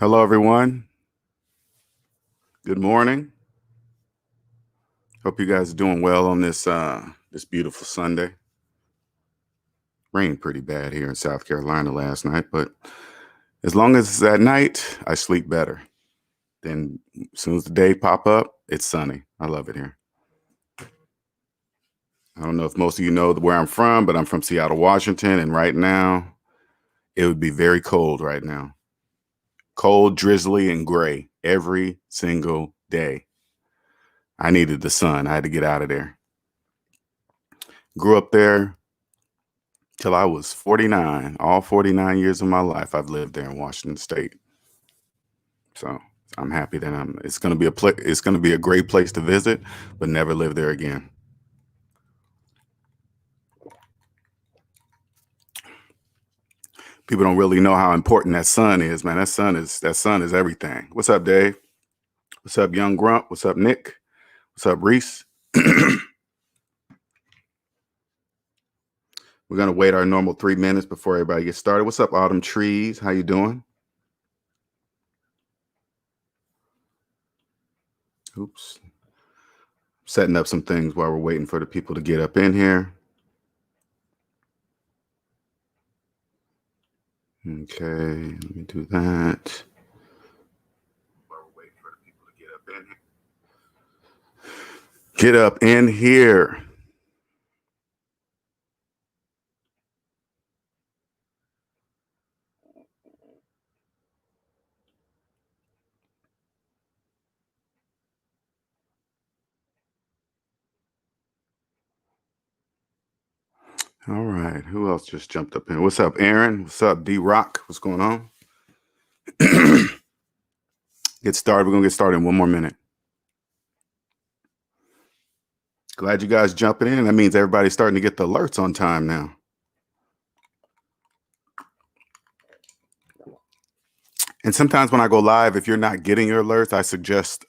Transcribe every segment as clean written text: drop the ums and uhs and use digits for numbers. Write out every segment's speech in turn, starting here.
Hello, everyone. Good morning. Hope you guys are doing well on this beautiful Sunday. Rained pretty bad here in South Carolina last night, but as long as it's at night, I sleep better. Then as soon as the day pop up, it's sunny. I love it here. I don't know if most of you know where I'm from, but I'm from Seattle, Washington, and right now it would be very cold right now. Cold, drizzly, and gray every single day. I needed the sun. I had to get out of there. Grew up there till I was 49. All 49 years of my life, I've lived there in Washington State. So I'm happy that it's going to be a great place to visit, but never live there again. People don't really know how important that sun is, man. That sun is everything. What's up, Dave? What's up, Young Grump? What's up, Nick? What's up, Reese? We're going to wait our normal 3 minutes before everybody gets started. What's up, Autumn Trees? How you doing? Oops. Setting up some things while we're waiting for the people to get up in here. Okay, let me do that. While we're waiting for the people to get up in here. Get up in here. All right, who else just jumped up in? What's up, Aaron? What's up, D-Rock? What's going on? Get started. We're going to get started in 1 more minute. Glad you guys jumping in. That means everybody's starting to get the alerts on time now. And sometimes when I go live, if you're not getting your alerts, I suggest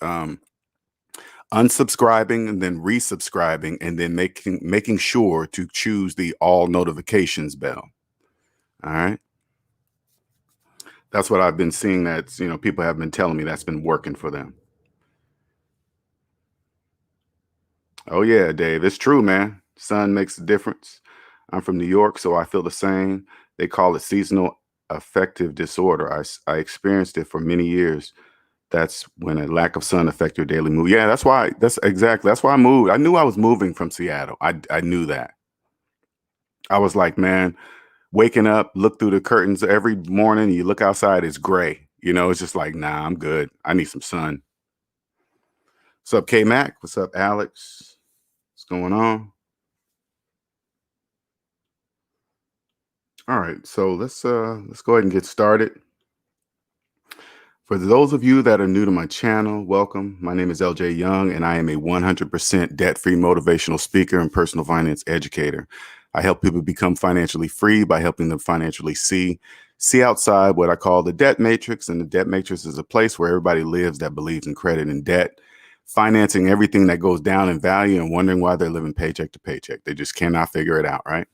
unsubscribing and then resubscribing and then making sure to choose the all notifications bell. All right. That's what I've been seeing that, people have been telling me that's been working for them. Oh yeah, Dave, it's true, man. Sun makes a difference. I'm from New York, so I feel the same. They call it seasonal affective disorder. I experienced it for many years. That's when a lack of sun affect your daily mood. Yeah, that's why I moved. I knew I was moving from Seattle. I knew that. I was like, man, waking up, look through the curtains every morning, you look outside, it's gray. It's just like, nah, I'm good. I need some sun. What's up, K-Mac? What's up, Alex? What's going on? All right, so let's go ahead and get started. For those of you that are new to my channel, welcome. My name is LJ Young, and I am a 100% debt-free motivational speaker and personal finance educator. I help people become financially free by helping them financially see outside what I call the debt matrix. And the debt matrix is a place where everybody lives that believes in credit and debt, financing everything that goes down in value and wondering why they're living paycheck to paycheck. They just cannot figure it out, right?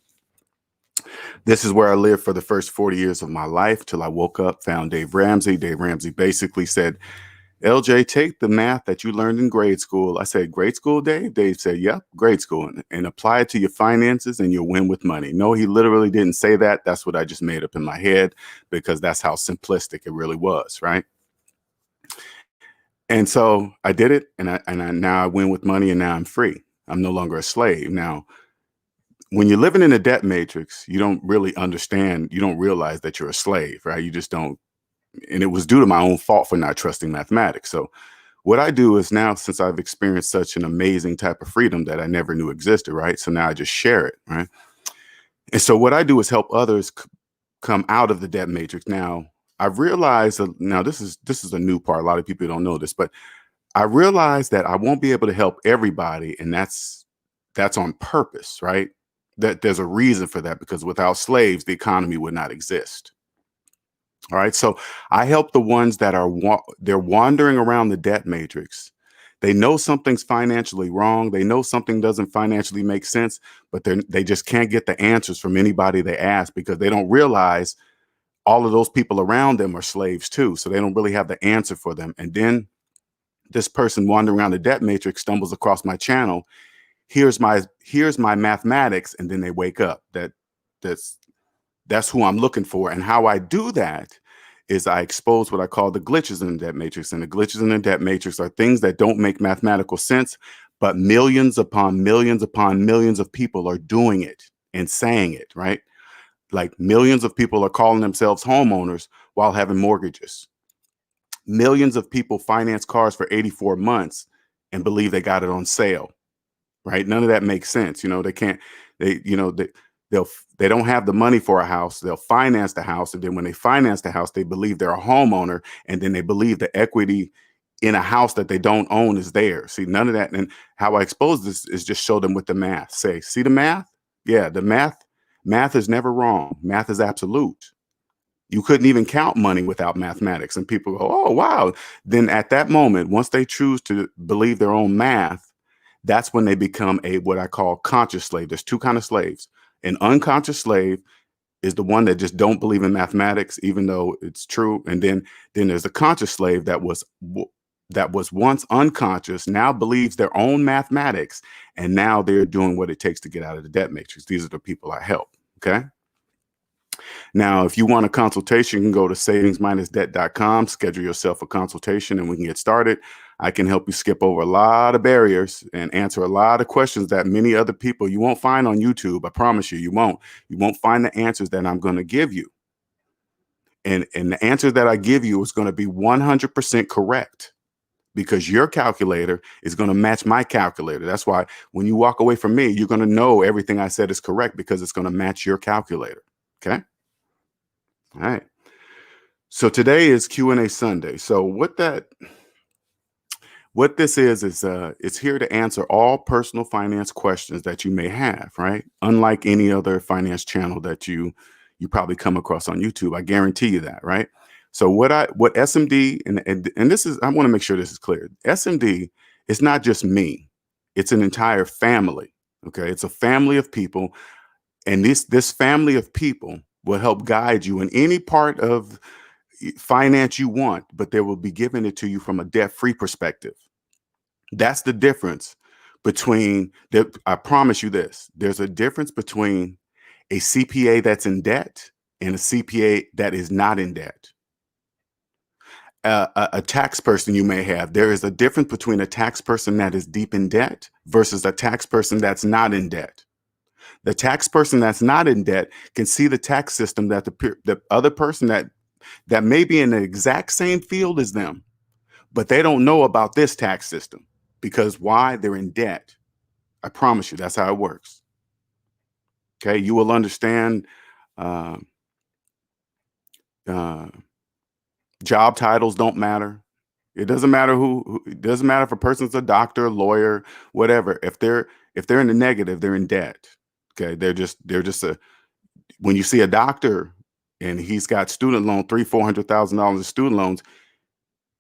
This is where I lived for the first 40 years of my life till I woke up, found Dave Ramsey. Dave Ramsey basically said, LJ, take the math that you learned in grade school. I said, grade school, Dave? Dave said, yep, grade school, and apply it to your finances and you'll win with money. No, he literally didn't say that. That's what I just made up in my head because that's how simplistic it really was, right? And so I did it, and now I win with money, and now I'm free. I'm no longer a slave. Now, when you're living in a debt matrix, you don't really understand, you don't realize that you're a slave, right? You just don't. And it was due to my own fault for not trusting mathematics. So what I do is now, since I've experienced such an amazing type of freedom that I never knew existed, right? So now I just share it, right? And so what I do is help others come out of the debt matrix. Now, I've realized that now this is a new part. A lot of people don't know this, but I realized that I won't be able to help everybody, and that's on purpose, right? That there's a reason for that, because without slaves, the economy would not exist. All right. So I help the ones that they're wandering around the debt matrix. They know something's financially wrong. They know something doesn't financially make sense, but they just can't get the answers from anybody they ask because they don't realize all of those people around them are slaves too. So they don't really have the answer for them. And then this person wandering around the debt matrix stumbles across my channel. Here's my mathematics, and then they wake up. That's who I'm looking for. And how I do that is I expose what I call the glitches in the debt matrix. And the glitches in the debt matrix are things that don't make mathematical sense, but millions upon millions upon millions of people are doing it and saying it, right? Like millions of people are calling themselves homeowners while having mortgages. Millions of people finance cars for 84 months and believe they got it on sale, right? None of that makes sense. They can't, they don't have the money for a house. They'll finance the house. And then when they finance the house, they believe they're a homeowner. And then they believe the equity in a house that they don't own is there. See, none of that. And how I expose this is just show them with the math. Say, see the math? Yeah, the math is never wrong. Math is absolute. You couldn't even count money without mathematics. And people go, oh, wow. Then at that moment, once they choose to believe their own math, that's when they become what I call conscious slave. There's two kinds of slaves. An unconscious slave is the one that just don't believe in mathematics, even though it's true. And then there's a conscious slave that was once unconscious, now believes their own mathematics, and now they're doing what it takes to get out of the debt matrix. These are the people I help. Okay. Now, if you want a consultation, you can go to SavingsMinusDebt.com, schedule yourself a consultation, and we can get started. I can help you skip over a lot of barriers and answer a lot of questions that many other people you won't find on YouTube. I promise you, you won't. You won't find the answers that I'm going to give you. And the answer that I give you is going to be 100% correct, because your calculator is going to match my calculator. That's why when you walk away from me, you're going to know everything I said is correct, because it's going to match your calculator. Okay. All right. So today is Q&A Sunday. So what this is it's here to answer all personal finance questions that you may have, right? Unlike any other finance channel that you probably come across on YouTube. I guarantee you that, right? So what SMD and this is, I want to make sure this is clear. SMD is not just me. It's an entire family. Okay. It's a family of people. And this family of people will help guide you in any part of finance you want, but they will be giving it to you from a debt-free perspective. That's the difference between, I promise you this, there's a difference between a CPA that's in debt and a CPA that is not in debt. A tax person you may have, there is a difference between a tax person that is deep in debt versus a tax person that's not in debt. The tax person that's not in debt can see the tax system that the other person that may be in the exact same field as them, but they don't know about this tax system. Because why? They're in debt. I promise you, that's how it works. Okay, you will understand job titles don't matter. It doesn't matter it doesn't matter if a person's a doctor, lawyer, whatever. If they're in the negative, they're in debt. Okay, they're just when you see a doctor and he's got student loan, $300,000-$400,000 in student loans,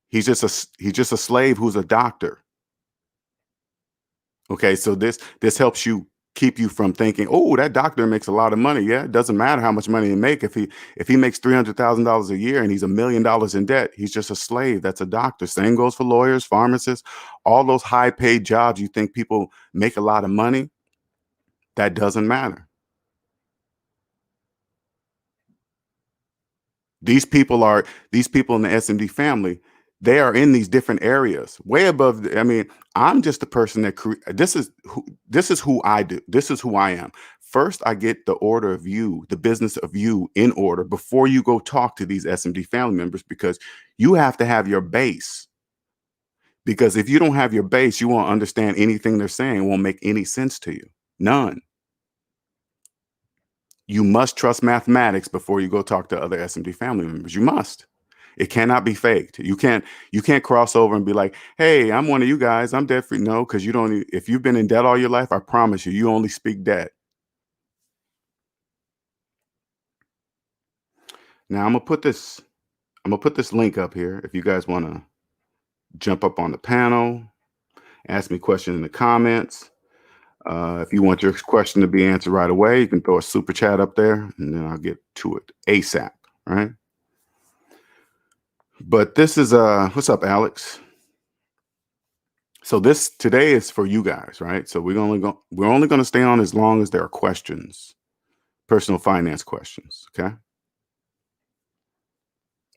he's just a slave who's a doctor. Okay, so this helps you keep you from thinking, oh, that doctor makes a lot of money. Yeah, it doesn't matter how much money he make. If he makes $300,000 a year and he's $1 million in debt, he's just a slave. That's a doctor. Same goes for lawyers, pharmacists, all those high paid jobs. You think people make a lot of money? That doesn't matter. These people in the SMD family, they are in these different areas way above. I mean, I'm just the person that this is who I do. This is who I am. First, I get the order of you, the business of you in order before you go talk to these SMD family members, because you have to have your base. Because if you don't have your base, you won't understand anything they're saying. It won't make any sense to you. None. You must trust mathematics before you go talk to other SMD family members. You must. It cannot be faked. You can't cross over and be like, hey, I'm one of you guys. I'm debt free. No, because you don't. If you've been in debt all your life, I promise you, you only speak debt. Now I'm gonna put this link up here. If you guys want to jump up on the panel, ask me questions in the comments. If you want your question to be answered right away, you can throw a super chat up there, and then I'll get to it ASAP. Right. But this is what's up, Alex? So this today is for you guys, right? So we're only going to stay on as long as there are questions, personal finance questions, okay?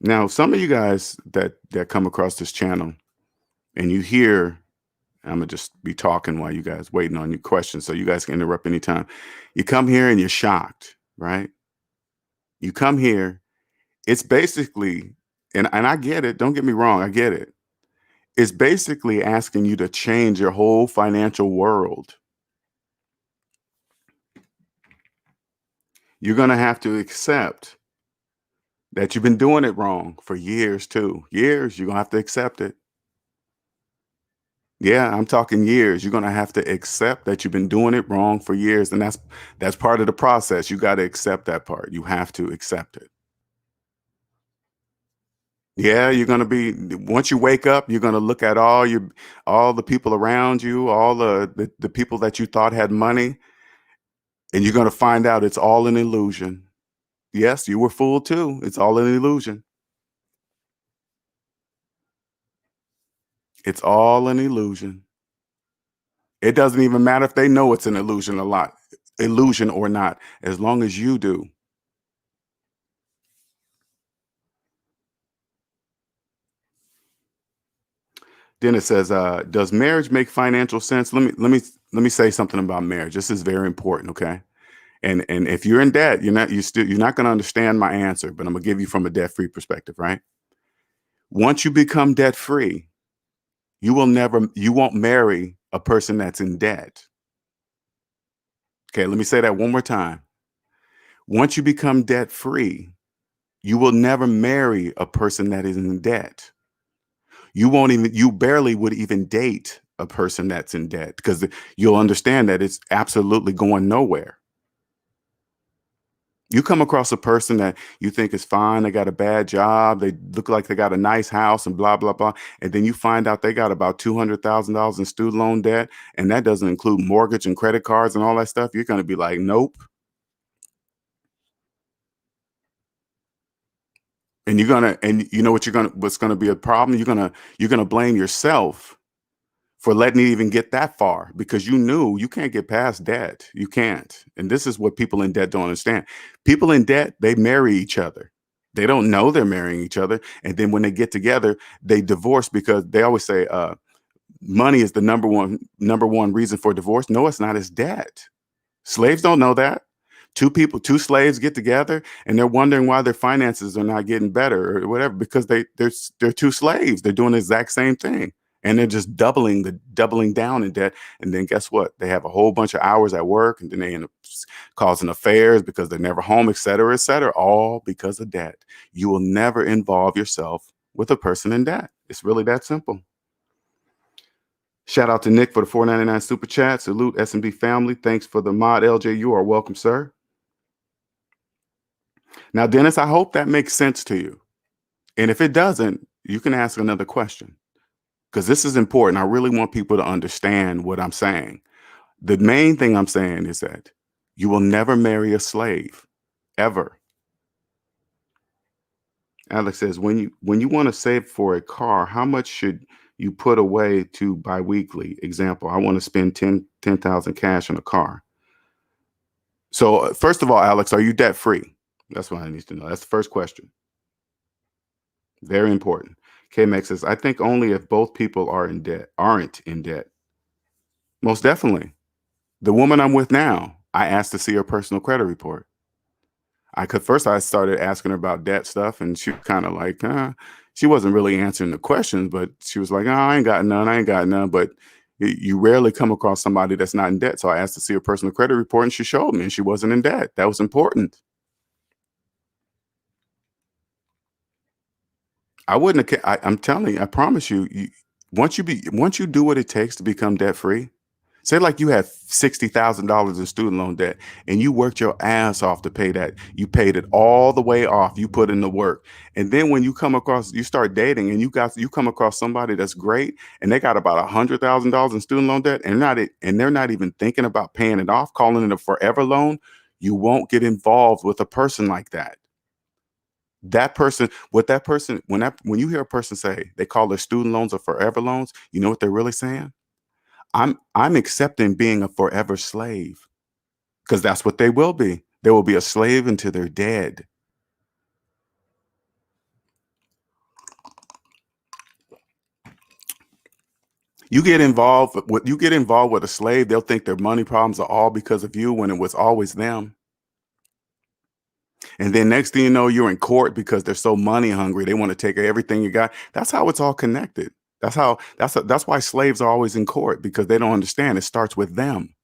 Now, some of you guys that come across this channel and you hear, I'm gonna just be talking while you guys waiting on your questions, so you guys can interrupt anytime. You come here and you're shocked, right? You come here, it's basically, and I get it. Don't get me wrong, I get it. It's basically asking you to change your whole financial world. You're gonna have to accept that you've been doing it wrong for years too. Years, you're gonna have to accept it. Yeah, I'm talking years. You're going to have to accept that you've been doing it wrong for years, and that's part of the process. You got to accept that part. You have to accept it. Yeah, you're going to be once you wake up, you're going to look at all the people around you, all the people that you thought had money, and you're going to find out it's all an illusion. Yes, you were fooled too. It's all an illusion. It's all an illusion. It doesn't even matter if they know it's an illusion or not, as long as you do. Then it says, "Does marriage make financial sense?" Let me say something about marriage. This is very important, okay? And if you're in debt, you're not going to understand my answer, but I'm gonna give you from a debt free perspective, right? Once you become debt free, you won't marry a person that's in debt. Okay, let me say that one more time. Once you become debt free, you will never marry a person that is in debt. You barely would even date a person that's in debt because you'll understand that it's absolutely going nowhere. You come across a person that you think is fine, they got a bad job, they look like they got a nice house and blah, blah, blah. And then you find out they got about $200,000 in student loan debt, and that doesn't include mortgage and credit cards and all that stuff. You're going to be like, nope. And you know what's gonna be a problem? You're gonna blame yourself for letting it even get that far because you knew you can't get past debt. You can't. And this is what people in debt don't understand. People in debt, they marry each other. They don't know they're marrying each other. And then when they get together, they divorce because they always say money is the number one reason for divorce. No, it's not. It's debt. Slaves don't know that. Two slaves get together and they're wondering why their finances are not getting better or whatever because they're two slaves. They're doing the exact same thing. And they're just doubling down in debt. And then guess what? They have a whole bunch of hours at work and then they end up causing affairs because they're never home, et cetera, all because of debt. You will never involve yourself with a person in debt. It's really that simple. Shout out to Nick for the $4.99 super chat. Salute S&B family. Thanks for the mod, LJ. You are welcome, sir. Now, Dennis, I hope that makes sense to you. And if it doesn't, you can ask another question because this is important. I really want people to understand what I'm saying. The main thing I'm saying is that you will never marry a slave, ever. Alex says, when you want to save for a car, how much should you put away to biweekly? Example, I want to spend 10,000 cash on a car. So first of all, Alex, are you debt free? That's what I need to know. That's the first question. Very important. K-Max says, I think only if both people aren't in debt. Most definitely. The woman I'm with now, I asked to see her personal credit report. First I started asking her about debt stuff and she kind of like, she wasn't really answering the questions, but she was like, oh, I ain't got none. But you rarely come across somebody that's not in debt. So I asked to see her personal credit report and she showed me and she wasn't in debt. That was important. I wouldn't have, I'm telling you, I promise you, once you do what it takes to become debt free, say like you have $60,000 in student loan debt and you worked your ass off to pay that. You paid it all the way off. You put in the work. And then when you start dating and you come across somebody that's great and they got about $100,000 in student loan debt and they're not even thinking about paying it off, calling it a forever loan. You won't get involved with a person like that. That person, what that person, when you hear a person say they call their student loans or forever loans, you know what they're really saying? I'm accepting being a forever slave, because that's what they will be. They will be a slave until they're dead. You get involved with a slave, they'll think their money problems are all because of you when it was always them. And then next thing you know, you're in court because they're so money hungry. They want to take everything you got. That's how it's all connected. That's why slaves are always in court, because they don't understand it starts with them,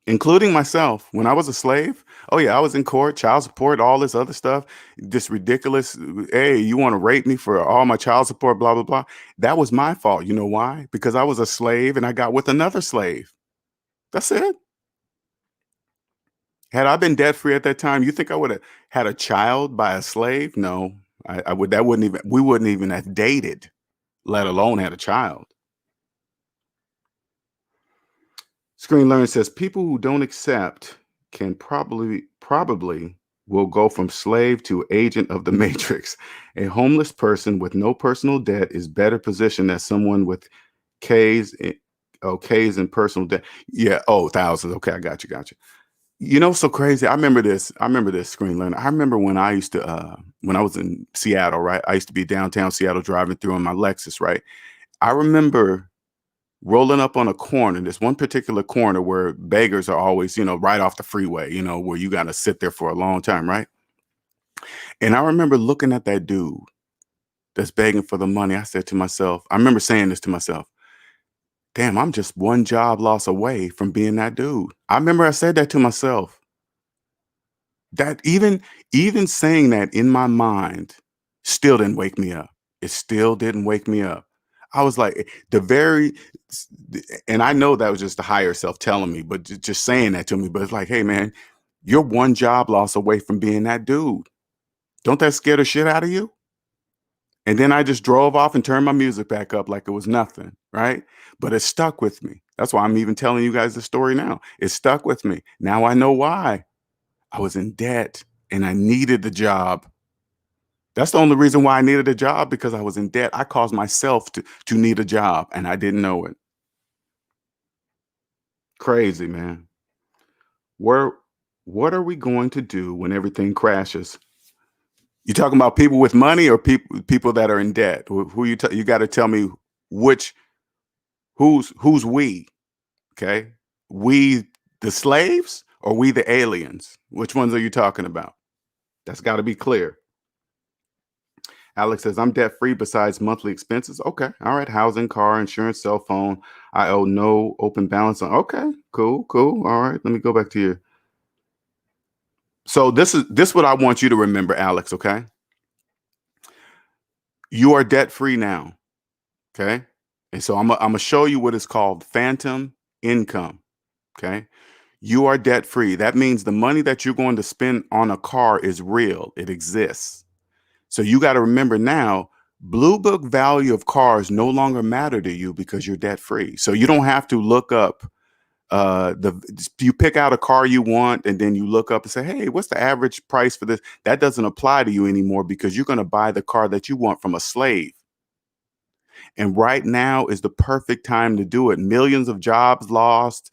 including myself. When I was a slave, oh yeah, I was in court, child support, all this other stuff, this ridiculous. Hey, you want to rape me for all my child support, blah blah blah. That was my fault. You know why? Because I was a slave and I got with another slave. That's it. Had I been debt free at that time, you think I would have had a child by a slave? No, I would. That wouldn't even. We wouldn't even have dated, let alone had a child. Screen Learn says people who don't accept can probably will go from slave to agent of the matrix. A homeless person with no personal debt is better positioned than someone with K's K's in personal debt. Yeah. Oh, thousands. Okay, I got you. You know, so crazy. I remember this, Screen Learn. I remember when I used to when I was in Seattle, right? I used to be downtown Seattle driving through in my Lexus, right? I remember rolling up on a corner, this one particular corner where beggars are always, right off the freeway, where you got to sit there for a long time, right? And I remember looking at that dude that's begging for the money. I remember saying this to myself, damn, I'm just one job loss away from being that dude. I remember I said that to myself. That even saying that in my mind still didn't wake me up. It still didn't wake me up. I was like, and I know that was just the higher self telling me, but just saying that to me. But it's like, hey man, you're one job loss away from being that dude. Don't that scare the shit out of you? And then I just drove off and turned my music back up like it was nothing, right? But it stuck with me. That's why I'm even telling you guys the story now. It stuck with me. Now I know why. I was in debt and I needed the job. That's the only reason why I needed a job, because I was in debt. I caused myself to need a job and I didn't know it. Crazy, man. Where what are we going to do when everything crashes? You talking about people with money or people that are in debt? Who you got to tell me which who's we, okay? We the slaves or we the aliens? Which ones are you talking about? That's got to be clear. Alex says, I'm debt free besides monthly expenses. Okay. All right. Housing, car, insurance, cell phone. I owe no open balance on. Okay. Cool. Cool. All right. Let me go back to you. So this what I want you to remember, Alex. Okay. You are debt free now. Okay. And so I'm gonna show you what is called phantom income. Okay. You are debt free. That means the money that you're going to spend on a car is real. It exists. So you got to remember now, blue book value of cars no longer matter to you because you're debt free. So you don't have to look up the you pick out a car you want and then you look up and say, hey, what's the average price for this? That doesn't apply to you anymore because you're going to buy the car that you want from a slave. And right now is the perfect time to do it. Millions of jobs lost.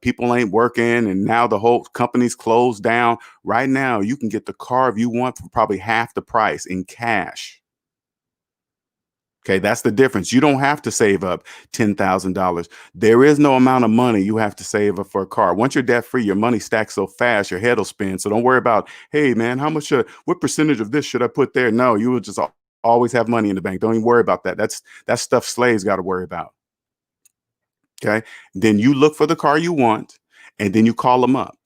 People ain't working, and now the whole company's closed down. Right now, you can get the car you want for probably half the price in cash. Okay, that's the difference. You don't have to save up $10,000. There is no amount of money you have to save up for a car. Once you're debt free, your money stacks so fast, your head will spin. So don't worry about, hey man, what percentage of this should I put there? No, you will just always have money in the bank. Don't even worry about that. That's stuff slaves got to worry about. Okay, then you look for the car you want, and then you call them up,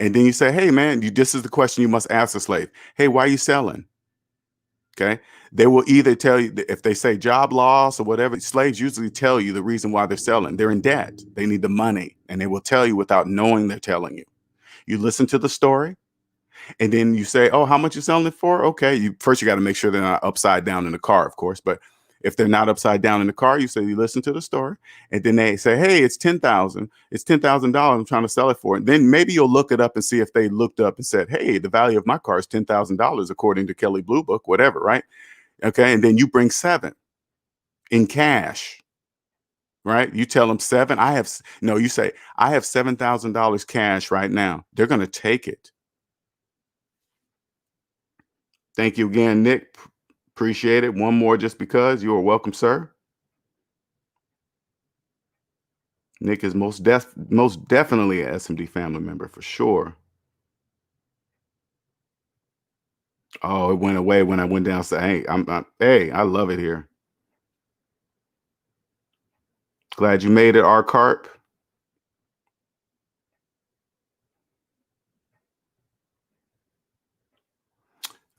and then you say, hey man, this is the question you must ask a slave. Hey, why are you selling? Okay. They will either tell you if they say job loss or whatever. Slaves usually tell you the reason why they're selling. They're in debt. They need the money, and they will tell you without knowing they're telling you. You listen to the story, and then you say, "Oh, how much you selling it for?" Okay. You got to make sure they're not upside down in the car, of course. But If they're not upside down in the car, you say you listen to the story, and then they say, "Hey, it's 10,000. It's $10,000. I'm trying to sell it for it." And then maybe you'll look it up and see if they looked up and said, "Hey, the value of my car is $10,000 according to Kelley Blue Book, whatever." Right? Okay, and then you bring 7 in cash. Right? You tell them 7. No. You say, "I have $7,000 cash right now." They're going to take it. Thank you again, Nick. Appreciate it. One more just because. You are welcome, sir. Nick is most definitely a SMD family member for sure. Oh, it went away when I went down. So, hey, hey, I love it here. Glad you made it, R Carp.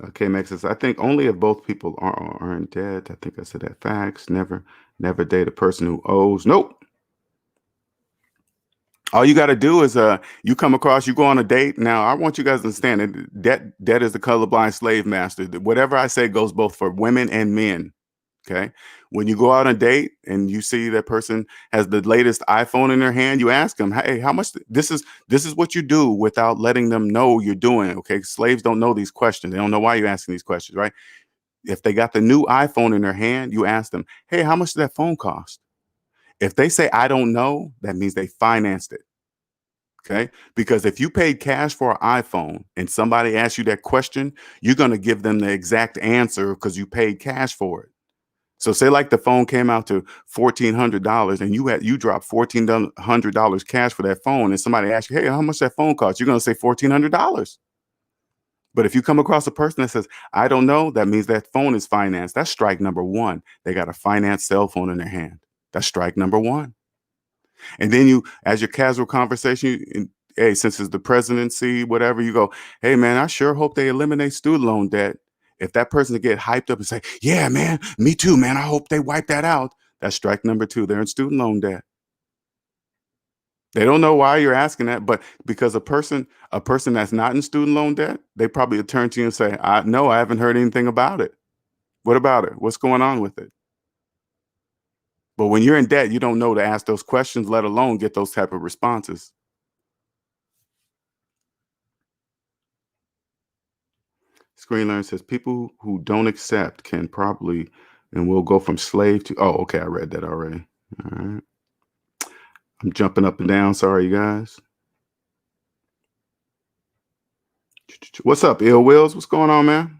Okay, Max says, I think only if both people are in debt. I think I said that. Facts. Never date a person who owes. Nope. All you got to do is you come across, you go on a date. Now, I want you guys to understand that debt is the colorblind slave master. Whatever I say goes both for women and men. Okay. When you go out on a date and you see that person has the latest iPhone in their hand, you ask them, "Hey, how much?" This is what you do without letting them know you're doing. Okay. Slaves don't know these questions. They don't know why you're asking these questions, right? If they got the new iPhone in their hand, you ask them, "Hey, how much did that phone cost?" If they say, "I don't know," that means they financed it. Okay. Because if you paid cash for an iPhone and somebody asks you that question, you're going to give them the exact answer because you paid cash for it. So say like the phone came out to $1,400 and you dropped $1,400 cash for that phone, and somebody asks you, "Hey, how much that phone cost?" You're going to say $1,400. But if you come across a person that says, "I don't know," that means that phone is financed. That's strike number one. They got a finance cell phone in their hand. That's strike number one. And then you, as your casual conversation, hey, since it's the presidency, whatever, you go, "Hey, man, I sure hope they eliminate student loan debt." If that person get hyped up and say, "Yeah, man, me too, man, I hope they wipe that out," that's strike number two. They're in student loan debt. They don't know why you're asking that, but because a person that's not in student loan debt, they probably turn to you and say, "No, I haven't heard anything about it. What about it? What's going on with it?" But when you're in debt, you don't know to ask those questions, let alone get those type of responses. Screen Learn says people who don't accept can probably and will go from slave to. Oh, okay, I read that already. All right. I'm jumping up and down. Sorry, you guys. What's up, Ill Wills? What's going on, man?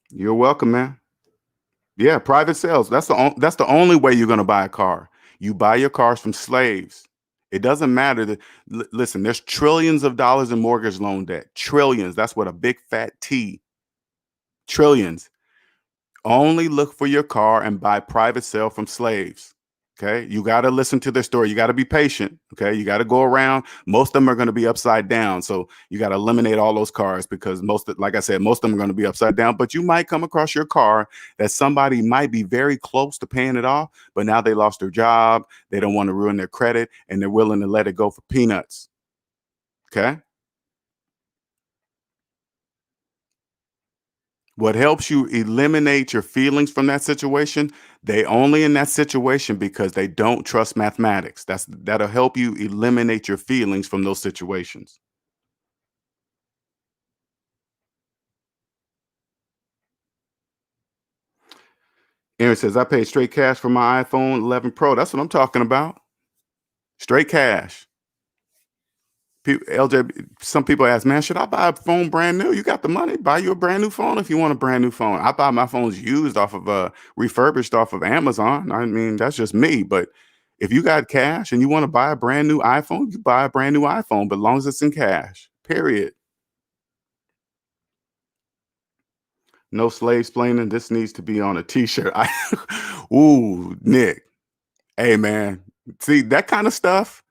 You're welcome, man. Yeah, private sales. That's the only way you're gonna buy a car. You buy your cars from slaves. It doesn't matter that. Listen, there's trillions of dollars in mortgage loan debt. Trillions. That's what a big fat T. Trillions. Only look for your car and buy private sale from slaves. Okay. You got to listen to their story. You got to be patient. Okay. You got to go around. Most of them are going to be upside down. So you got to eliminate all those cars because like I said, most of them are going to be upside down. But you might come across your car that somebody might be very close to paying it off, but now they lost their job. They don't want to ruin their credit and they're willing to let it go for peanuts. Okay. What helps you eliminate your feelings from that situation, they only in that situation because they don't trust mathematics. That'll help you eliminate your feelings from those situations. Aaron says, "I paid straight cash for my iPhone 11 Pro." That's what I'm talking about. Straight cash. LJ, some people ask, "Man, should I buy a phone brand new?" You got the money, buy you a brand new phone if you want a brand new phone. I buy my phones used off of refurbished off of Amazon. I mean, that's just me. But if you got cash and you want to buy a brand new iPhone, you buy a brand new iPhone, but as long as it's in cash. Period. No slave splaining. This needs to be on a t-shirt. Ooh, Nick. Hey man. See that kind of stuff?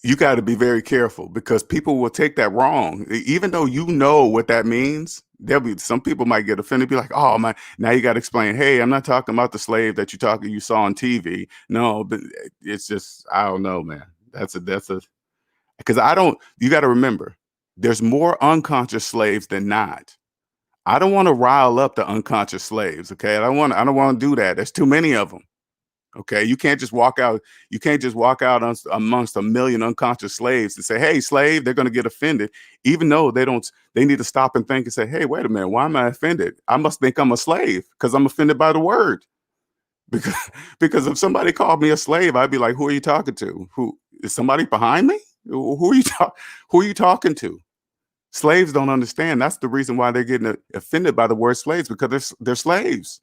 You got to be very careful because people will take that wrong. Even though you know what that means, there'll be some people might get offended, be like, "Oh my, now you got to explain, hey, I'm not talking about the slave that you saw on TV." No, but it's just, I don't know, man. That's a because I don't, you got to remember, there's more unconscious slaves than not. I don't want to rile up the unconscious slaves. Okay. I don't want to do that. There's too many of them. Okay. You can't just walk out amongst a million unconscious slaves and say, hey, slave, they're going to get offended, even though they don't, they need to stop and think and say, hey, wait a minute, why am I offended? I must think I'm a slave because I'm offended by the word. Because because if somebody called me a slave, I'd be like, who are you talking to? Who is somebody behind me? Who are you talking to? Slaves don't understand. That's the reason why they're getting offended by the word slaves, because they're slaves.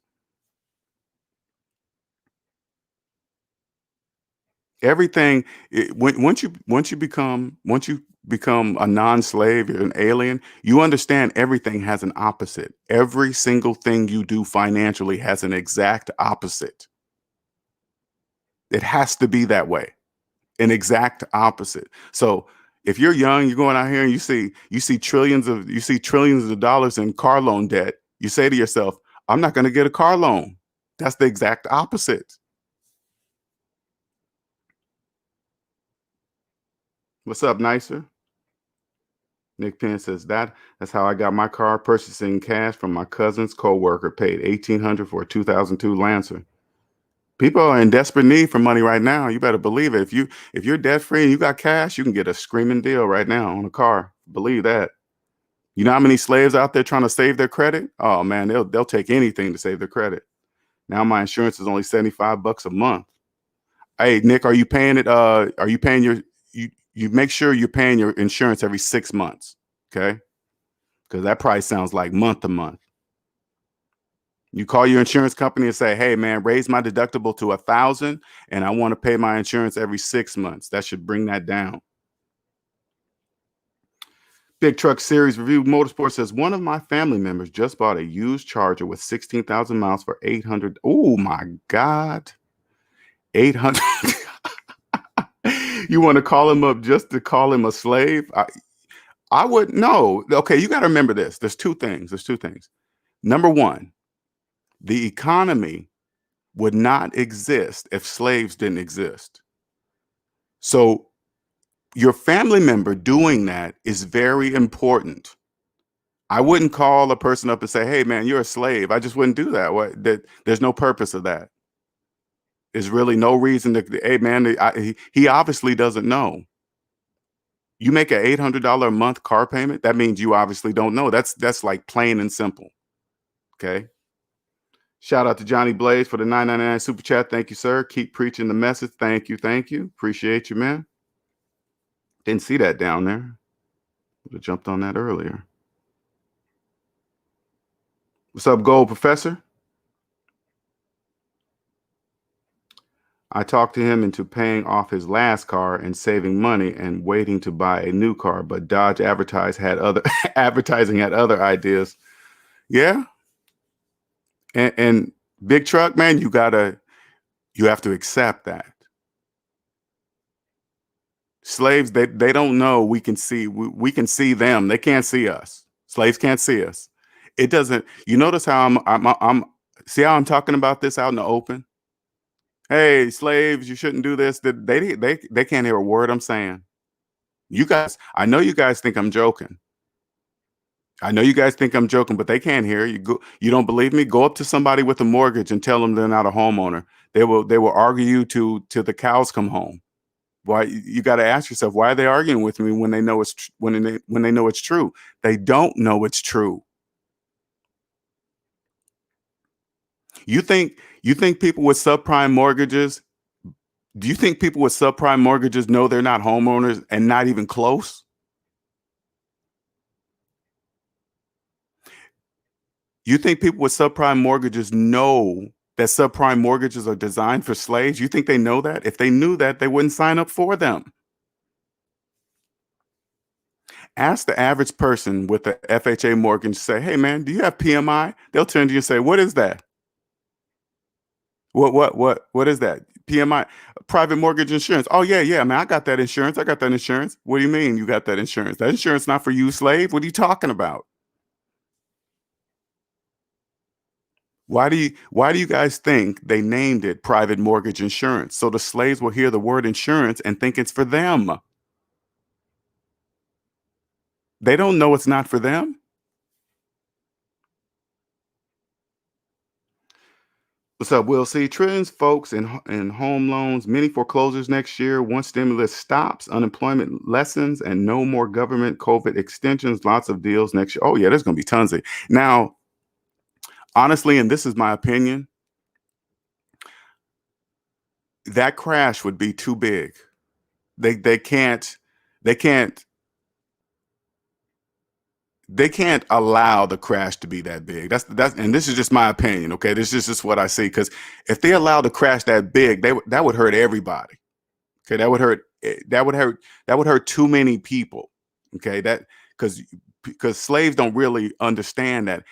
Everything once you become a non-slave, you're an alien, you understand everything has an opposite. Every single thing you do financially has an exact opposite. It has to be that way. An exact opposite. So if you're young, you're going out here and you see trillions of dollars in car loan debt, you say to yourself, I'm not going to get a car loan. That's the exact opposite. What's up, Nicer? Nick Penn says that's how I got my car, purchasing cash from my cousin's coworker, paid 1,800 for a 2002 Lancer. People are in desperate need for money right now. You better believe it. If you're debt free and you got cash, you can get a screaming deal right now on a car. Believe that. You know how many slaves out there trying to save their credit? Oh man, they'll take anything to save their credit. Now my insurance is only $75 a month. Hey Nick, are you paying it? Are you paying you make sure you're paying your insurance every 6 months, okay? Because that price sounds like month to month. You call your insurance company and say, "Hey man, raise my deductible to 1,000, and I want to pay my insurance every 6 months." That should bring that down. Big Truck Series Review Motorsport says one of my family members just bought a used Charger with 16,000 miles for 800. Oh my God, 800. You want to call him up just to call him a slave? I would no. Okay, you got to remember this. There's two things. Number one, the economy would not exist if slaves didn't exist. So your family member doing that is very important. I wouldn't call a person up and say, "Hey, man, you're a slave." I just wouldn't do that. There's no purpose of that. There's really no reason to. Hey, man, he obviously doesn't know. You make an $800 a month car payment. That means you obviously don't know. That's like plain and simple. Okay. Shout out to Johnny Blaze for the 999 super chat. Thank you, sir. Keep preaching the message. Thank you. Thank you. Appreciate you, man. Didn't see that down there. Would have jumped on that earlier. What's up, Gold Professor? I talked to him into paying off his last car and saving money and waiting to buy a new car, but Dodge had other advertising had other ideas. Yeah. And Big Truck, man, you have to accept that. Slaves, they don't know we can see them. They can't see us. Slaves can't see us. It doesn't, you notice how I'm see how I'm talking about this out in the open? Hey, slaves, you shouldn't do this. They can't hear a word I'm saying. You guys, I know you guys think I'm joking. But they can't hear you. You don't believe me? Go up to somebody with a mortgage and tell them they're not a homeowner. They will argue you to the cows come home. Why you got to ask yourself, why are they arguing with me when they know when they know it's true? They don't know it's true. You think people with subprime mortgages? Do you think people with subprime mortgages know they're not homeowners and not even close? You think people with subprime mortgages know that subprime mortgages are designed for slaves? You think they know that? If they knew that, they wouldn't sign up for them. Ask the average person with the FHA mortgage, say, "Hey man, do you have PMI?" They'll turn to you and say, "What is that? What is that? PMI, private mortgage insurance." "Oh yeah, man, I got that insurance. What do you mean you got that insurance? That insurance not for you, slave. What are you talking about? Why do you guys think they named it private mortgage insurance? So the slaves will hear the word insurance and think it's for them. They don't know it's not for them. What's up, Will? See, trillions folks in home loans, many foreclosures next year. Once stimulus stops, unemployment lessens, and no more government COVID extensions. Lots of deals next year. Oh yeah, there's going to be tons of. Now, honestly, and this is my opinion, that crash would be too big. They can't allow the crash to be that big. That's and this is just my opinion. Okay, this is just what I see. Because if they allow the crash that big, that would hurt everybody. Okay, that would hurt too many people. Okay, that because slaves don't really understand that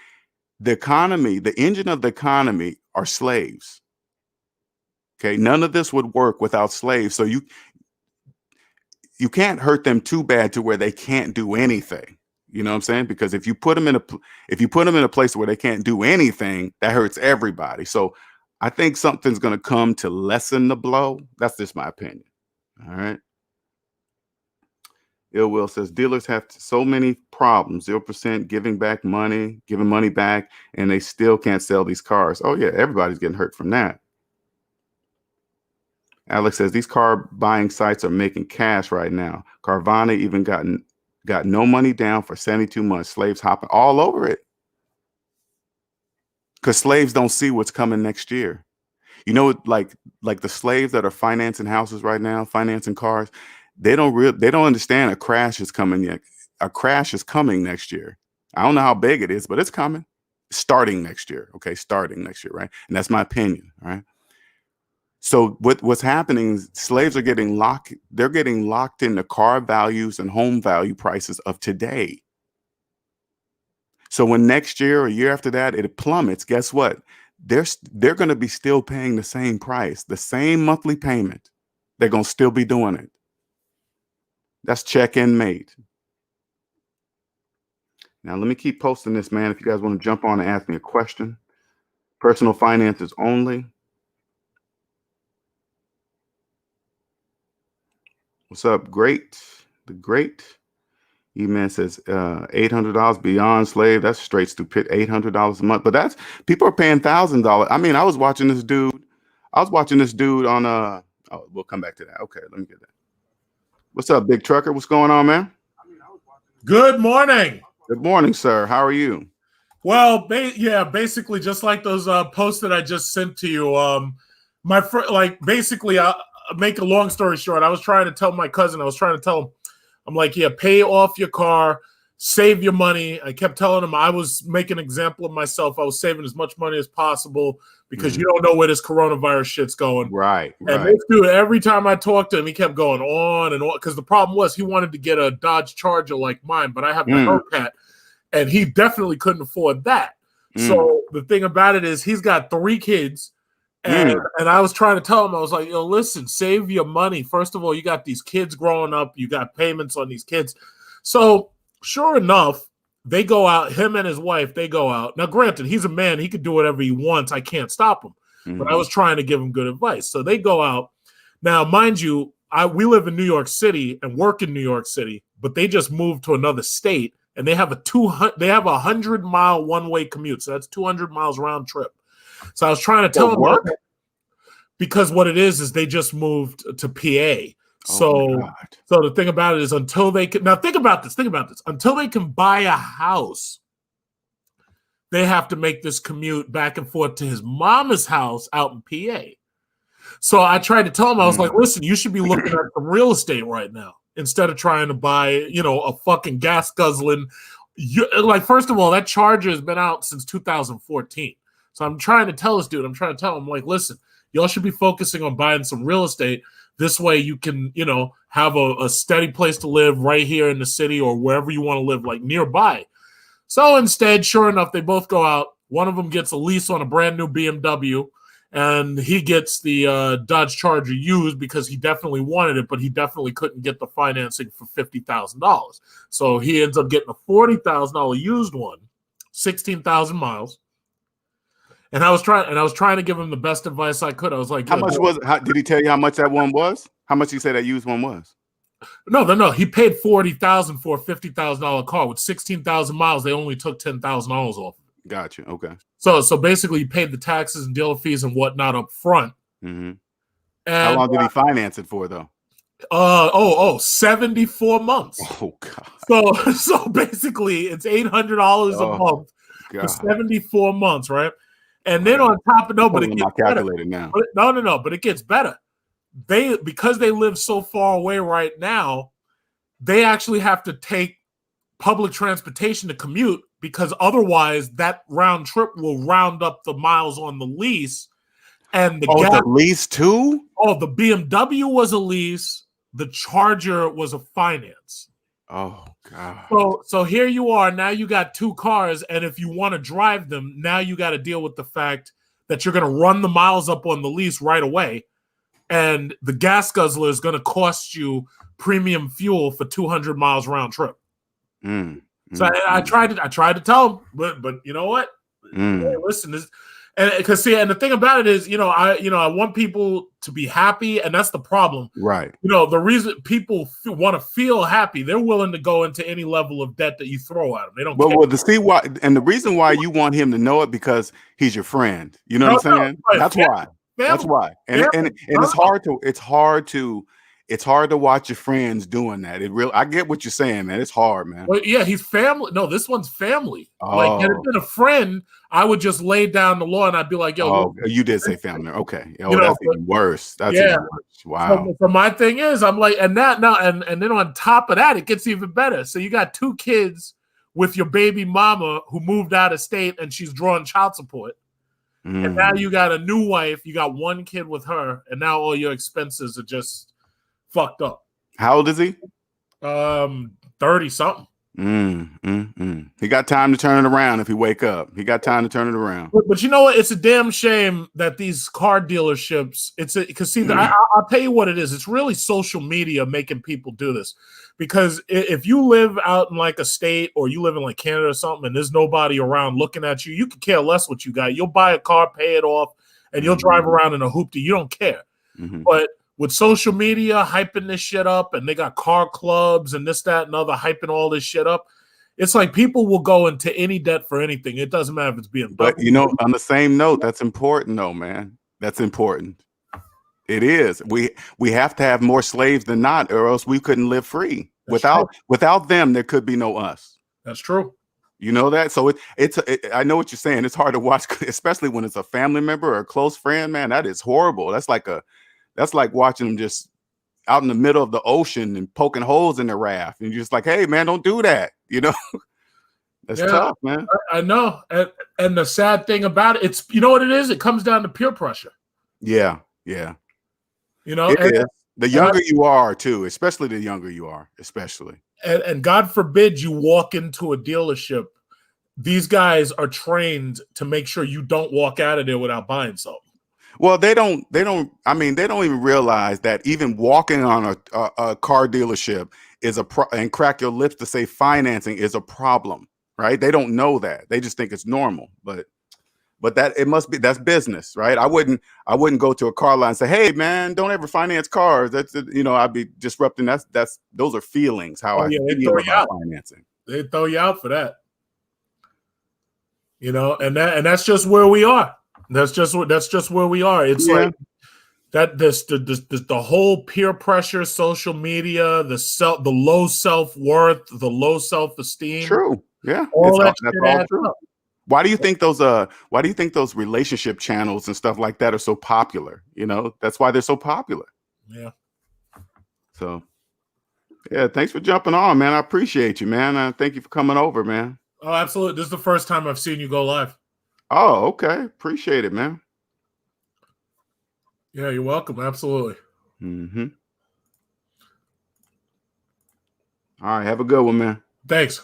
the economy, the engine of the economy, are slaves. Okay, none of this would work without slaves. So you can't hurt them too bad to where they can't do anything. You know what I'm saying? Because if you put them in a place where they can't do anything, that hurts everybody. So I think something's going to come to lessen the blow. That's just my opinion. All right. Ill Will says dealers have so many problems. 0% giving money back, and they still can't sell these cars. Oh yeah, everybody's getting hurt from that. Alex says these car buying sites are making cash right now. Carvana even got no money down for 72 months. Slaves hopping all over it because slaves don't see what's coming next year. You know, like the slaves that are financing houses right now, financing cars, they don't understand a crash is coming yet. A crash is coming next year. I don't know how big it is, but it's coming. Starting next year. Okay, starting next year, right? And that's my opinion, right? So what's happening is slaves are getting locked. They're getting locked into car values and home value prices of today. So when next year or a year after that it plummets, guess what? They're going to be still paying the same price, the same monthly payment. They're going to still be doing it. That's check-in mate. Now let me keep posting this, man. If you guys want to jump on and ask me a question, personal finances only. What's up? Great. The great E-Man says $800 beyond slave. That's straight stupid. $800 a month. But that's people are paying $1,000. I mean, I was watching this dude on oh, we'll come back to that. Okay, let me get that. What's up, big trucker? What's going on, man? Good morning. Good morning, sir. How are you? Well, basically just like those posts that I just sent to you. Basically, make a long story short, I was trying to tell my cousin, I'm like, yeah, pay off your car, save your money. I kept telling him I was making an example of myself. I was saving as much money as possible because you don't know where this coronavirus shit's going. Right. And this dude, every time I talked to him, he kept going on and on because the problem was he wanted to get a Dodge Charger like mine, but I have the Hellcat, and he definitely couldn't afford that. So the thing about it is he's got 3 kids. And I was trying to tell him, I was like, yo, listen, save your money. First of all, you got these kids growing up. You got payments on these kids. So sure enough, they go out, him and his wife, they go out. Now, granted, he's a man. He could do whatever he wants. I can't stop him. But I was trying to give him good advice. So they go out. Now, mind you, we live in New York City and work in New York City, but they just moved to another state, and they have a 100-mile one-way commute. So that's 200 miles round trip. So I was trying to tell him because what it is they just moved to PA. So the thing about it is until they can think about this. Until they can buy a house, they have to make this commute back and forth to his mama's house out in PA. So I tried to tell him, I was like, listen, you should be looking at some real estate right now instead of trying to buy, a fucking gas guzzling. First of all, that Charger has been out since 2014. So I'm trying to tell this dude, like, listen, y'all should be focusing on buying some real estate. This way you can, have a steady place to live right here in the city or wherever you want to live, like nearby. So instead, sure enough, they both go out. One of them gets a lease on a brand new BMW, and he gets the Dodge Charger used because he definitely wanted it, but he definitely couldn't get the financing for $50,000. So he ends up getting a $40,000 used one, 16,000 miles. And I was trying to give him the best advice I could. I was like, how much was it? Did he tell you how much that one was? How much he said that used one was? No. He paid $40,000 for a $50,000 car with 16,000 miles. They only took $10,000 off. Gotcha. Okay. So basically, you paid the taxes and dealer fees and whatnot up front. Mm-hmm. How And long did he finance it for, though? 74 months. Oh God. So basically, it's $800 a Oh month for God. 74 months, right? And then Wow. on top of but it Pulling gets my better. calculator now. But it gets better. Because they live so far away right now, they actually have to take public transportation to commute, because otherwise that round trip will round up the miles on the lease. And the It's a lease too? the BMW was a lease. The Charger was a finance. Oh God. So here you are. Now you got two cars, and if you want to drive them, now you got to deal with the fact that you're going to run the miles up on the lease right away, and the gas guzzler is going to cost you premium fuel for 200 miles round trip. So I tried to tell him, but you know what? Hey, listen, and the thing about it is, I want people to be happy, and that's the problem. Right. The reason people want to feel happy, they're willing to go into any level of debt that you throw at them. They don't care. Well, to see why, and the reason why you want him to know it, because he's your friend. You know what I'm saying? Right. That's why. That's why. And it's hard to watch your friends doing that. I get what you're saying, man. It's hard, man. Well, yeah, he's family. No, this one's family. Oh. Like, had it been a friend, I would just lay down the law and I'd be like, yo. You did say family. Okay. That's even worse. That's even worse. Wow. So my thing is, I'm like, and then on top of that, it gets even better. So you got two kids with your baby mama who moved out of state and she's drawing child support. And now you got a new wife. You got one kid with her, and now all your expenses are just fucked up. How old is he? 30 something. He got time to turn it around if he wake up. He got time to turn it around. But you know what? It's a damn shame that these car dealerships. I'll tell you what it is. It's really social media making people do this. Because if you live out in like a state, or you live in like Canada or something, and there's nobody around looking at you, you could care less what you got. You'll buy a car, pay it off, and you'll drive around in a hoopty. You don't care. But with social media hyping this shit up, and they got car clubs and this, that, and other hyping all this shit up, it's like people will go into any debt for anything. It doesn't matter if it's BMW. But on the same note, that's important though, man. That's important. It is. We have to have more slaves than not, or else we couldn't live free. Without them, there could be no us. That's true. You know that? So I know what you're saying. It's hard to watch, especially when it's a family member or a close friend, man. That is horrible. That's like watching them just out in the middle of the ocean and poking holes in the raft. And you're just like, hey man, don't do that. That's tough, man. I know. And the sad thing about it, you know what it is? It comes down to peer pressure. Yeah. The younger you are too, especially the younger you are, especially. And God forbid you walk into a dealership. These guys are trained to make sure you don't walk out of there without buying something. Well, they don't even realize that even walking on a car dealership is and crack your lips to say financing is a problem, right? They don't know that. They just think it's normal, but that's business, right? I wouldn't go to a car lot and say, hey man, don't ever finance cars. I'd be disrupting. Those are feelings, how I feel about financing. They throw you out for that. And that's just where we are. That's just where we are. It's like that. The whole peer pressure, social media, the low self-worth, the low self-esteem. True. Yeah. That's all true. Up. Why do you think those relationship channels and stuff like that are so popular? That's why they're so popular. Yeah. So, yeah, thanks for jumping on, man. I appreciate you, man. Thank you for coming over, man. Oh, absolutely. This is the first time I've seen you go live. Oh, okay. Appreciate it, man. Yeah, you're welcome. Absolutely. All right. Have a good one, man. Thanks.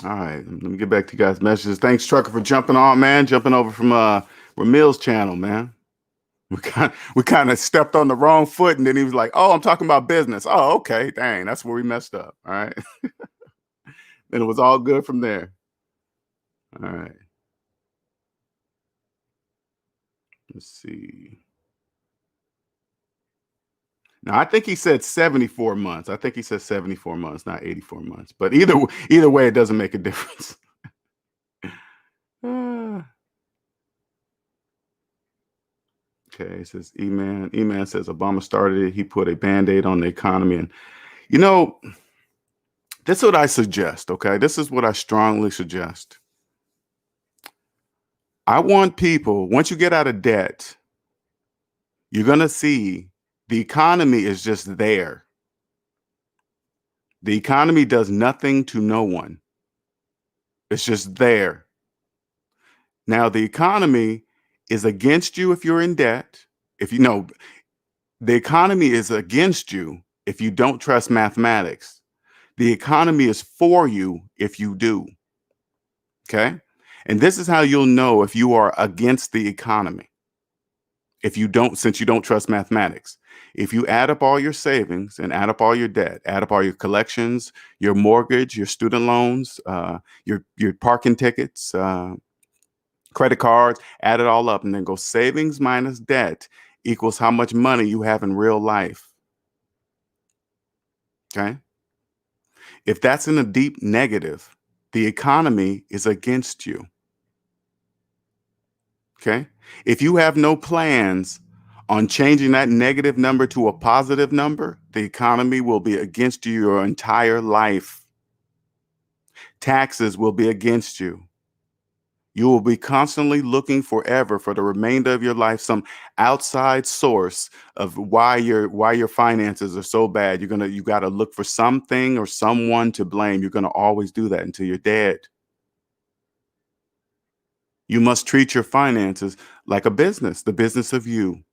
All right, let me get back to you guys' messages. Thanks, Trucker, for jumping on, man. Jumping over from Ramil's channel, man. We kind of stepped on the wrong foot, and then he was like, "Oh, I'm talking about business." Oh, okay, dang, that's where we messed up. All right, then it was all good from there. All right, let's see. Now, I think he said 74 months. I think he said 74 months, not 84 months. But either way, it doesn't make a difference. Okay, it says E-Man. E-Man says Obama started it. He put a Band-Aid on the economy. And, you know, this is what I suggest, okay? This is what I strongly suggest. I want people, once you get out of debt, you're going to see the economy is just there. The economy does nothing to no one. It's just there. Now, the economy is against you if you're in debt. If you know, the economy is against you if you don't trust mathematics. The economy is for you if you do. Okay? And this is how you'll know if you are against the economy. Since you don't trust mathematics. If you add up all your savings and add up all your debt, add up all your collections, your mortgage, your student loans, your parking tickets, credit cards, add it all up, and then go savings minus debt equals how much money you have in real life. Okay? If that's in a deep negative, the economy is against you. Okay? If you have no plans on changing that negative number to a positive number, the economy will be against you your entire life. Taxes will be against you. You will be constantly looking forever for the remainder of your life, some outside source of why your finances are so bad. You got to look for something or someone to blame. You're going to always do that until you're dead. You must treat your finances like a business, the business of you.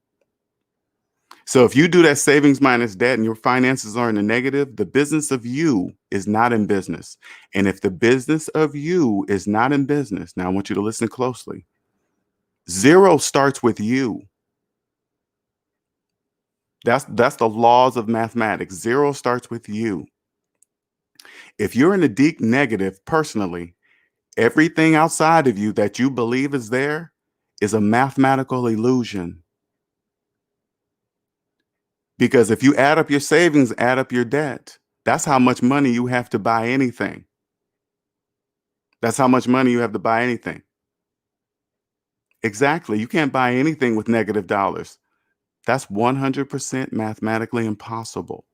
So if you do that savings minus debt and your finances are in the negative, the business of you is not in business. And if the business of you is not in business, now I want you to listen closely. Zero starts with you. That's the laws of mathematics. Zero starts with you. If you're in a deep negative personally, everything outside of you that you believe is there is a mathematical illusion. Because if you add up your savings, add up your debt, that's how much money you have to buy anything. That's how much money you have to buy anything. Exactly. You can't buy anything with negative dollars. That's 100% mathematically impossible.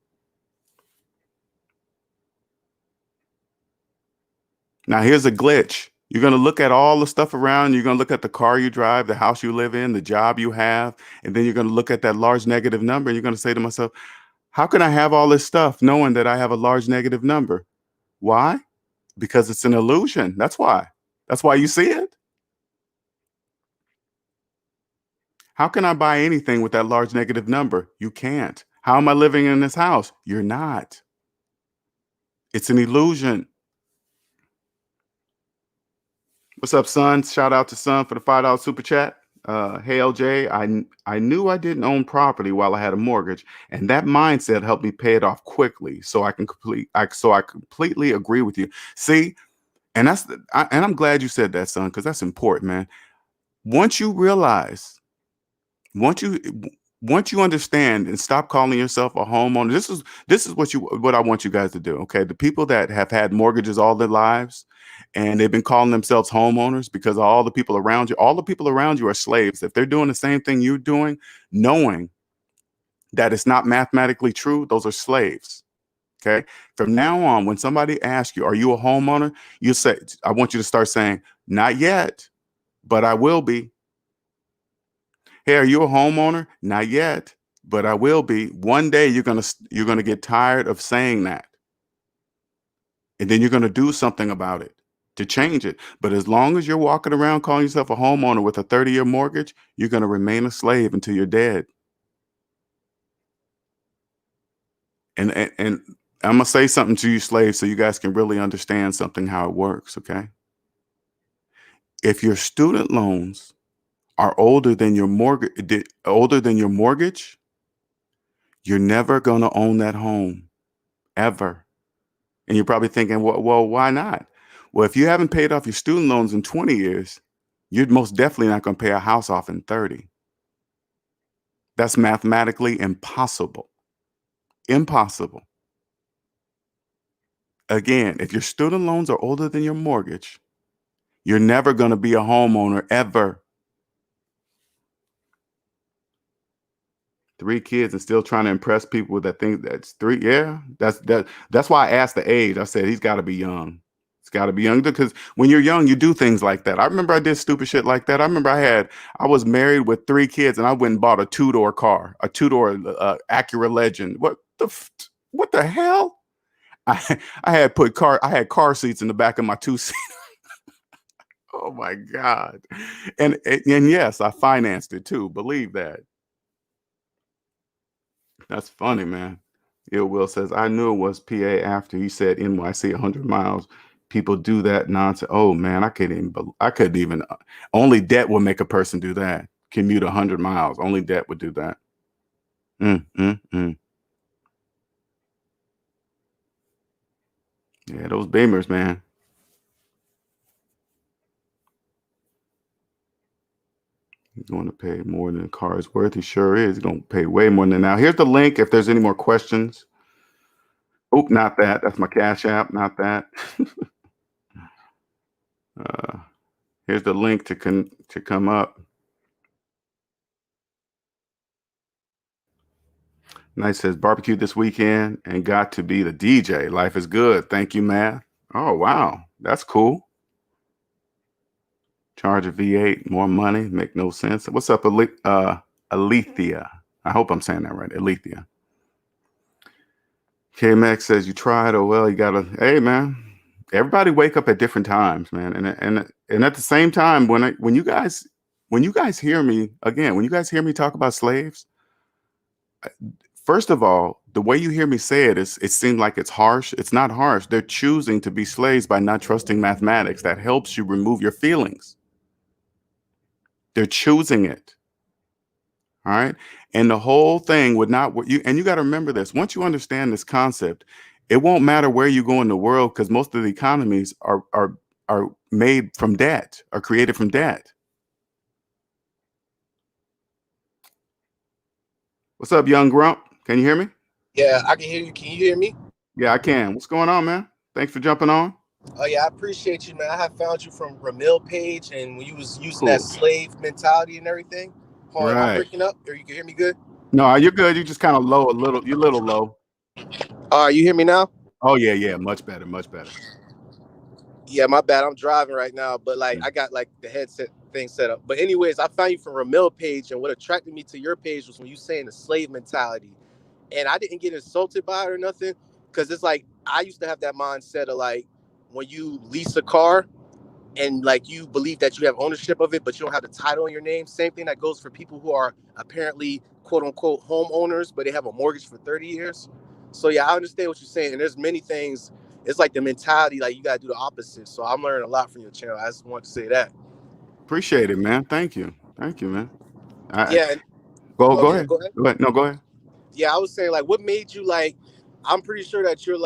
Now, here's a glitch. You're going to look at all the stuff around. You're going to look at the car you drive, the house you live in, the job you have, and then you're going to look at that large negative number. And you're going to say to myself, how can I have all this stuff knowing that I have a large negative number? Why? Because it's an illusion. That's why. That's why you see it. How can I buy anything with that large negative number? You can't. How am I living in this house? You're not. It's an illusion. What's up, son? Shout out to son for the $5 super chat. Hey LJ, I knew I didn't own property while I had a mortgage, and that mindset helped me pay it off quickly. So I completely agree with you. See, and I'm glad you said that, son, because that's important, man. Once you realize, once you understand and stop calling yourself a homeowner, this is what I want you guys to do. Okay, the people that have had mortgages all their lives and they've been calling themselves homeowners because all the people around you are slaves. If they're doing the same thing you're doing, knowing that it's not mathematically true, those are slaves. Okay. From now on, when somebody asks you, are you a homeowner? You say, I want you to start saying, not yet, but I will be. Hey, are you a homeowner? Not yet, but I will be. One day you're gonna get tired of saying that. And then you're gonna do something about it to change it. But as long as you're walking around calling yourself a homeowner with a 30-year mortgage, you're gonna remain a slave until you're dead. And I'm gonna say something to you slaves so you guys can really understand something, how it works, okay? If your student loans are older than your mortgage, you're never going to own that home ever. And you're probably thinking, well, why not? Well, if you haven't paid off your student loans in 20 years, you're most definitely not going to pay a house off in 30. That's mathematically impossible. Impossible. Again, if your student loans are older than your mortgage, you're never going to be a homeowner ever. 3 kids and still trying to impress people with that thing. That's 3. Yeah, that's why I asked the age. I said he's got to be young. It's got to be young, because when you're young, you do things like that. I remember I did stupid shit like that. I remember I was married with 3 kids, and I went and bought a 2-door car, a 2-door Acura Legend. What the hell? I had car seats in the back of my 2-seat. Oh my God. And yes, I financed it too. Believe that. That's funny, man. Ill Will says, I knew it was PA after he said NYC 100 miles. People do that nonsense. Oh man, I couldn't even, only debt will make a person do that. Commute 100 miles. Only debt would do that. Yeah, those Beamers, man. He's going to pay more than the car is worth. He sure is. He's going to pay way more than that. Now, here's the link if there's any more questions. Oh, not that. That's my Cash App. Not that. Here's the link to come up. Nice says barbecue this weekend and got to be the DJ. Life is good. Thank you, man. Oh, wow. That's cool. Charge a V8, more money, make no sense. What's up, Alethea? I hope I'm saying that right. Alethea. K-Max says you tried. Oh, well, you got to, hey, man, everybody wake up at different times, man. And at the same time, when you guys hear me, again, when you guys hear me talk about slaves, first of all, the way you hear me say it seems like it's harsh. It's not harsh. They're choosing to be slaves by not trusting mathematics. That helps you remove your feelings. They're choosing it. All right. And the whole thing would not, and you got to remember this. Once you understand this concept, it won't matter where you go in the world, because most of the economies are made from debt, are created from debt. What's up, young grump? Can you hear me? Yeah, I can hear you. Can you hear me? Yeah, I can. What's going on, man? Thanks for jumping on. Oh yeah, I appreciate you, man. I have found you from Ramil page, and when you was using that Cool. slave mentality and everything. Hold on, am I Right. breaking up? Or you can hear me good? No, you're good. You're just kind of low a little. You're a little low. You hear me now? Oh, yeah. Much better. Much better. Yeah, my bad. I'm driving right now, but I got the headset thing set up. But anyways, I found you from Ramil page, and what attracted me to your page was when you saying the slave mentality. And I didn't get insulted by it or nothing, because it's I used to have that mindset of when you lease a car and you believe that you have ownership of it, but you don't have the title in your name. Same thing that goes for people who are apparently quote unquote homeowners, but they have a mortgage for 30 years. So yeah, I understand what you're saying. And there's many things. It's the mentality, you got to do the opposite. So I'm learning a lot from your channel. I just want to say that. Appreciate it, man. Thank you, man. Yeah. Go Oh, yeah, ahead. go ahead. Go ahead. No, go ahead. Yeah, I was saying what made you I'm pretty sure that you're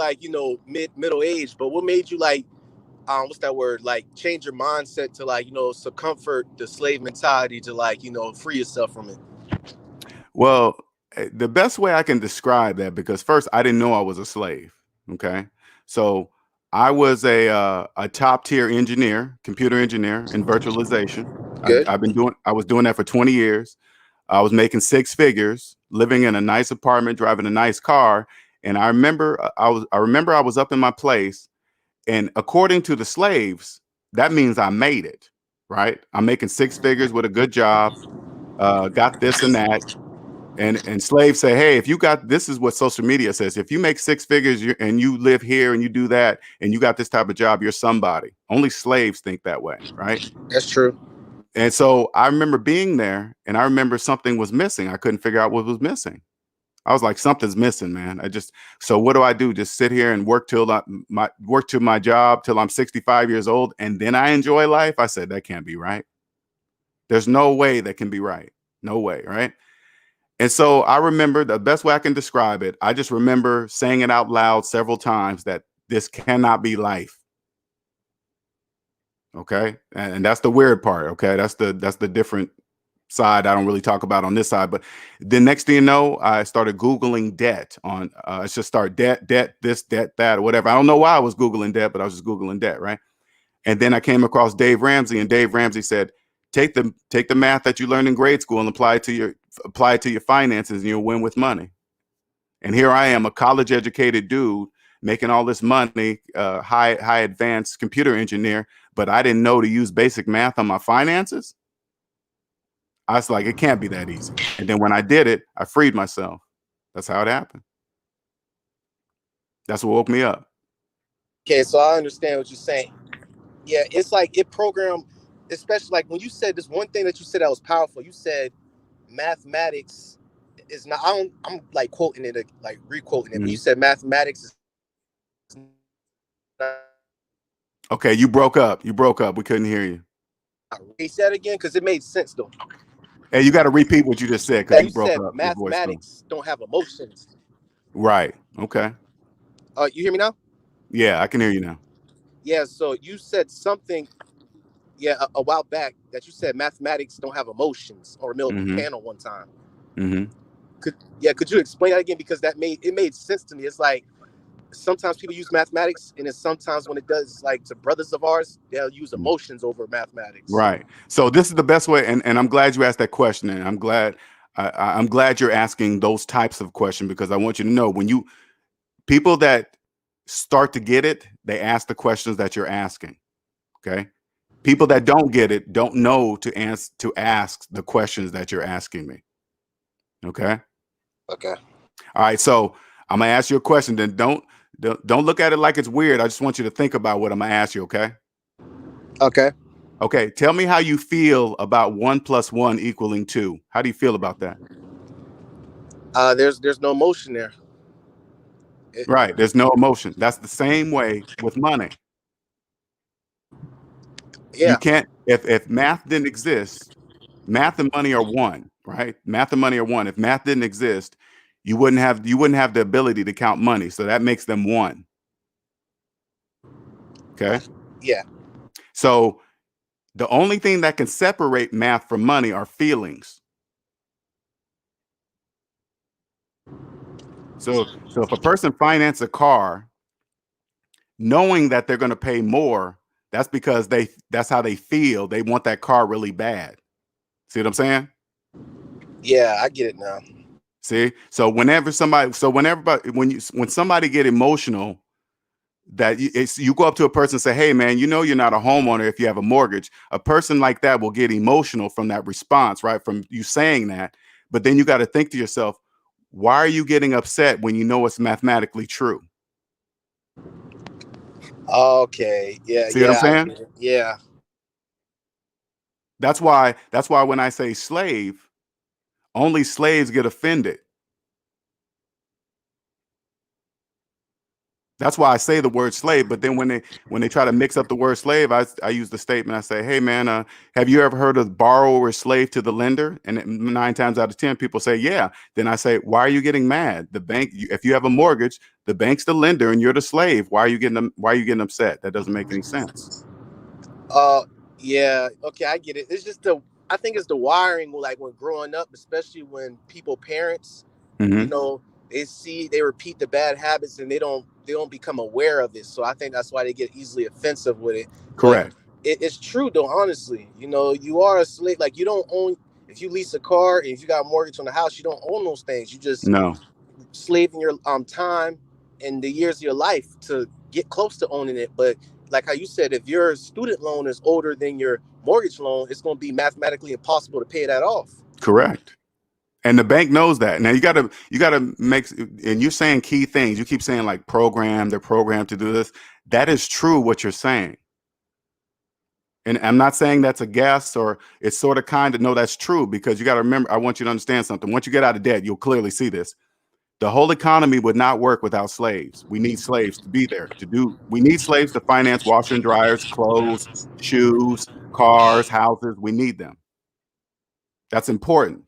middle age, but what made you what's that word, change your mindset to circumvent the slave mentality to free yourself from it? Well, the best way I can describe that, because first I didn't know I was a slave. Okay, so I was a top tier engineer, computer engineer in virtualization. Good. I was doing that for 20 years. I was making 6 figures, living in a nice apartment, driving a nice car. And I remember I was up in my place, and according to the slaves, that means I made it, right? I'm making 6 figures with a good job, got this and that. And slaves say, hey, if you got, this is what social media says, if you make 6 figures and you live here and you do that and you got this type of job, you're somebody. Only slaves think that way, right? That's true. And so I remember being there, and I remember something was missing. I couldn't figure out what was missing. I was like, something's missing, man. So what do I do? Just sit here and work to my job till I'm 65 years old, and then I enjoy life? I said, that can't be right. There's no way that can be right. No way, right? And so I remember, the best way I can describe it, I just remember saying it out loud several times, that this cannot be life. Okay. And that's the weird part. Okay. That's the different side I don't really talk about on this side. But the next thing you know, I started Googling debt on, let's just start debt, this, debt, that, or whatever. I don't know why I was Googling debt, but I was just Googling debt, right? And then I came across Dave Ramsey, and Dave Ramsey said, take the math that you learned in grade school and apply it to your finances, and you'll win with money. And here I am, a college educated dude making all this money, high advanced computer engineer, but I didn't know to use basic math on my finances. I was like, it can't be that easy. And then when I did it, I freed myself. That's how it happened. That's what woke me up. Okay, so I understand what you're saying. Yeah, it's like it programmed, especially like when you said this one thing that you said that was powerful. You said mathematics is not. I'm like quoting it, like requoting it. But you said mathematics is not. Okay, you broke up. We couldn't hear you. Say that again, because it made sense though. Hey, you got to repeat what you just said, because you broke said up. Mathematics don't have emotions. Right. Okay. You hear me now? Yeah, I can hear you now. Yeah. So you said something. Yeah, a while back that you said mathematics don't have emotions, or Mill panel one time. Could you explain that again? Because it made sense to me. It's like sometimes people use mathematics, and then sometimes when it does, like to brothers of ours, they'll use emotions over mathematics. Right. So this is the best way, and I'm glad you asked that question, and I'm glad you're asking those types of questions, because I want you to know, when people that start to get it, they ask the questions that you're asking. Okay. People that don't get it don't know to ask the questions that you're asking me. Okay. Okay. All right. So I'm gonna ask you a question. Then don't look at it like it's weird. I just want you to think about what I'm gonna ask you. Okay. Okay. Okay. Tell me how you feel about 1 + 1 = 2. How do you feel about that? There's no emotion there. Right. There's no emotion. That's the same way with money. Yeah. You can't, if math didn't exist, math and money are one, right? Math and money are one. If math didn't exist, you wouldn't have the ability to count money. So that makes them one. Okay. Yeah. So the only thing that can separate math from money are feelings. So if a person finances a car, knowing that they're going to pay more, that's because that's how they feel. They want that car really bad. See what I'm saying? Yeah, I get it now. See? So when somebody get emotional, that you go up to a person and say, hey man, you know you're not a homeowner if you have a mortgage. A person like that will get emotional from that response, right? From you saying that. But then you got to think to yourself, why are you getting upset when you know it's mathematically true? Okay. Yeah. See what I'm saying? Yeah. That's why when I say slave, only slaves get offended. That's why I say the word slave. But then when they try to mix up the word slave, I use the statement. I say, hey man, have you ever heard of borrower slave to the lender? And 9 times out of 10 people say, yeah. Then I say, why are you getting mad? The bank, if you have a mortgage, the bank's the lender and you're the slave. Why are you getting upset? That doesn't make any sense. Yeah. Okay, I get it. It's just I think it's the wiring, like when growing up, especially when parents, you know, they repeat the bad habits and they don't become aware of it. So I think that's why they get easily offensive with it. Correct. But it's true though, honestly. You know, you are a slave. Like you don't own, if you lease a car and if you got a mortgage on the house, you don't own those things. You just slaving your time and the years of your life to get close to owning it. But like how you said, if your student loan is older than your mortgage loan, it's going to be mathematically impossible to pay that off. Correct. And the bank knows that. Now you gotta make, and you're saying key things. You keep saying like they're programmed to do this. That is true what you're saying. And I'm not saying that's a guess or it's sort of kind of, no, that's true, because you got to remember, I want you to understand something. Once you get out of debt, you'll clearly see this. The whole economy would not work without slaves. We need slaves to be there we need slaves to finance washer and dryers, clothes, shoes, cars, houses. We need them. That's important.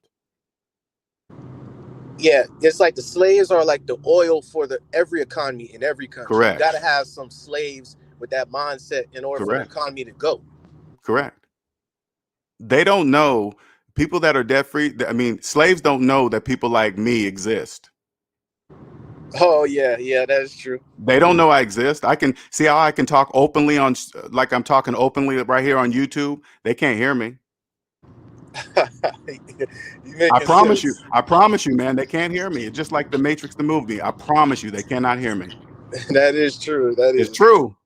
Yeah, it's like the slaves are like the oil for every economy in every country. Correct. You got to have some slaves with that mindset in order for the economy to go. Correct. They don't know. people that are debt free, I mean, slaves don't know that people like me exist. Oh yeah, that is true. They don't know I exist. I can see how I can talk openly on, like I'm talking openly right here on YouTube. They can't hear me. I promise you. I promise you, man. They can't hear me. It's just like The Matrix, the movie. I promise you, they cannot hear me. That is true. It's true.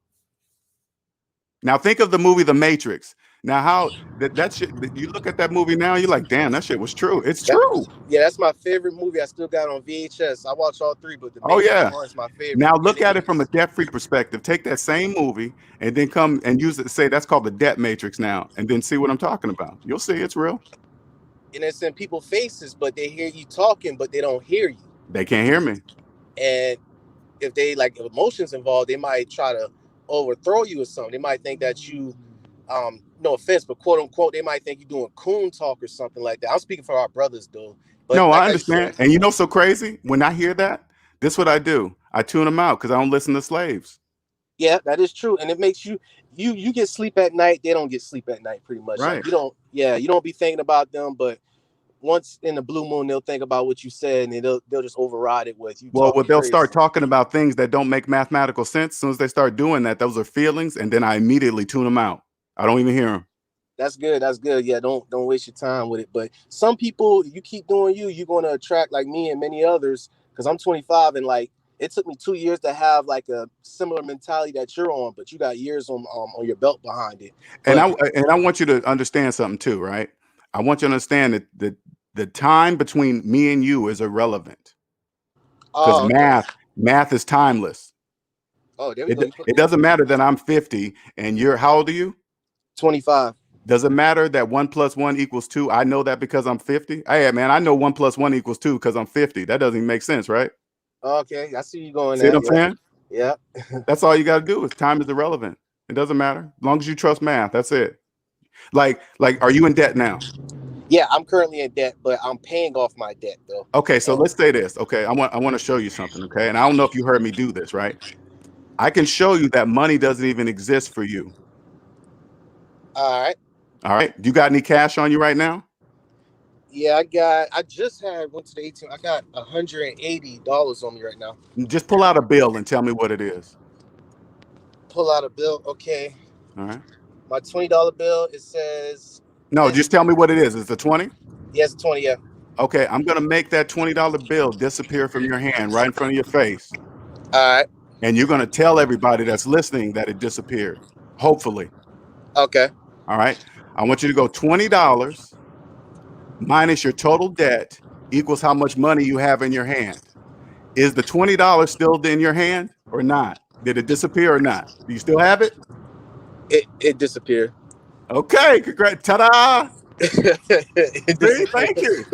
Now think of the movie The Matrix. Now how that shit, you look at that movie now, you're like, damn, that shit was true. It's true. Yeah, that's my favorite movie. I still got it on VHS. I watch all three, but The Matrix 1 is my favorite. Now look at it from a debt-free perspective. Take that same movie and then come and use it. Say that's called the debt matrix now, and then see what I'm talking about. You'll see it's real. And it's in people's faces, but they hear you talking, but they don't hear you. They can't hear me. And if they like emotions involved, they might try to overthrow you or something. They might think that you, no offense, but quote unquote, they might think you're doing coon talk or something like that. I'm speaking for our brothers, though. But no, like I understand. And you know, so crazy when I hear that, this is what I do. I tune them out because I don't listen to slaves. Yeah, that is true, and it makes you get sleep at night. They don't get sleep at night, pretty much. Right. Like, you don't be thinking about them, but once in the blue moon, they'll think about what you said, and they'll just override it with you. Well, they'll start talking about things that don't make mathematical sense. As soon as they start doing that, those are feelings, and then I immediately tune them out. I don't even hear them. That's good. That's good. Yeah, don't waste your time with it. But some people, you keep doing you're going to attract like me and many others. Because I'm 25, and like it took me 2 years to have like a similar mentality that you're on, but you got years on your belt behind it. But, and I want you to understand something too, right? I want you to understand that the time between me and you is irrelevant because math is timeless. Oh, there we go. It doesn't matter that I'm 50 and you're, how old are you? 25. Does it matter that 1 + 1 = 2? I know that because I'm 50. Hey, man, I know 1 + 1 = 2 because I'm 50. That doesn't even make sense, right? Okay, I see you going there. See there. what I'm saying? Yeah. That's all you got to do. Is time is irrelevant. It doesn't matter as long as you trust math. That's it. Like, are you in debt now? Yeah, I'm currently in debt, but I'm paying off my debt though. Okay, so let's say this. Okay, I want to show you something. Okay, and I don't know if you heard me do this, right? I can show you that money doesn't even exist for you. All right. All right. You got any cash on you right now? Yeah, I just went to the ATM. I got $180 on me right now. Just pull out a bill and tell me what it is. Pull out a bill. Okay. All right. My $20 bill, it says. No, just tell me what it is. It's a 20? Yes, 20, yeah. Okay, I'm going to make that $20 bill disappear from your hand right in front of your face. All right. And you're going to tell everybody that's listening that it disappeared. Hopefully. Okay. All right. I want you to go $20 minus your total debt equals how much money you have in your hand. Is the $20 still in your hand or not? Did it disappear or not? Do you still have it? It disappeared. Okay, congrats. Ta-da! See, thank you.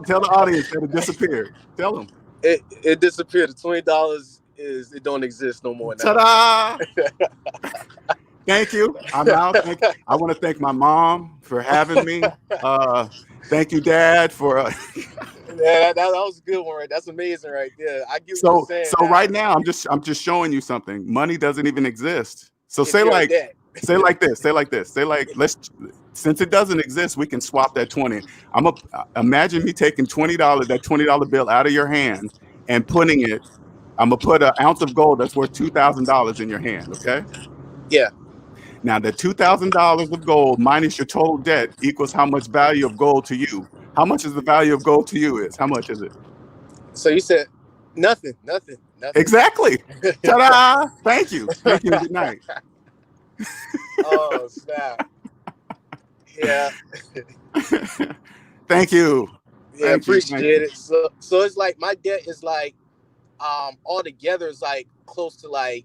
Tell the audience that it disappeared. Tell them. It disappeared. The $20 it don't exist no more now. Ta-da! Thank you. I'm out. I want to thank my mom for having me. Thank you, Dad, for. Yeah, that was a good one, right? That's amazing, right there. I get what you're saying. So right now, I'm just showing you something. Money doesn't even exist. So say like this. Since it doesn't exist, we can swap that 20. Imagine me taking $20, that $20 bill out of your hand and putting it. I'm gonna put an ounce of gold that's worth $2,000 in your hand. Okay. Yeah. Now the $2,000 of gold minus your total debt equals how much value of gold to you. How much is the value of gold to you? How much is it? So you said nothing. Exactly. Ta-da! Thank you. Good night. Oh snap! Yeah. Thank you. Yeah, appreciate it. So it's like my debt is like, altogether is like close to like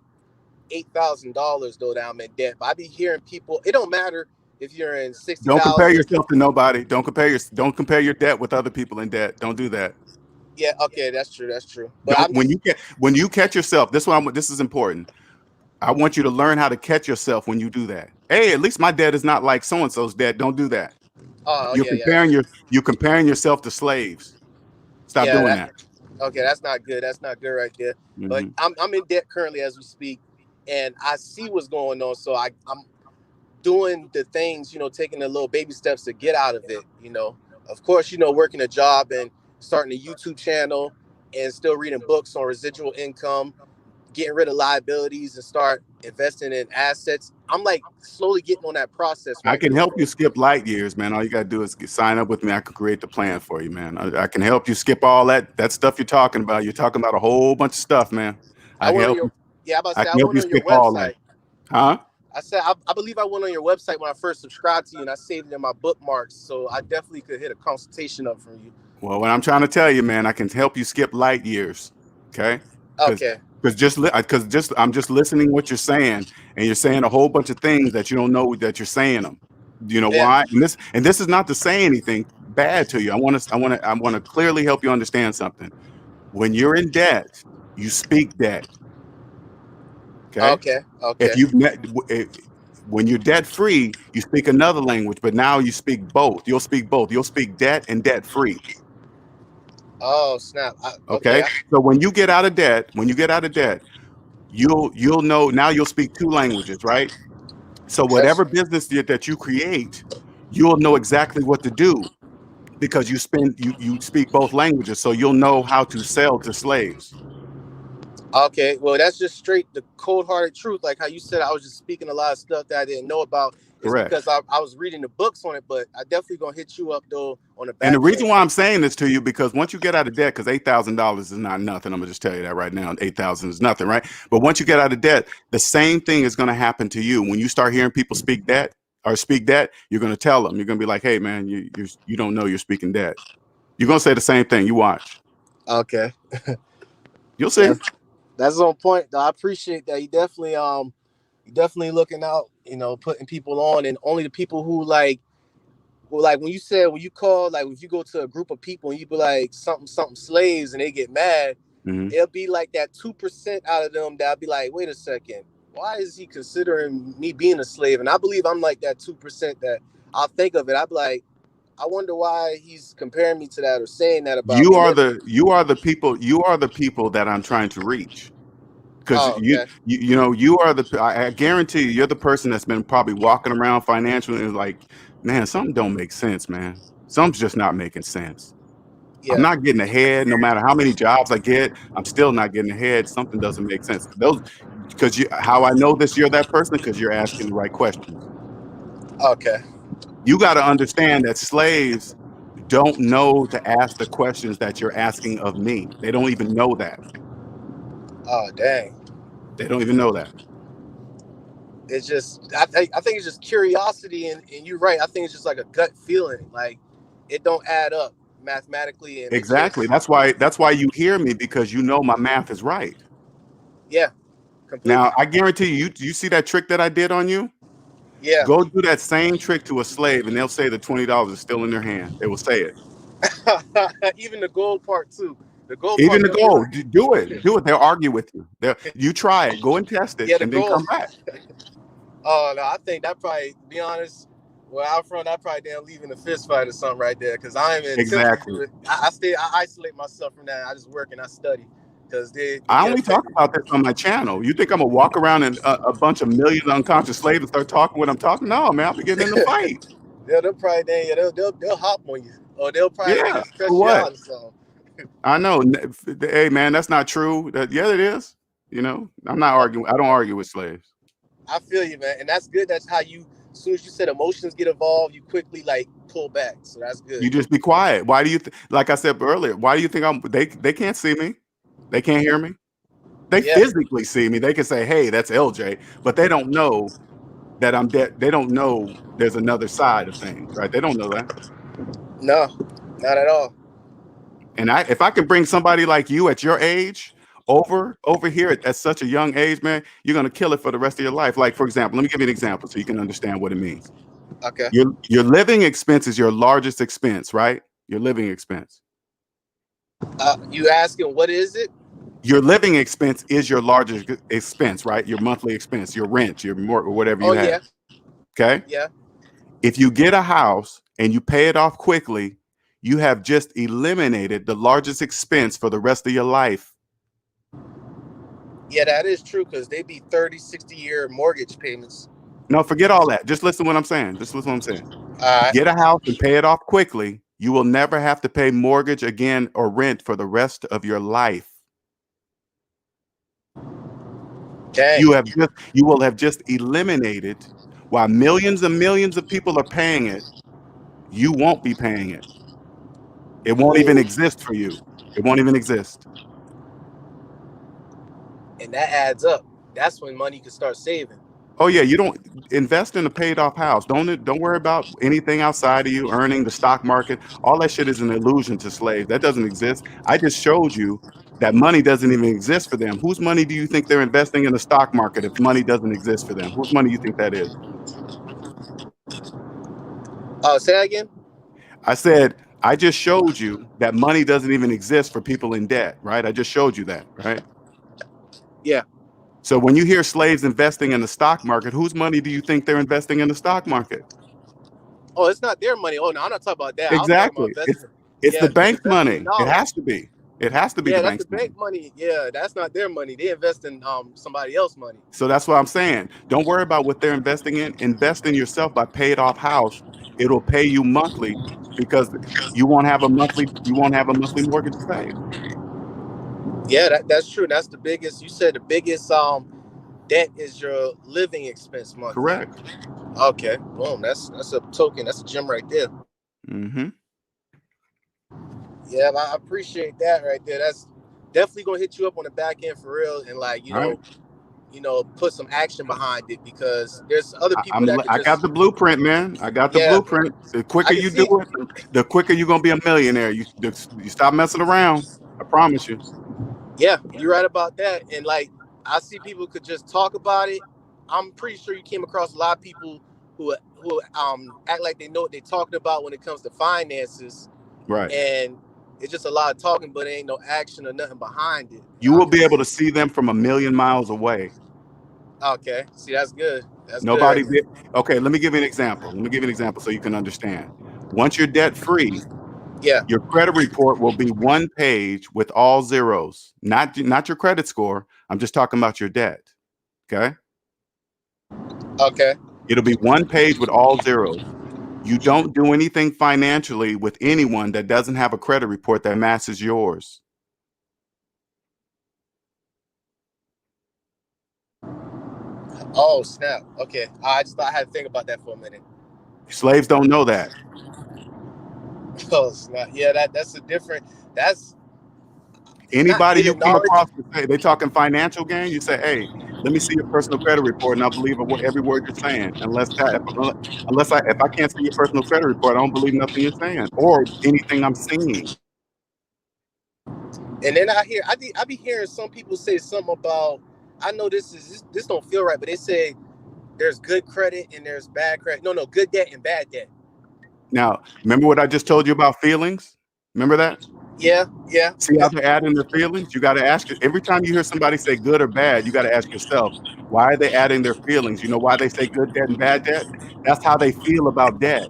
$8,000 though that I'm in debt. But I be hearing people. It don't matter if you're in 60,000. Don't compare yourself to nobody. Don't compare your debt with other people in debt. Don't do that. Yeah. Okay. That's true. But when you catch yourself, this is important. I want you to learn how to catch yourself when you do that. Hey, at least my debt is not like so-and-so's debt. Don't do that. You're comparing yourself to slaves. Stop doing that. Okay, that's not good. That's not good right there. Mm-hmm. But I'm in debt currently as we speak, and I see what's going on. So I'm doing the things, taking the little baby steps to get out of it. Of course, working a job and starting a YouTube channel and still reading books on residual income, getting rid of liabilities and start investing in assets. I'm like slowly getting on that process I right can now, help bro. you skip light years, man. All you gotta do is sign up with me. I can create the plan for you, man. I can help you skip all that stuff you're talking about. You're talking about a whole bunch of stuff, man. I I can went on help your you. yeah, I about to I say can I help went you on your skip all that. website. Huh? I said I believe I went on your website when I first subscribed to you, and I saved it in my bookmarks. So I definitely could hit a consultation up from you. Well, what I'm trying to tell you, man, I can help you skip light years. Okay? Because Okay. because I'm just listening what you're saying, and you're saying a whole bunch of things that you don't know that you're saying them. Do you know Yeah. why? And this is not to say anything bad to you. I want to clearly help you understand something. When you're in debt, you speak debt. Okay? Okay. If Okay. you've met when you're debt free, you speak another language, but now you speak both. You'll speak both. You'll speak debt and debt free. Oh snap. Okay. Okay. So when you get out of debt, you'll know now you'll speak two languages, right? So That's whatever business that you create, you'll know exactly what to do because you speak both languages. So you'll know how to sell to slaves. okay. Well, that's just straight the cold-hearted truth. Like how you said, I was just speaking a lot of stuff that I didn't know about. Is Correct. because I was reading the books on it, but I definitely gonna hit you up though on the And the back reason end. why I'm saying this to you, because once you get out of debt, because $8,000 is not nothing. I'm gonna just tell you that right now. 8,000 is nothing, right? But once you get out of debt, the same thing is gonna happen to you. When you start hearing people speak debt, you're gonna tell them. You're gonna be like, "Hey, man, you don't know you're speaking debt." You're gonna say the same thing. You watch. Okay. You'll see. That's on point though. I appreciate that. You definitely looking out, putting people on, and only the people who like, well, like when you said when you call, like if you go to a group of people and you be like something slaves and they get mad, Mhm. it'll be like that 2% out of them that'll be like, wait a second, why is he considering me being a slave? And I believe I'm like that 2% that I'll think of it. I'll be like, I wonder why he's comparing me to that or saying that about You me. And are then, the people that I'm trying to reach. Because oh, okay. you are I guarantee you're the person that's been probably walking around financially and like, man, something don't make sense, man. Something's just not making sense. I'm Yeah. not getting ahead. No matter how many jobs I get, I'm still not getting ahead. Something doesn't make sense. How I know this, you're that person because you're asking the right questions. Okay. You got to understand that slaves don't know to ask the questions that you're asking of me. They don't even know that. Oh, dang. They don't even know that. It's just I think it's just curiosity, and you're right. I think it's just like a gut feeling, like it don't add up mathematically, and it can't. Exactly. That's why you hear me because you know my math is right. Yeah, Now, completely. I guarantee you see that trick that I did on you? Yeah. Go do that same trick to a slave and they'll say the $20 is still in their hand. They will say it. Even the gold part too. The gold Even part, the they'll be gold, like, do it. Do it. They'll argue with you. You try it. Go and test it yeah, the and then gold. come back. Oh no, I think that probably, to be honest, well out front, I probably damn leaving a fist fight or something right there, because I am intentionally Exactly. do it. I isolate myself from that. I just work and I study because they I get only talk affected. about this on my channel. You think I'm gonna walk around and a bunch of million unconscious slaves and start talking what I'm talking? No, man, I'll be getting in the fight. Yeah, they'll probably they'll hop on you, or they'll probably Yeah. just For cuss you what? out or something. I know. Hey, man, that's not true. Yeah, it is. I'm not arguing. I don't argue with slaves. I feel you, man, and that's good. That's how you, as soon as you said emotions get involved, you quickly like pull back. So that's good. You just be quiet. Why do you like I said earlier, why do you think they can't see me? They can't hear me. They Yeah. physically see me. They can say, "Hey, that's LJ," but they don't know that I'm dead. They don't know there's another side of things, right? They don't know that. No, not at all. And if I can bring somebody like you at your age over here at such a young age, man, you're gonna kill it for the rest of your life. Like, for example, let me give you an example so you can understand what it means. Okay. Your living expense is your largest expense, right? Your living expense. You asking what is it? Your living expense is your largest expense, right? Your monthly expense, your rent, your more or whatever Oh you have. yeah, Okay. yeah, If you get a house and you pay it off quickly, you have just eliminated the largest expense for the rest of your life. yeah. That is true because they be 30, 60 year mortgage payments. No, forget all that. Just listen to what I'm saying. Just listen to what I'm saying. All right. Get a house and pay it off quickly. You will never have to pay mortgage again or rent for the rest of your life. Dang. You will have just eliminated, while millions and millions of people are paying it, you won't be paying it. It won't even exist for you. It won't even exist. And that adds up. That's when money can start saving. Oh yeah, you don't invest in a paid off house. Don't worry about anything outside of you earning the stock market. All that shit is an illusion to slaves. That doesn't exist. I just showed you that money doesn't even exist for them. Whose money do you think they're investing in the stock market if money doesn't exist for them? Whose money do you think that is? Oh, say that again? I said, I just showed you that money doesn't even exist for people in debt, right? I just showed you that, right? Yeah. So when you hear slaves investing in the stock market, whose money do you think they're investing in the stock market? Oh, it's not their money. Oh, no, I'm not talking about that. I was talking about Exactly. investing. It's Yeah, the bank's investing in money. It dollars. has to be. It has to be Yeah, the that's the bank's money. bank money. Yeah, that's not their money. They invest in somebody else's money. So that's what I'm saying. Don't worry about what they're investing in. Invest in yourself by paid off house. It'll pay you monthly because you won't have a monthly mortgage to pay. Yeah, that's true. That's the biggest. You said the biggest debt is your living expense monthly. Correct. Okay, boom. That's a token. That's a gem right there. Mm-hmm. Yeah, I appreciate that right there. That's definitely gonna hit you up on the back end for real, and like All right. put some action behind it because there's other people that could I got just the blueprint, man. I got the yeah. blueprint. The I quicker can you do see. it, the quicker you're gonna be a millionaire. You stop messing around. I promise you. Yeah, you're right about that. And like I see people could just talk about it. I'm pretty sure you came across a lot of people who act like they know what they're talking about when it comes to finances, Right. and it's just a lot of talking, but there ain't no action or nothing behind it. You will be able to see them from a million miles away. Okay, see that's good. That's good Nobody right there. did. Okay, let me give you an example. Let me give you an example so you can understand. Once you're debt free, Yeah. your credit report will be one page with all zeros, not your credit score. I'm just talking about your debt. Okay. Okay. It'll be one page with all zeros. You don't do anything financially with anyone that doesn't have a credit report that matches yours. Oh snap. Okay. I just thought I had to think about that for a minute. Slaves don't know that. Oh snap. Yeah, that's a different. That's not Anybody you hidden come knowledge. across that say they talking financial gain, you say, "Hey, let me see your personal credit report, and I'll believe every word you're saying." If I can't see your personal credit report, I don't believe nothing you're saying or anything I'm seeing. And then I be hearing some people say something about. I know this don't feel right, but they say there's good credit and there's bad credit. No, good debt and bad debt. Now, remember what I just told you about feelings? Remember that? Yeah, yeah. See how they're adding their feelings? You got to ask it every time you hear somebody say good or bad, you got to ask yourself, why are they adding their feelings? You know why they say good debt and bad debt? That's how they feel about debt.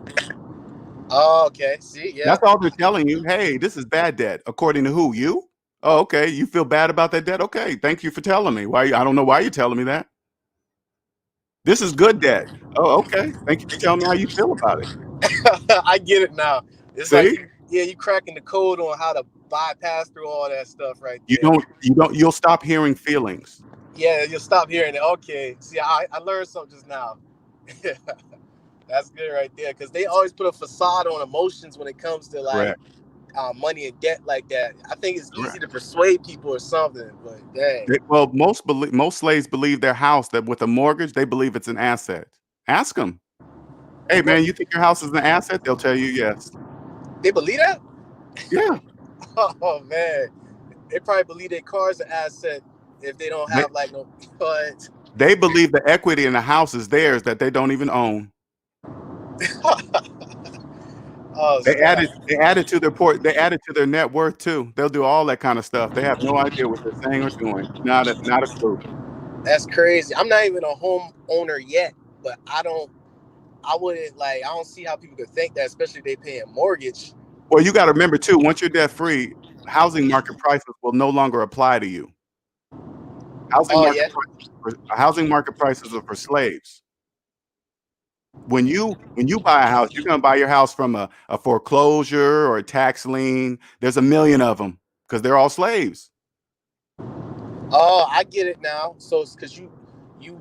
Oh, okay. See, yeah. That's all they're telling you. Hey, this is bad debt. According to who? You? Oh, okay. You feel bad about that debt? Okay. Thank you for telling me. Why? I don't know why you're telling me that. This is good debt. Oh, okay. Thank you for telling me how you feel about it. I get it now. It's like See? you cracking the code on how to bypass through all that stuff right You there. you'll stop hearing feelings. Yeah, you'll stop hearing it. Okay. See, I learned something just now. That's good right there. Because they always put a facade on emotions when it comes to like Correct. money and debt like that. I think it's easy Correct. to persuade people or something, but dang. Well, most slaves believe their house that with a mortgage, they believe it's an asset. Ask them. Hey, What? man, you think your house is an asset? They'll tell you yes. They believe that? Yeah. Oh man. They probably believe their car's an asset if they don't They, have like no but they believe the equity in the house is theirs that they don't even own. oh snap. They added to their port. They added to their net worth too. They'll do all that kind of stuff. They have no idea what they're saying or doing. Not a clue. That's crazy. I'm not even a home owner yet, but I wouldn't like I don't see how people could think that, especially if they pay a mortgage. Well, you got to remember too. Once you're debt free, housing market prices will no longer apply to you. Oh yeah. Housing market prices are for slaves. When you buy a house, you're gonna buy your house from a foreclosure or a tax lien. There's a million of them because they're all slaves. Oh, I get it now. So it's because you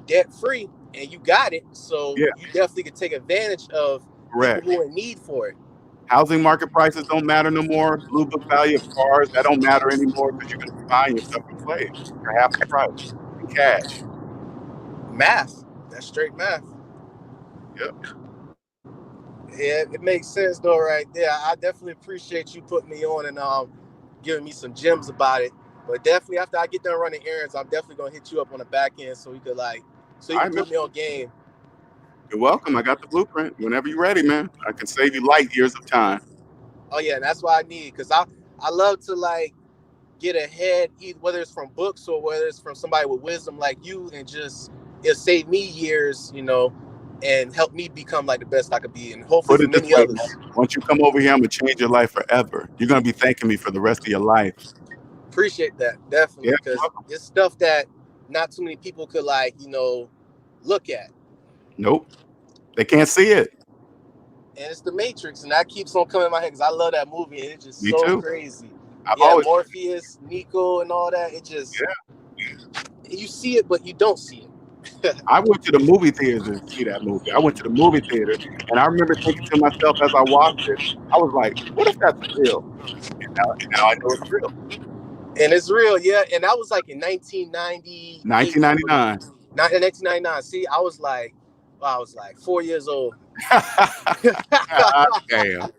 debt free and you got it, so Yeah, you definitely could take advantage of people correct. who are in need for it. Housing market prices don't matter no more. Blue book value of cars, that don't matter anymore because you're gonna be buying yourself from slaves for half the price in cash. Math. That's straight math. Yep. Yeah, it makes sense though, right there. I definitely appreciate you putting me on and giving me some gems about it. But definitely after I get done running errands, I'm definitely gonna hit you up on the back end so you All can right, man. put me on game. You're welcome. I got the blueprint. Whenever you're ready, man. I can save you light years of time. Oh yeah, and that's what I need because I love to like get ahead, whether it's from books or whether it's from somebody with wisdom like you, and just it'll save me years, and help me become like the best I could be, and hopefully Put for it this many way, others. man. Once you come over here, I'm gonna change your life forever. You're gonna be thanking me for the rest of your life. Appreciate that Yeah, definitely you're because welcome. it's stuff that not too many people could like look at, Nope. They can't see it. and it's the Matrix, and that keeps on coming in my head because I love that movie, and it's just Me so too. crazy. I've Yeah, always, Morpheus, Nico, and all that. It just yeah. you see it, but you don't see it. I went to the movie theater to see that movie. I went to the movie theater, and I remember thinking to myself as I watched it, I was like, "What if that's real?" Now I know it's real. And it's real, yeah. And that was like in 1998, I believe. 1999. Not in 1999. See, I was like 4 years old. Damn.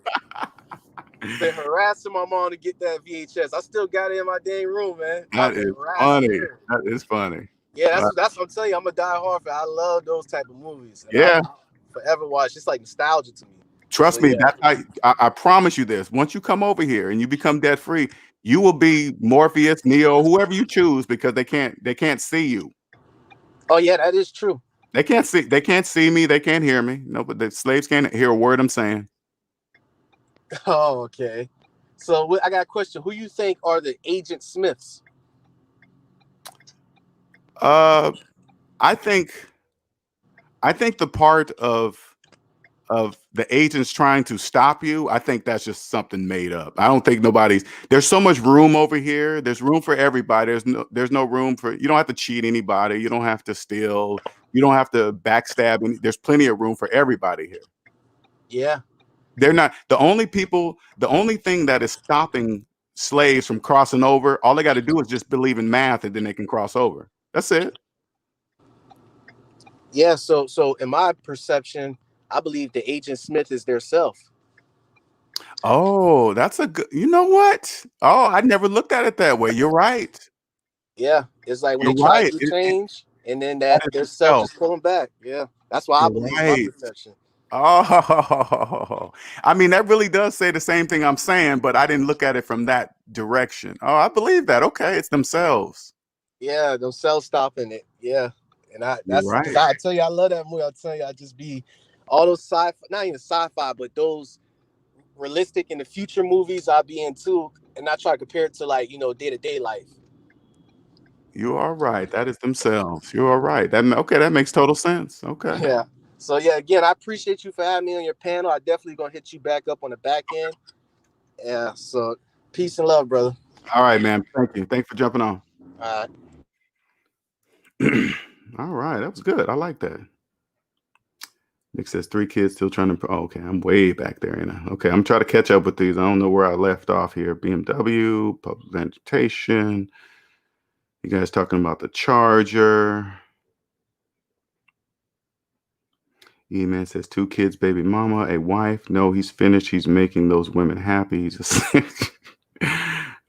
Been harassing my mom to get that VHS. I still got it in my dang room, man. I've That been is harassing funny. her. That is funny. Yeah, Uh, that's what I'm telling you. I'm a die-hard fan. I love those type of movies, and yeah. I'll forever watch. It's like nostalgia to me. So Trust me, yeah, that's I promise you this. Once you come over here and you become debt free, you will be Morpheus, Neo, whoever you choose, because they can't see you. oh yeah, that is true. They can't see me, they can't hear me. No, but the slaves can't hear a word I'm saying. Oh, okay. So I got a question. Who you think are the Agent Smiths? Uh I think the part of the agents trying to stop you, I think that's just something made up. I don't think there's so much room over here. There's room for everybody. There's no room for, you don't have to cheat anybody. You don't have to steal. You don't have to backstab. There's plenty of room for everybody here. Yeah. They're not the only thing that is stopping slaves from crossing over, all they got to do is just believe in math and then they can cross over. That's it. Yeah, so in my perception, I believe the Agent Smith is their self. Oh, that's a good, you know what? Oh, I never looked at it that way. You're right. Yeah, it's like when You're they try to right. do change, and then That that is their self themselves. just pull them back. Yeah, that's why I You're believe in my right. perception. Oh, I mean, that really does say the same thing I'm saying, but I didn't look at it from that direction. Oh, I believe that. Okay, it's themselves. Yeah, them self stopping it. Yeah, and You're that's because right. I tell you I love that movie. I tell you I just be all those sci-fi, not even sci-fi, but those realistic in the future movies I be into, and I try to compare it to like day to day life. You are right. That is themselves. You are right. Okay, that makes total sense. Okay. Yeah. So yeah, again, I appreciate you for having me on your panel. I definitely gonna hit you back up on the back end. Yeah. So peace and love, brother. All right, man. Thank you. Thanks for jumping on. All right. All right, that was good. I like that. Nick says 3 kids still trying to. Oh, okay, I'm way back there. Okay, I'm trying to catch up with these. I don't know where I left off here. BMW, public transportation. You guys talking about the Charger. E-Man says 2 kids, baby mama, a wife. No, he's finished. He's making those women happy. He's just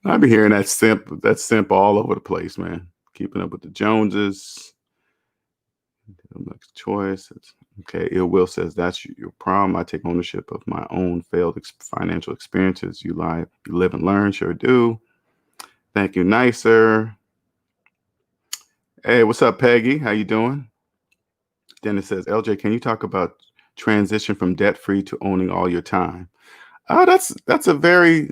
I be hearing that simp all over the place, man. Keeping up with the Joneses. Next choice. Okay, Ill Will says that's your problem. I take ownership of my own failed financial experiences. You live and learn. Sure do. Thank you, Nicer. Hey, what's up, Peggy? How you doing? Dennis says, LJ, can you talk about transition from debt free to owning all your time? That's a very,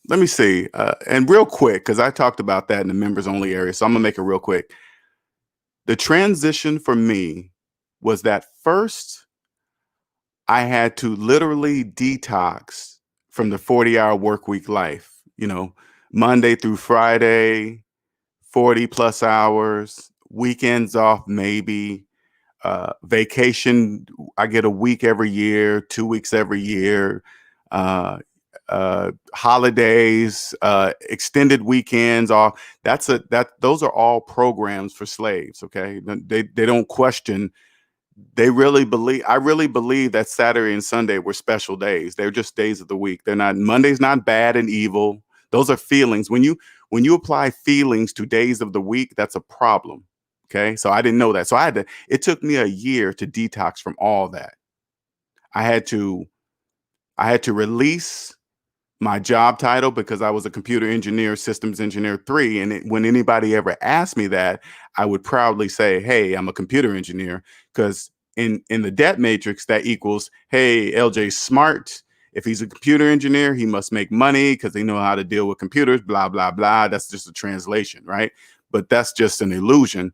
let me see, and real quick, because I talked about that in the members only area, so I'm gonna make it real quick. The transition for me was that first I had to literally detox from the 40-hour work week life, Monday through Friday, 40 plus hours, weekends off, maybe. Vacation, I get a week every year, 2 weeks every year. Holidays, extended weekends, all those are all programs for slaves. Okay, they don't question. I really believe that Saturday and Sunday were special days. They're just days of the week. They're not. Monday's not bad and evil. Those are feelings. When you apply feelings to days of the week, that's a problem. Okay. So I didn't know that. So it took me a year to detox from all that. I had to release my job title because I was a computer engineer, systems engineer 3. And when anybody ever asked me that, I would proudly say, hey, I'm a computer engineer, because in the debt matrix, that equals, hey, LJ's smart. If he's a computer engineer, he must make money because they know how to deal with computers, blah, blah, blah. That's just a translation, right? But that's just an illusion.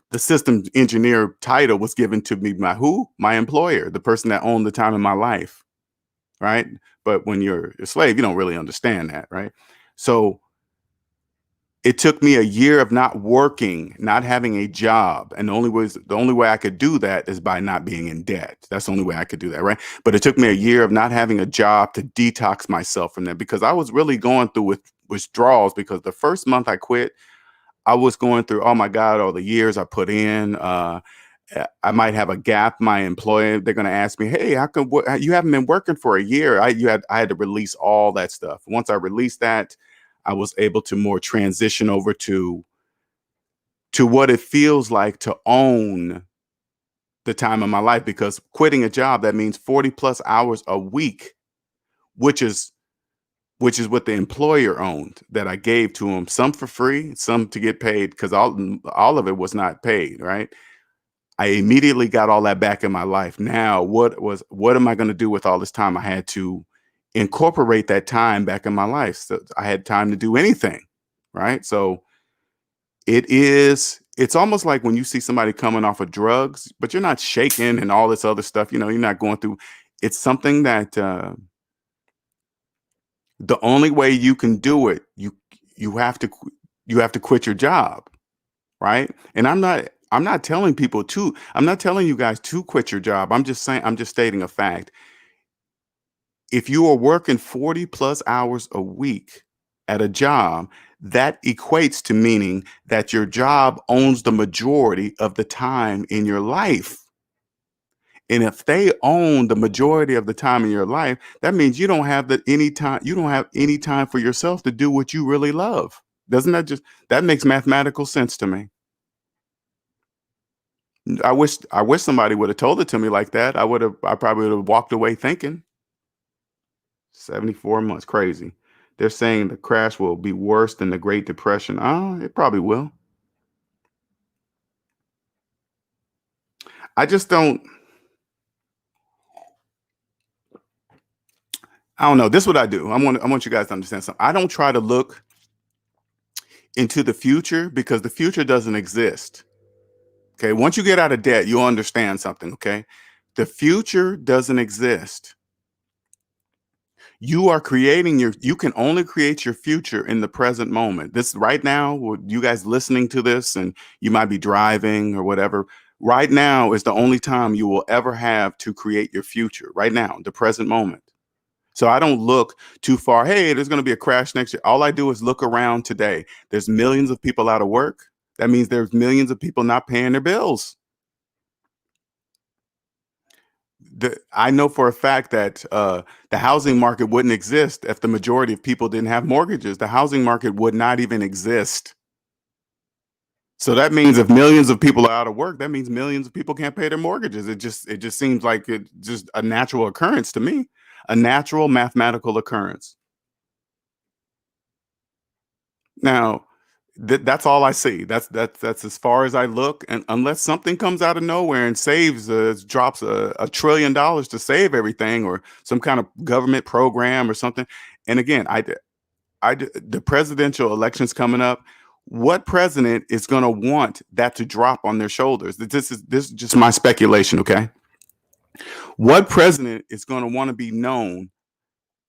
The systems engineer title was given to me by who? My employer, the person that owned the time in my life, right? But when you're a slave, you don't really understand that, right? So it took me a year of not working, not having a job. And the only way I could do that is by not being in debt. That's the only way I could do that, right? But it took me a year of not having a job to detox myself from that, because I was really going through with withdrawals, because the first month I quit, I was going through, oh my God, all the years I put in. I might have a gap. My employer, they're going to ask me, hey, how come you haven't been working for a year? I had to release all that stuff. Once I released that, I was able to more transition over to what it feels like to own the time of my life, because quitting a job, that means 40 plus hours a week, which is what the employer owned, that I gave to him, some for free, some to get paid, because all of it was not paid, right? I immediately got all that back in my life. Now, what am I going to do with all this time? I had to incorporate that time back in my life. So I had time to do anything, right? So it's almost like when you see somebody coming off of drugs, but you're not shaking and all this other stuff, you're not going through. It's something that the only way you can do it, you have to quit your job, right? And I'm not telling you guys to quit your job. I'm just stating a fact. If you are working 40 plus hours a week at a job, that equates to meaning that your job owns the majority of the time in your life. And if they own the majority of the time in your life, that means you don't have any time for yourself to do what you really love. Doesn't that makes mathematical sense to me? I wish somebody would have told it to me like that. I probably would have walked away thinking. 74 months, crazy. They're saying the crash will be worse than the Great Depression. It probably will. I just don't. I don't know. This is what I do. I want you guys to understand something. I don't try to look into the future, because the future doesn't exist. Okay. Once you get out of debt, you'll understand something. Okay. The future doesn't exist. You can only create your future in the present moment. This right now, you guys listening to this, and you might be driving or whatever. Right now is the only time you will ever have to create your future. Right now, the present moment. So I don't look too far. Hey, there's going to be a crash next year. All I do is look around today. There's millions of people out of work. That means there's millions of people not paying their bills. I know for a fact that the housing market wouldn't exist if the majority of people didn't have mortgages. The housing market would not even exist. So that means if millions of people are out of work, that means millions of people can't pay their mortgages. It just seems like it's just a natural occurrence to me, a natural mathematical occurrence. Now, that's all I see. That's as far as I look. And unless something comes out of nowhere and drops $1 trillion to save everything, or some kind of government program or something. And again, the presidential elections coming up. What president is going to want that to drop on their shoulders? This is just my speculation. Okay. What president is going to want to be known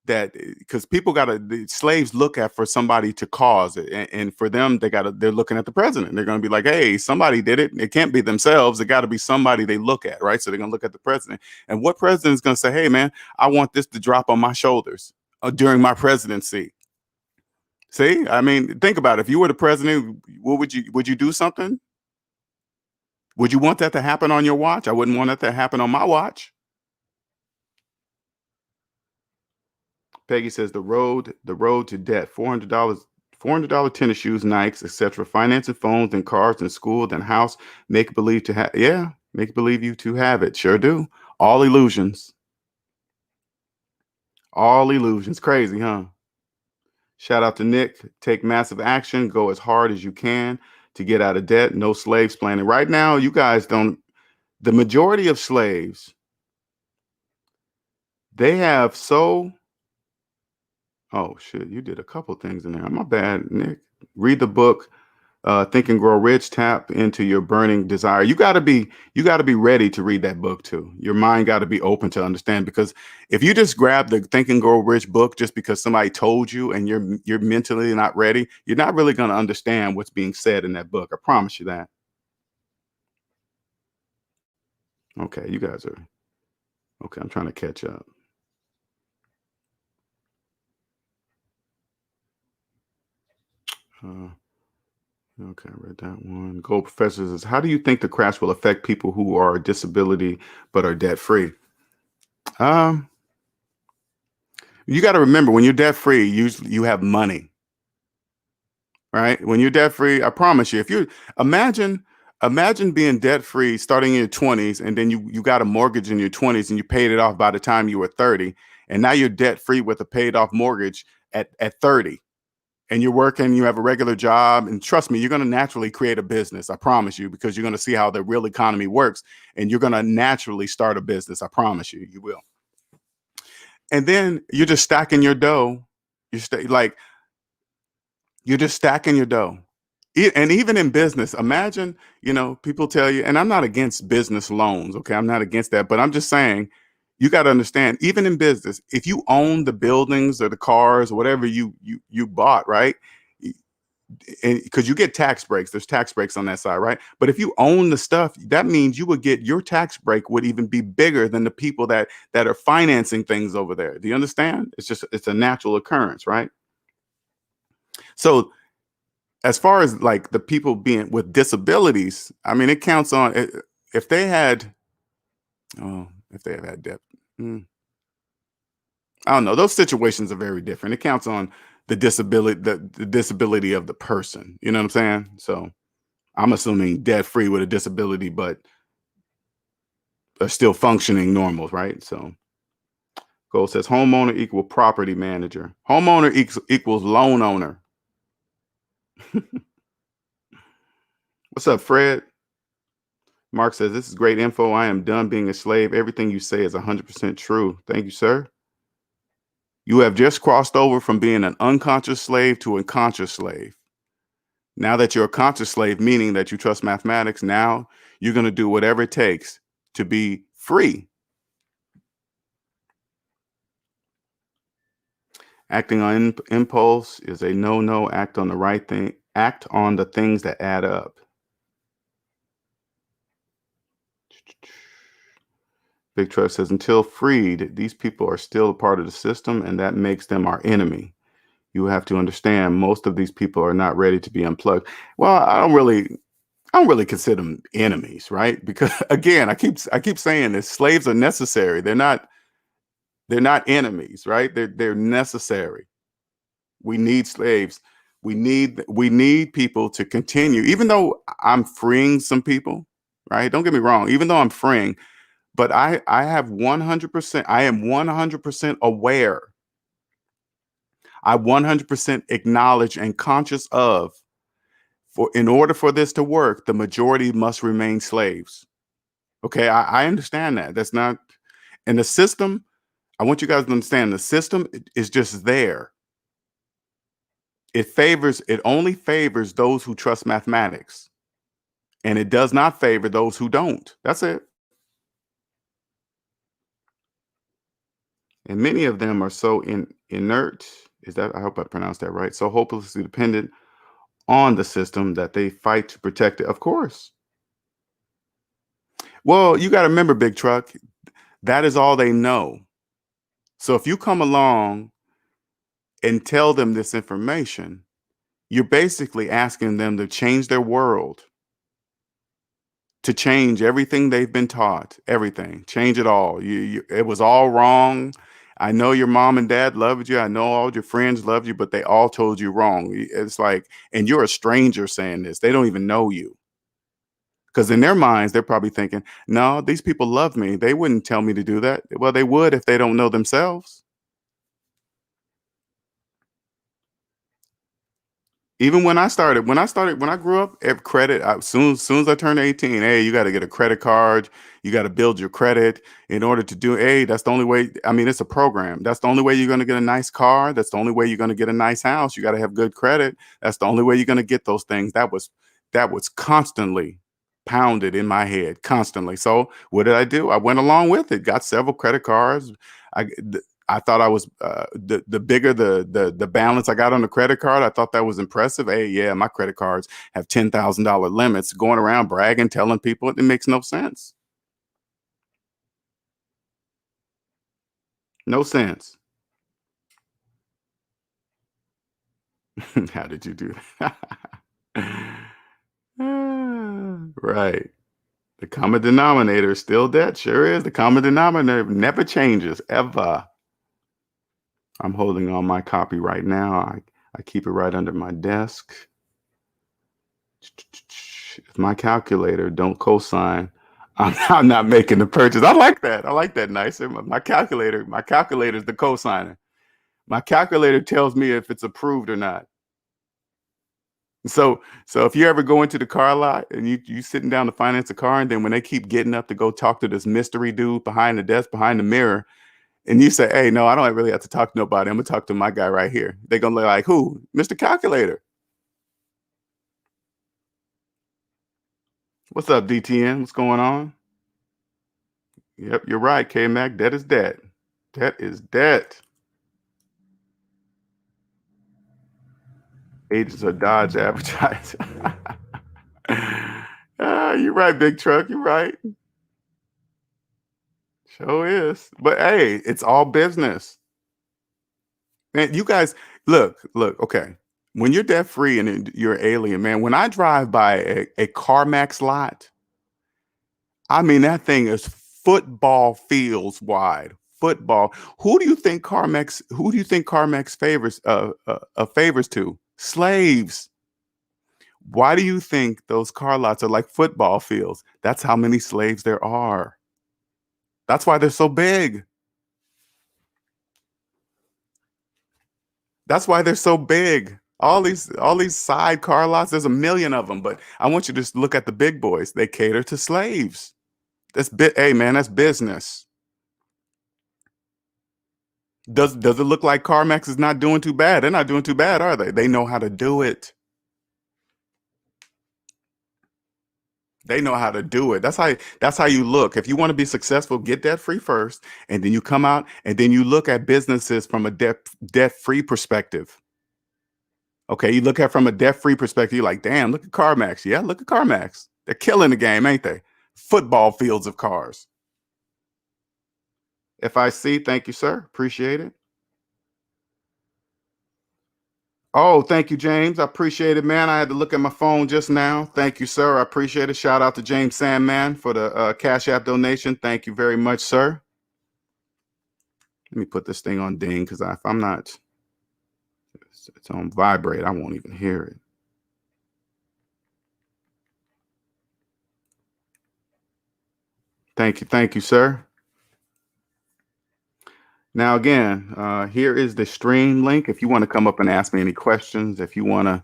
that, because people the slaves look at for somebody to cause it, and for them they're looking at the president. They're going to be like, hey, somebody did it. It can't be themselves. It got to be somebody they look at, right? So they're going to look at the president. And what president is going to say, hey man, I want this to drop on my shoulders during my presidency? See, I mean, think about it. If you were the president, what would you do something? Would you want that to happen on your watch? I wouldn't want that to happen on my watch. Peggy says the road to debt, $400 tennis shoes, Nikes, etc. Financing phones and cars and school and house. Make believe to have, yeah, make believe you to have it. Sure do. All illusions. All illusions. Crazy, huh? Shout out to Nick. Take massive action. Go as hard as you can to get out of debt. No slaves planning. Right now, you guys don't. The majority of slaves, they have so. Oh shit! You did a couple things in there. My bad, Nick. Read the book, Think and Grow Rich. Tap into your burning desire. You got to be ready to read that book too. Your mind got to be open to understand, because if you just grab the Think and Grow Rich book just because somebody told you and you're mentally not ready, you're not really going to understand what's being said in that book. I promise you that. Okay, you guys are okay. I'm trying to catch up. Okay, I read that one. Gold Professor says, how do you think the crash will affect people who are disability but are debt free? You got to remember, when you're debt free, you have money, right? When you're debt free, I promise you, if you imagine being debt free starting in your 20s, and then you got a mortgage in your 20s and you paid it off by the time you were 30, and now you're debt free with a paid off mortgage at 30. And you're working, you have a regular job, and trust me, you're going to naturally create a business. I promise you, because you're going to see how the real economy works, and you're going to naturally start a business. I promise you, you will. And then you're just stacking your dough. You're just stacking your dough. And even in business, imagine, people tell you, and I'm not against business loans. Okay. I'm not against that, but I'm just saying, you got to understand, even in business, if you own the buildings or the cars or whatever you bought, right? And because you get tax breaks, there's tax breaks on that side, right? But if you own the stuff, that means you would get, your tax break would even be bigger than the people that are financing things over there. Do you understand? It's a natural occurrence, right? So as far as like the people being with disabilities, I mean, it counts on if they have had debt. I don't know. Those situations are very different. It counts on the disability, the disability of the person. You know what I'm saying? So I'm assuming debt free with a disability, but are still functioning normal, right? So Gold says homeowner equal property manager. Homeowner equals loan owner. What's up, Fred? Mark says, this is great info. I am done being a slave. Everything you say is 100% true. Thank you, sir. You have just crossed over from being an unconscious slave to a conscious slave. Now that you're a conscious slave, meaning that you trust mathematics, now you're going to do whatever it takes to be free. Acting on impulse is a no. Act on the right thing. Act on the things that add up. Big Trust says, until freed, these people are still a part of the system, and that makes them our enemy. You have to understand, most of these people are not ready to be unplugged. Well, I don't really consider them enemies, right? Because again, I keep saying this: slaves are necessary. They're not enemies, right? They're necessary. We need slaves. We need people to continue, even though I'm freeing some people, right? Don't get me wrong. Even though I'm freeing, but I have 100%. I am 100% aware. I 100% acknowledge and conscious of, in order for this to work, the majority must remain slaves. Okay, I understand that. That's not in the system. I want you guys to understand the system is just there. It only favors those who trust mathematics, and it does not favor those who don't. That's it. And many of them are so inert. I hope I pronounced that right. So hopelessly dependent on the system that they fight to protect it. Of course. Well, you got to remember, Big Truck, that is all they know. So if you come along and tell them this information, you're basically asking them to change their world, to change everything they've been taught, everything, change it all. It was all wrong. I know your mom and dad loved you. I know all your friends loved you, but they all told you wrong. It's like, and you're a stranger saying this. They don't even know you. Because in their minds, they're probably thinking, no, these people love me. They wouldn't tell me to do that. Well, they would if they don't know themselves. Even when I grew up, credit, soon as I turned 18, hey, you got to get a credit card. You got to build your credit in order to do, hey, that's the only way. I mean, it's a program. That's the only way you're going to get a nice car. That's the only way you're going to get a nice house. You got to have good credit. That's the only way you're going to get those things. That was constantly pounded in my head, constantly. So what did I do? I went along with it, got several credit cards. I thought I was the bigger the balance I got on the credit card. I thought that was impressive. Hey, yeah, my credit cards have $10,000 limits. Going around bragging, telling people, it makes no sense. No sense. How did you do that? Right. The common denominator is still debt. Sure is. The common denominator never changes, ever. I'm holding on my copy right now. I keep it right under my desk. If my calculator don't cosign, I'm not making the purchase. I like that. I like that nicer. My calculator is the cosigner. My calculator tells me if it's approved or not. So if you ever go into the car lot and you sitting down to finance a car, and then when they keep getting up to go talk to this mystery dude behind the desk, behind the mirror, and you say, hey, no, I don't really have to talk to nobody. I'm gonna talk to my guy right here. They're gonna look like, who? Mr. Calculator. What's up, DTN? What's going on? Yep, you're right, K-Mac. Debt is debt. Debt is debt. Agents of Dodge advertise. You're right, Big Truck. You're right. Sure is. But hey, it's all business. Man, you guys, look, okay. When you're debt free and you're an alien, man, when I drive by a CarMax lot, I mean, that thing is football fields wide. Football. Who do you think CarMax favors to? Slaves. Why do you think those car lots are like football fields? That's how many slaves there are. That's why they're so big. That's why they're so big. All these side car lots, there's a million of them, but I want you to just look at the big boys. They cater to slaves. Hey man, that's business. Does it look like CarMax is not doing too bad? They're not doing too bad, are they? They know how to do it. They know how to do it. That's how you look. If you want to be successful, get debt free first, and then you come out and then you look at businesses from a debt free perspective. Okay, you look at from a debt free perspective. You're like, damn, look at CarMax. Yeah, look at CarMax. They're killing the game, ain't they? Football fields of cars. FIC, thank you, sir. Appreciate it. Oh, thank you, James. I appreciate it, man. I had to look at my phone just now. Thank you, sir. I appreciate it. Shout out to James Sandman for the Cash App donation. Thank you very much, sir. Let me put this thing on ding, because if I'm not, it's on vibrate, I won't even hear it. Thank you, sir. Now, again, here is the stream link. If you want to come up and ask me any questions, if you want to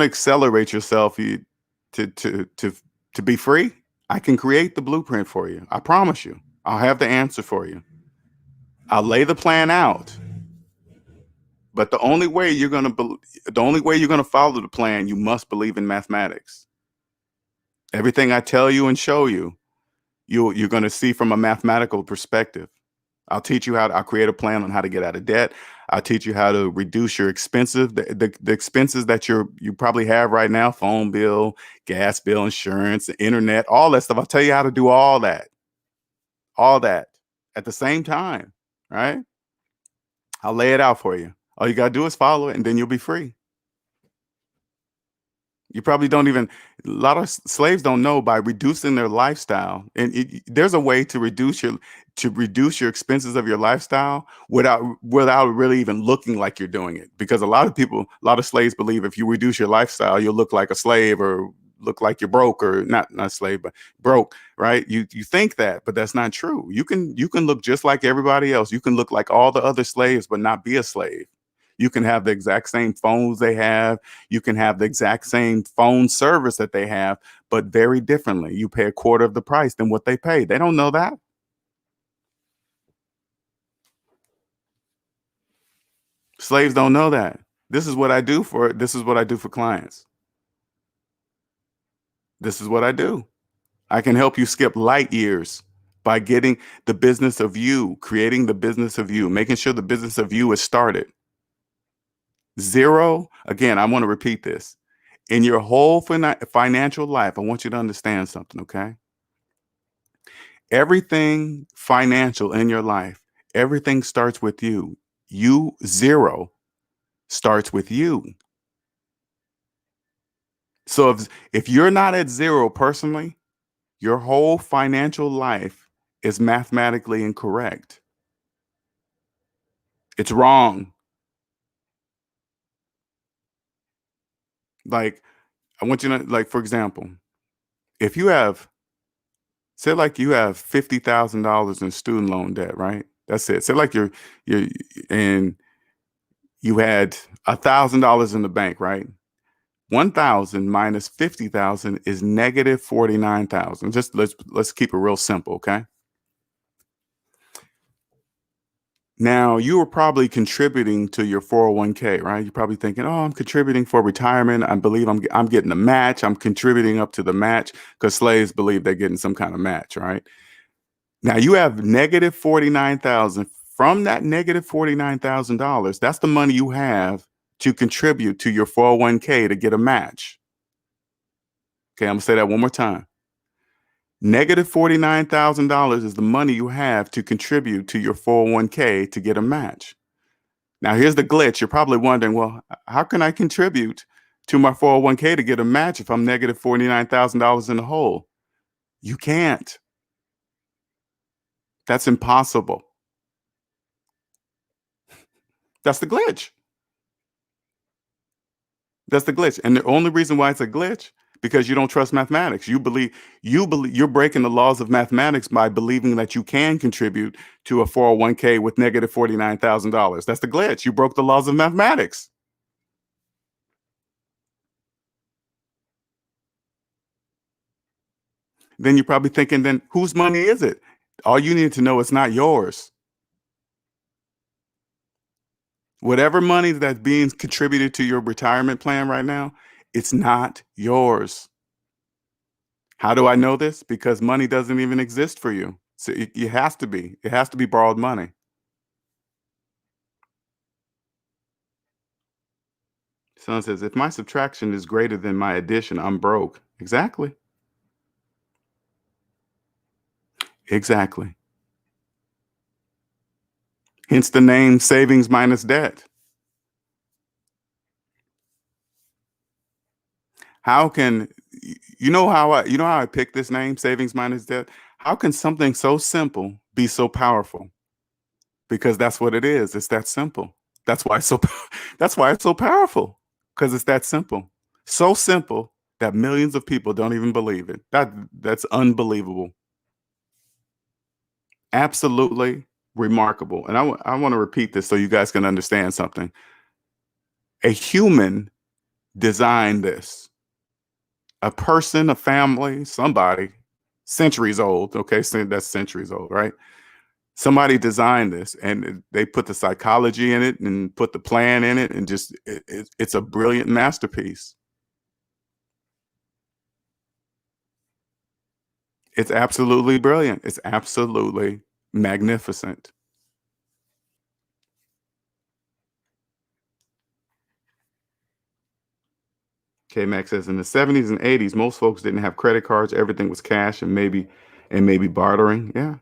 accelerate yourself to be free, I can create the blueprint for you. I promise you. I'll have the answer for you. I'll lay the plan out. But the only way you're gonna follow the plan, you must believe in mathematics. Everything I tell you and show you, you're gonna see from a mathematical perspective. I'll teach you I'll create a plan on how to get out of debt. I'll teach you how to reduce your expenses, the expenses that you probably have right now, phone bill, gas bill, insurance, internet, all that stuff. I'll tell you how to do all that at the same time, right? I'll lay it out for you. All you got to do is follow it, and then you'll be free. You probably don't even, a lot of slaves don't know by reducing their lifestyle. And there's a way to reduce your expenses of your lifestyle without really even looking like you're doing it. Because a lot of slaves believe if you reduce your lifestyle, you'll look like a slave or look like you're broke, or not slave, but broke, right? You think that, but that's not true. You can look just like everybody else. You can look like all the other slaves, but not be a slave. You can have the exact same phones they have. You can have the exact same phone service that they have, but very differently. You pay a quarter of the price than what they pay. They don't know that. Slaves don't know that. This is what I do for clients. This is what I do. I can help you skip light years by getting the business of you, creating the business of you, making sure the business of you is started. Zero, again, I want to repeat this. In your whole financial life, I want you to understand something, okay? Everything financial in your life, everything starts with you. Zero starts with you. So if you're not at zero personally, your whole financial life is mathematically incorrect. It's wrong. Like, I want you to, like, for example, if you have, say like you have $50,000 in student loan debt, right? That's it. Say like and you had $1,000 in the bank, right? 1,000 minus 50,000 is negative 49,000. Just let's keep it real simple, okay? Now, you were probably contributing to your 401k, right? You're probably thinking, "Oh, I'm contributing for retirement. I believe I'm getting a match. I'm contributing up to the match," because slaves believe they're getting some kind of match, right? Now, you have negative 49,000. From that negative $49,000, that's the money you have to contribute to your 401k to get a match. Okay, I'm gonna say that one more time. Negative $49,000 is the money you have to contribute to your 401k to get a match. Now, here's the glitch. You're probably wondering, well, how can I contribute to my 401k to get a match if I'm negative $49,000 in the hole? You can't. That's impossible. That's the glitch. That's the glitch. And the only reason why it's a glitch, because you don't trust mathematics. You believe you're breaking the laws of mathematics by believing that you can contribute to a 401k with negative $49,000. That's the glitch. You broke the laws of mathematics. Then you're probably thinking, then whose money is it? All you need to know, it's not yours. Whatever money that's being contributed to your retirement plan right now, it's not yours. How do I know this? Because money doesn't even exist for you. So it has to be. It has to be borrowed money. Someone says, if my subtraction is greater than my addition, I'm broke. Exactly. Exactly. Hence the name savings minus debt. How can how I picked this name, savings minus debt? How can something so simple be so powerful? Because that's what it is. It's that simple. That's why it's so that's why it's so powerful. Because it's that simple. So simple that millions of people don't even believe it. That's unbelievable. Absolutely remarkable. And I want to repeat this so you guys can understand something. A human designed this. A person, a family, somebody, centuries old. Okay, so that's centuries old, right? Somebody designed this, and they put the psychology in it and put the plan in it, and just it's a brilliant masterpiece. It's absolutely brilliant. It's absolutely magnificent. K-Max says in the 70s and 80s, most folks didn't have credit cards. Everything was cash and maybe bartering. Yeah.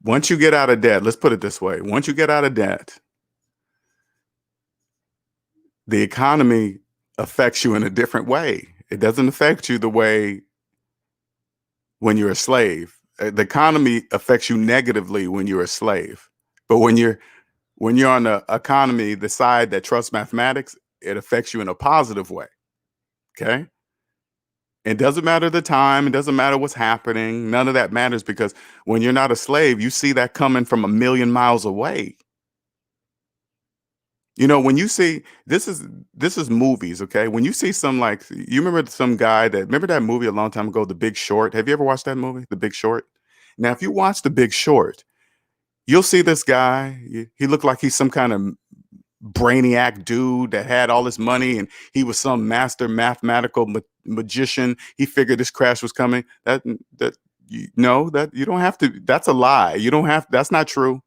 Once you get out of debt, let's put it this way. Once you get out of debt, the economy affects you in a different way. It doesn't affect you the way when you're a slave. The economy affects you negatively when you're a slave. But when you're on the economy, the side that trusts mathematics, it affects you in a positive way. Okay. It doesn't matter the time. It doesn't matter what's happening. None of that matters, because when you're not a slave, you see that coming from a million miles away. You know, when you see this is movies, okay? When you see some, like, you remember some guy remember that movie a long time ago, The Big Short? Have you ever watched that movie, The Big Short? Now, if you watch The Big Short, you'll see this guy. He looked like he's some kind of brainiac dude that had all this money, and he was some master mathematical magician. He figured this crash was coming. That you don't have to. That's a lie. You don't have. That's not true.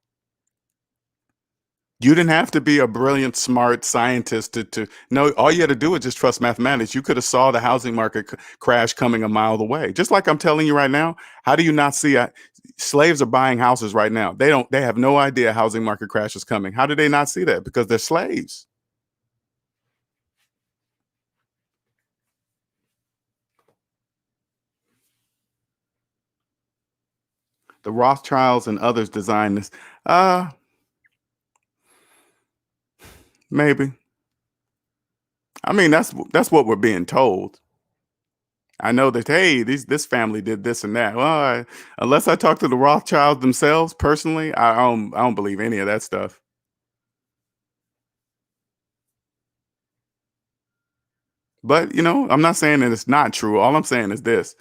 You didn't have to be a brilliant, smart scientist to know. All you had to do was just trust mathematics. You could have saw the housing market crash coming a mile away. Just like I'm telling you right now. How do you not see slaves are buying houses right now? They have no idea housing market crash is coming. How do they not see that? Because they're slaves. The Rothschilds and others designed this. Maybe. I mean, that's what we're being told. I know that, hey, this family did this and that. Well, unless I talk to the Rothschilds themselves personally, I don't believe any of that stuff. But, I'm not saying that it's not true. All I'm saying is this.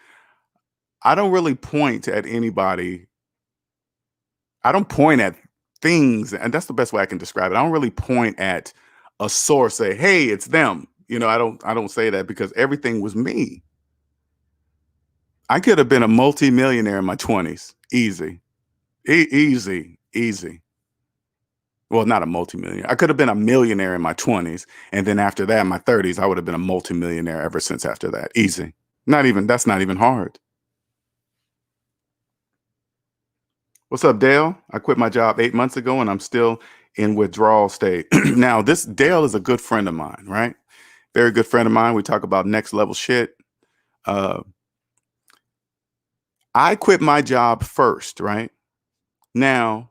I don't really point at anybody. I don't point at things, and that's the best way I can describe it. I don't really point at a source, say, hey, it's them. I don't say that, because everything was me. I could have been a multi-millionaire in my 20s. Easy. Easy. Well, not a multi-millionaire. I could have been a millionaire in my 20s. And then after that, in my 30s, I would have been a multi-millionaire ever since after that. Easy. That's not even hard. What's up, Dale? I quit my job 8 months ago and I'm still in withdrawal state. Now, this Dale is a good friend of mine, right? Very good friend of mine. We talk about next level shit. I quit my job first, right? Now,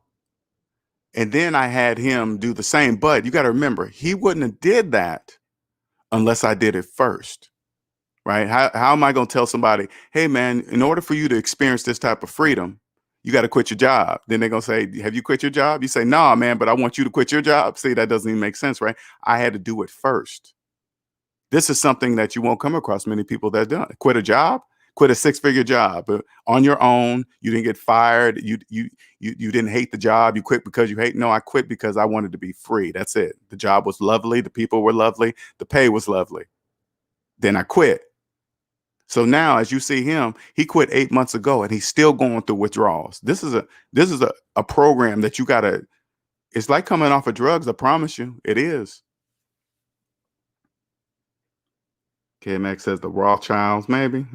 and then I had him do the same, but you got to remember, he wouldn't have did that unless I did it first, right? How am I going to tell somebody, hey man, in order for you to experience this type of freedom, you got to quit your job. Then they're going to say, have you quit your job? You say, nah, man, but I want you to quit your job. See, that doesn't even make sense, right? I had to do it first. This is something that you won't come across many people that done. Quit a job, quit a six-figure job on your own. You didn't get fired. You didn't hate the job. You quit because you hate. No, I quit because I wanted to be free. That's it. The job was lovely. The people were lovely. The pay was lovely. Then I quit. So now, as you see him, he quit 8 months ago and he's still going through withdrawals. This is a program that you gotta. It's like coming off of drugs. I promise you, it is. KMX says the Rothschilds, maybe.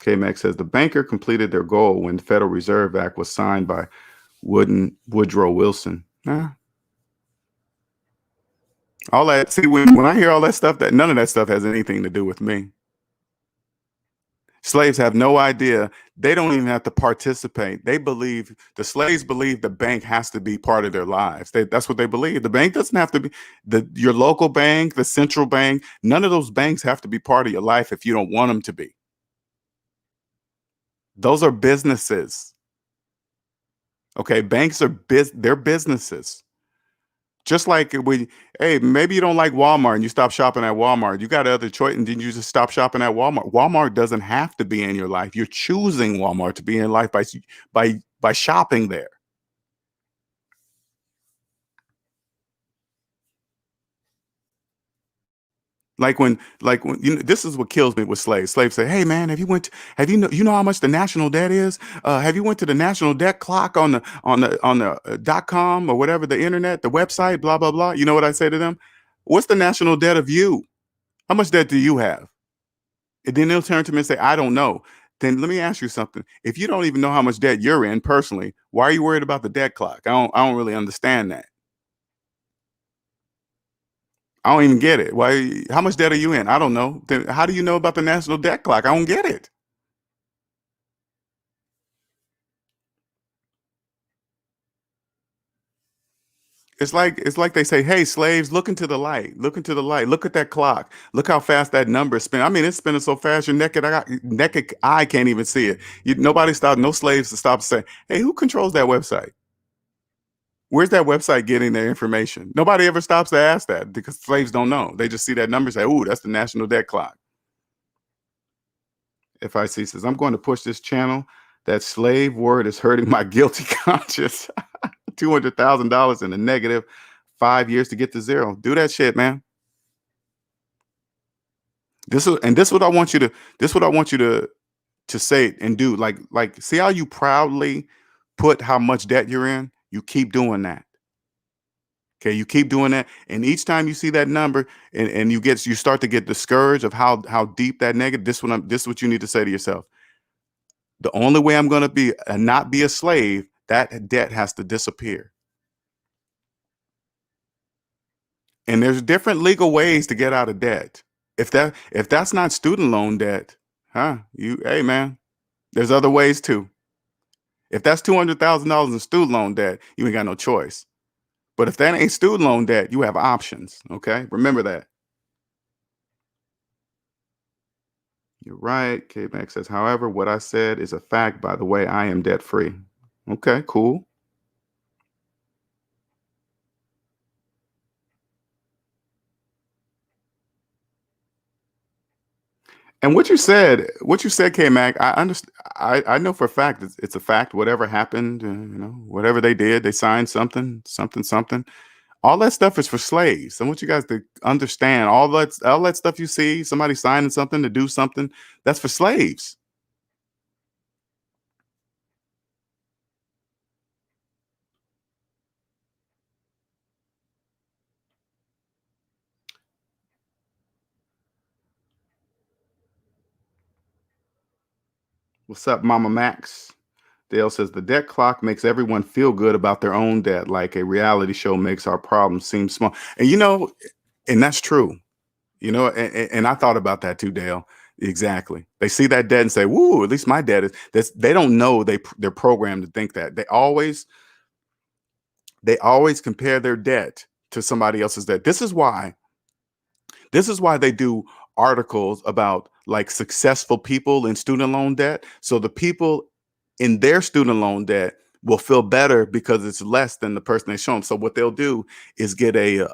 KMX says the banker completed their goal when the Federal Reserve Act was signed by Woodrow Wilson. All that. See, when I hear all that stuff, that none of that stuff has anything to do with me. Slaves have no idea. They don't even have to participate. The slaves believe the bank has to be part of their lives. That's what they believe. The bank doesn't have to be your local bank, the central bank. None of those banks have to be part of your life if you don't want them to be. Those are businesses. Okay, banks they're businesses. Just like hey, maybe you don't like Walmart and you stop shopping at Walmart. You got other choice, and then you just stop shopping at Walmart. Walmart doesn't have to be in your life. You're choosing Walmart to be in life by shopping there. Like when this is what kills me with slaves. Slaves say, "Hey man, have you know how much the national debt is? Have you went to the national debt clock on the .com or whatever, the internet, the website, blah blah blah." You know what I say to them? What's the national debt of you? How much debt do you have? And then they'll turn to me and say, "I don't know." Then let me ask you something. If you don't even know how much debt you're in personally, why are you worried about the debt clock? I don't really understand that. I don't even get it. Why? How much debt are you in? I don't know. Then how do you know about the national debt clock? I don't get it. It's like they say, "Hey, slaves, look into the light. Look into the light. Look at that clock. Look how fast that number is spinning. I mean, it's spinning so fast your naked eye can't even see it. Nobody stopped. No slaves to stop to say, 'Hey, who controls that website? Where's that website getting their information?' Nobody ever stops to ask that because slaves don't know. They just see that number and say, 'Ooh, that's the national debt clock.'" FIC says, "I'm going to push this channel. That slave word is hurting my guilty conscience." $200,000 in the negative, 5 years to get to zero. Do that shit, man. This is what I want you to. This is what I want you to say and do. Like, see how you proudly put how much debt you're in. You keep doing that. Okay, you keep doing that, and each time you see that number, and you start to get discouraged of how deep that negative. This is what you need to say to yourself. The only way I'm going to be not be a slave, that debt has to disappear. And there's different legal ways to get out of debt. If that's not student loan debt, hey man, there's other ways too. If that's $200,000 in student loan debt, you ain't got no choice. But if that ain't student loan debt, you have options. Okay, remember that. You're right. K-Max says, "However, what I said is a fact. By the way, I am debt free." Okay, cool. And what you said, K-Mac, I understand. I know for a fact it's a fact. Whatever happened, whatever they did, they signed something, something, something. All that stuff is for slaves. I want you guys to understand all that stuff you see, somebody signing something to do something, that's for slaves. What's up, Mama Max? Dale says the debt clock makes everyone feel good about their own debt, like a reality show makes our problems seem small. And that's true. And I thought about that too, Dale. Exactly. They see that debt and say, "Woo, at least my debt is this." They don't know they're programmed to think that. They always compare their debt to somebody else's debt. This is why they do articles about like successful people in student loan debt. So the people in their student loan debt will feel better because it's less than the person they show them. So what they'll do is get a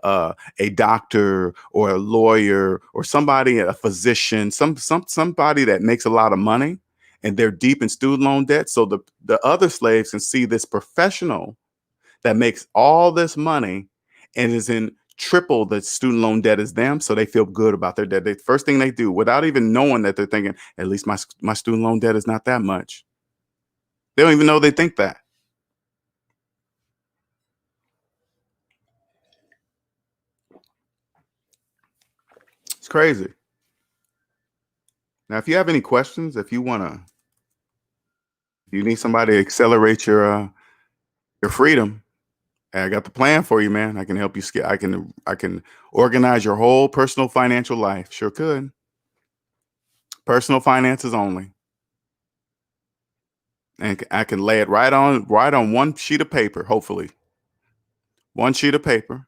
doctor or a lawyer or somebody, a physician, somebody that makes a lot of money, and they're deep in student loan debt. So the other slaves can see this professional that makes all this money and is in triple the student loan debt as them, so they feel good about their debt. First thing they do, without even knowing that, they're thinking, "At least my student loan debt is not that much." They don't even know they think that. It's crazy. Now, if you have any questions, if you need somebody to accelerate your freedom, I got the plan for you, man. I can help you. I can organize your whole personal financial life. Sure could. Personal finances only. And I can lay it right on one sheet of paper, hopefully. One sheet of paper,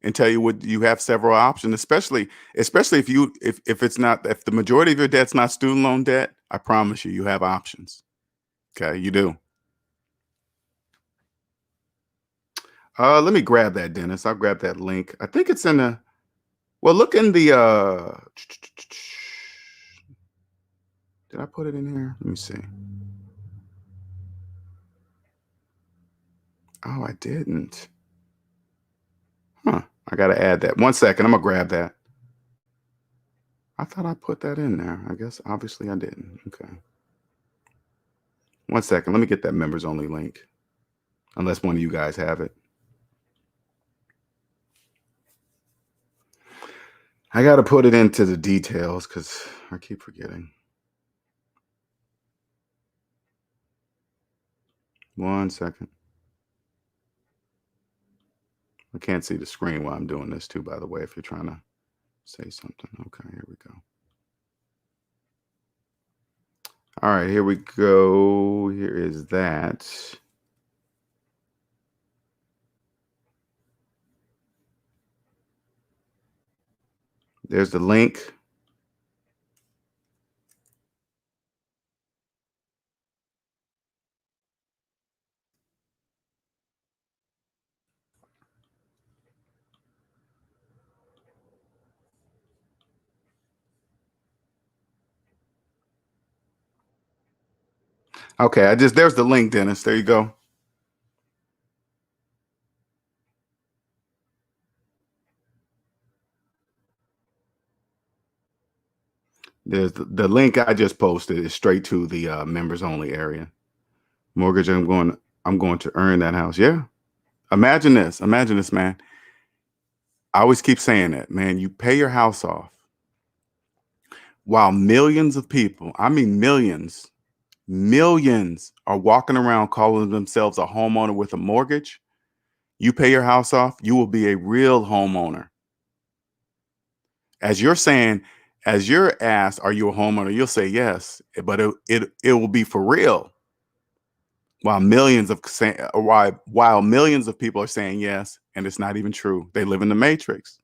and tell you what you have several options, especially if the majority of your debt's not student loan debt. I promise you have options. Okay, you do. Let me grab that, Dennis. I'll grab that link. I think it's in the well, look in the did I put it in here? Let me see. Oh, I didn't. Huh. I gotta add that. 1 second. I'm gonna grab that. I thought I put that in there. I guess obviously I didn't. Okay. 1 second. Let me get that members only link. Unless one of you guys have it. I got to put it into the details because I keep forgetting. 1 second. I can't see the screen while I'm doing this too, by the way, if you're trying to say something. Okay, here we go. All right, here we go. Here is that. There's the link. Okay, there's the link, Dennis. There you go. There's the link I just posted is straight to the members only area. Mortgage, I'm going to earn that house. Yeah. Imagine this, man. I always keep saying that, man. You pay your house off while millions of people, I mean millions are walking around calling themselves a homeowner with a mortgage. You pay your house off, you will be a real homeowner. As you're asked, are you a homeowner? You'll say yes, but it will be for real. While millions of people are saying yes, and it's not even true. They live in the matrix.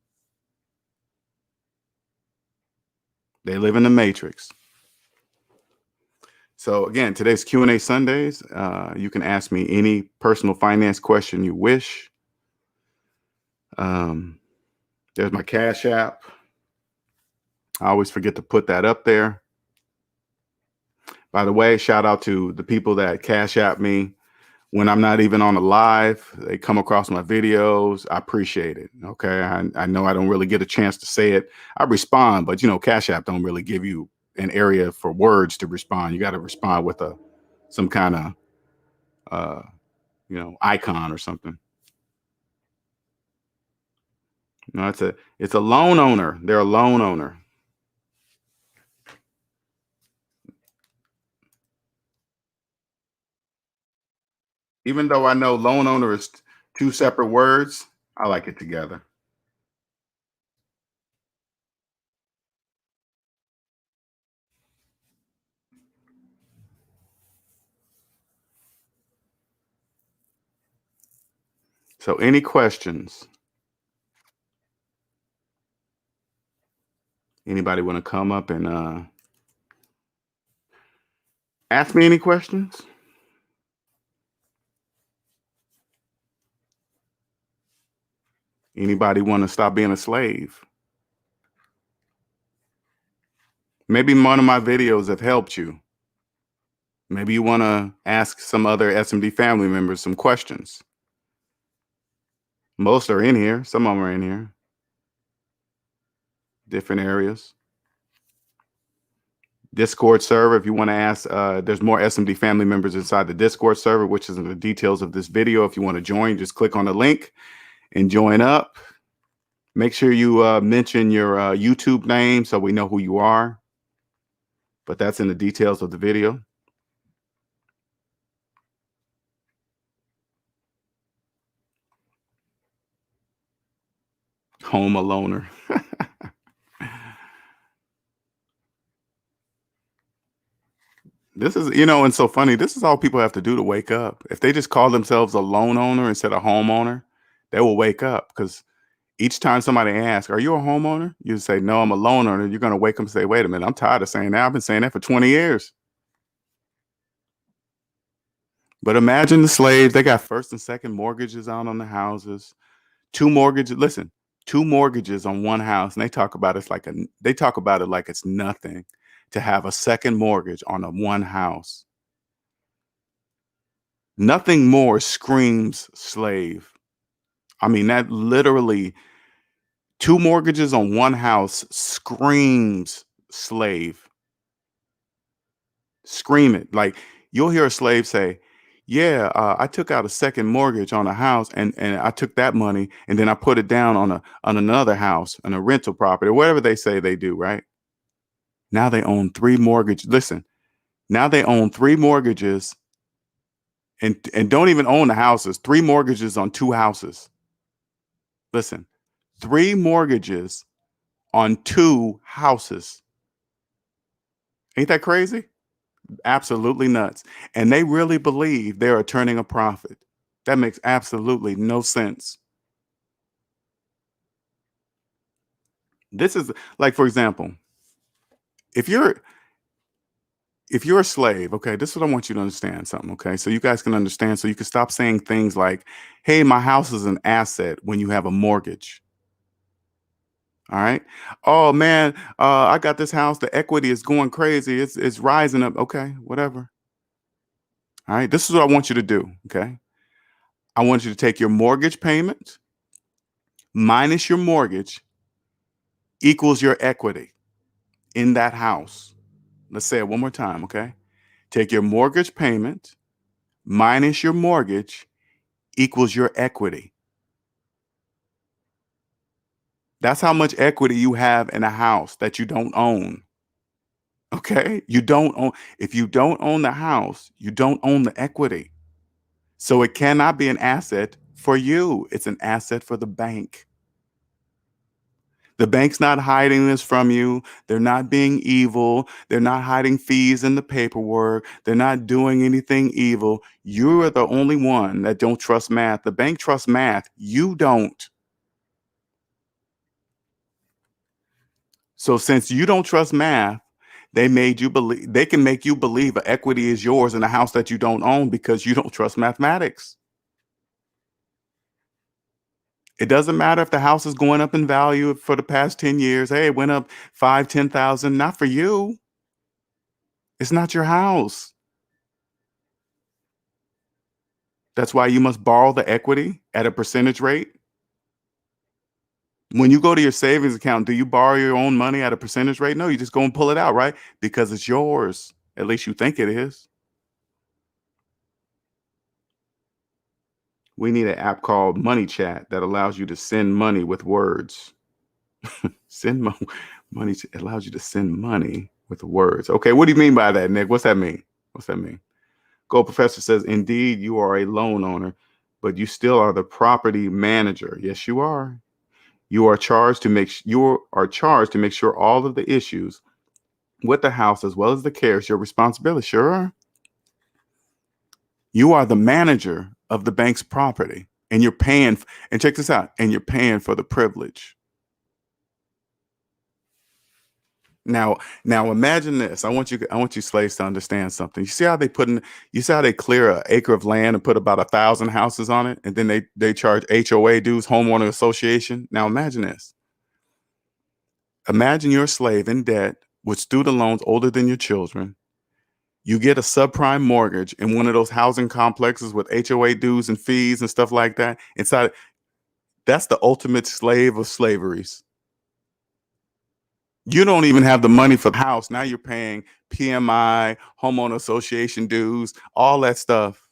They live in the matrix. So again, today's Q&A Sundays. You can ask me any personal finance question you wish. There's my Cash App. I always forget to put that up there. By the way, shout out to the people that Cash App me when I'm not even on a live. They come across my videos. I appreciate it. Okay. I know I don't really get a chance to say it. I respond, but Cash App don't really give you an area for words to respond. You got to respond with some kind of icon or something. No, it's a loan owner. They're a loan owner. Even though I know loan owner is two separate words, I like it together. So any questions? Anybody want to come up and ask me any questions? Anybody want to stop being a slave? Maybe one of my videos have helped you. Maybe you want to ask some other SMD family members some questions. Most are in here. Some of them are in here. Different areas. Discord server, if you want to ask, there's more SMD family members inside the Discord server, which is in the details of this video. If you want to join, just click on the link and join up. Make sure you mention your YouTube name so we know who you are. But that's in the details of the video. Home aloner. This is, and so funny. This is all people have to do to wake up. If they just call themselves a loan owner instead of homeowner, they will wake up, because each time somebody asks, are you a homeowner? You say, no, I'm a loan owner. You're going to wake up and say, wait a minute, I'm tired of saying that. I've been saying that for 20 years. But imagine the slaves. They got first and second mortgages out on the houses. Two mortgages on one house. And they talk about it like it's nothing to have a second mortgage on a one house. Nothing more screams slave. I mean, that literally 2 mortgages on one house screams slave. Scream it. Like, you'll hear a slave say, yeah, I took out a second mortgage on a house, and I took that money and then I put it down on another house, on a rental property, or whatever they say they do, right? Now they own 3 mortgages. Listen, now they own 3 mortgages and don't even own the houses. 3 mortgages on 2 houses. Listen, 3 mortgages on 2 houses. Ain't that crazy? Absolutely nuts. And they really believe they are turning a profit. That makes absolutely no sense. This is like, for example, if you're a slave, okay, this is what I want you to understand something, okay? So you guys can understand, so you can stop saying things like, hey, my house is an asset when you have a mortgage. All right. Oh man, I got this house. The equity is going crazy. It's rising up. Okay, whatever. All right. This is what I want you to do. Okay. I want you to take your mortgage payment minus your mortgage equals your equity in that house. Let's say it one more time. Okay. Take your mortgage payment minus your mortgage equals your equity. That's how much equity you have in a house that you don't own. Okay. You don't own. If you don't own the house, you don't own the equity. So it cannot be an asset for you. It's an asset for the bank. The bank's not hiding this from you. They're not being evil. They're not hiding fees in the paperwork. They're not doing anything evil. You are the only one that don't trust math. The bank trusts math. You don't. So since you don't trust math, they can make you believe an equity is yours in a house that you don't own because you don't trust mathematics. It doesn't matter if the house is going up in value for the past 10 years. Hey, it went up 5, 10,000. Not for you. It's not your house. That's why you must borrow the equity at a percentage rate. When you go to your savings account, do you borrow your own money at a percentage rate? No, you just go and pull it out, right? Because it's yours. At least you think it is. We need an app called Money Chat that allows you to send money with words. Money allows you to send money with words. Okay, what do you mean by that, Nick? What's that mean? What's that mean? Gold Professor says, indeed, you are a loan owner, but you still are the property manager. Yes, you are. You are charged to make sure all of the issues with the house as well as the care is your responsibility. Sure. You are the manager of the bank's property, and you're paying. And check this out. And you're paying for the privilege. Now imagine this. I want you slaves to understand something. You see how they clear an acre of land and put about 1,000 houses on it, and then they charge HOA dues, homeowner association. Now imagine this. Imagine you're a slave in debt with student loans older than your children. You get a subprime mortgage in one of those housing complexes with HOA dues and fees and stuff like that. That's the ultimate slave of slaveries. You don't even have the money for the house. Now you're paying PMI, homeowner association dues, all that stuff,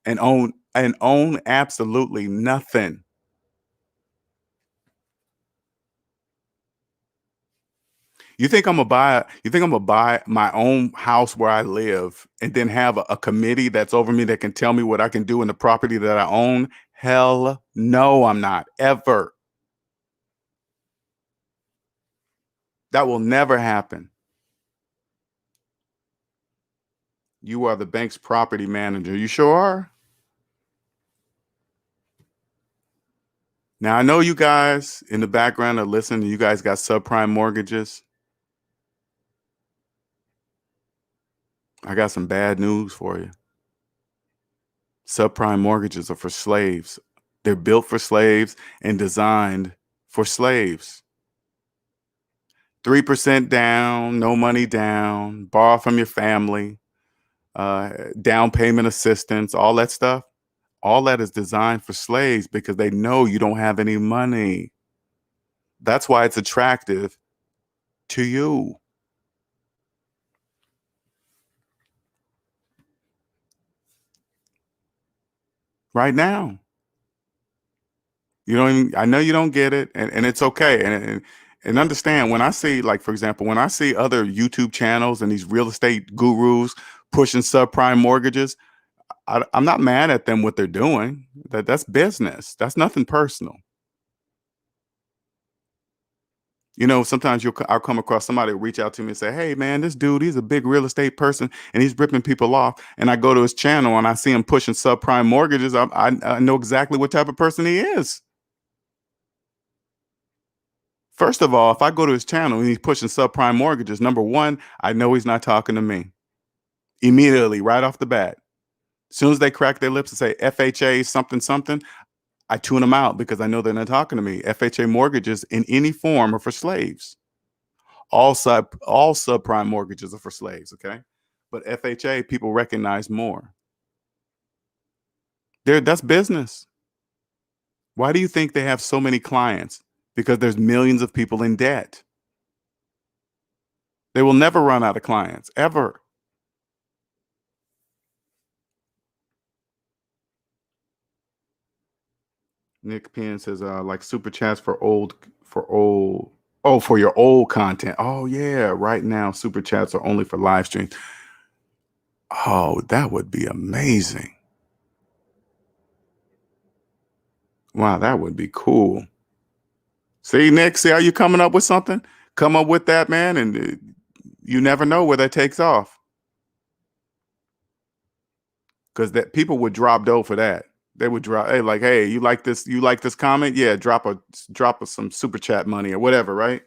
and own absolutely nothing. You think I'm gonna buy my own house where I live and then have a committee that's over me that can tell me what I can do in the property that I own? Hell no, I'm not. Ever. That will never happen. You are the bank's property manager. You sure are? Now, I know you guys in the background are listening. You guys got subprime mortgages. I got some bad news for you. Subprime mortgages are for slaves. They're built for slaves and designed for slaves. 3% down, no money down, borrow from your family, down payment assistance, all that stuff. All that is designed for slaves because they know you don't have any money. That's why it's attractive to you. Right now. You don't even, I know you don't get it, and it's okay. And understand, when I see, like, for example, when I see other YouTube channels and these real estate gurus pushing subprime mortgages, I'm not mad at them what they're doing. That's business. That's nothing personal. You know, sometimes I'll come across somebody who reach out to me and say, "Hey, man, this dude, he's a big real estate person and he's ripping people off." And I go to his channel and I see him pushing subprime mortgages. I know exactly what type of person he is. First of all, if I go to his channel and he's pushing subprime mortgages, number one, I know he's not talking to me immediately, right off the bat. As soon as they crack their lips and say FHA something something, I tune them out because I know they're not talking to me. FHA mortgages in any form are for slaves. All subprime mortgages are for slaves, okay? But FHA, people recognize more. That's business. Why do you think they have so many clients? Because there's millions of people in debt. They will never run out of clients, ever. Nick Penn says, like super chats for for your old content. Oh yeah, right now super chats are only for live streams. Oh, that would be amazing. Wow, that would be cool. See, Nick, see how you coming up with something? Come up with that, man, and you never know where that takes off. Because that people would drop dough for that. They would drop, hey, like, hey, you like this? You like this comment? Yeah, drop some super chat money or whatever, right?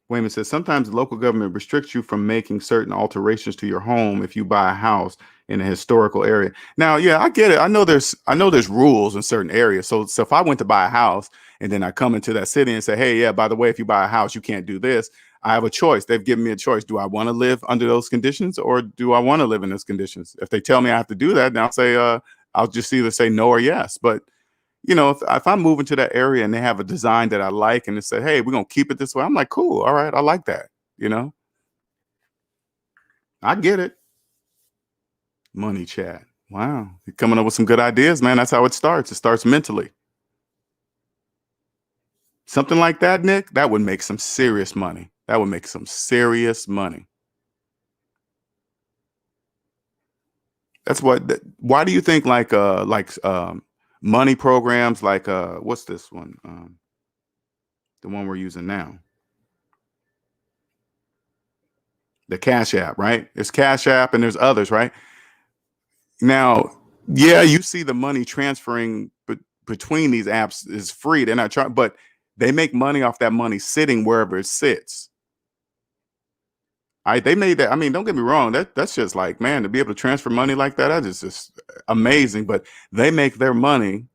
Wayman says sometimes the local government restricts you from making certain alterations to your home if you buy a house in a historical area. Now, yeah, I get it. I know there's rules in certain areas. So if I went to buy a house and then I come into that city and say, hey, yeah, by the way, if you buy a house, you can't do this. I have a choice. They've given me a choice. Do I want to live under those conditions or do I want to live in those conditions? If they tell me I have to do that, then I'll say, I'll just either say no or yes. But you know, if I'm moving to that area and they have a design that I like and they say, hey, we're going to keep it this way. I'm like, cool. All right. I like that. You know, I get it. Money chat. Wow. You're coming up with some good ideas, man. That's how it starts. It starts mentally. Something like that, Nick, that would make some serious money. That would make some serious money. That's why do you think money programs like what's this one? The one we're using now. The Cash App, right? It's Cash App and there's others, right? Now, yeah, you see the money transferring between these apps is free. They're not trying, but they make money off that money sitting wherever it sits. They made that. I mean, don't get me wrong. That's just like, man, to be able to transfer money like that is just amazing. But they make their money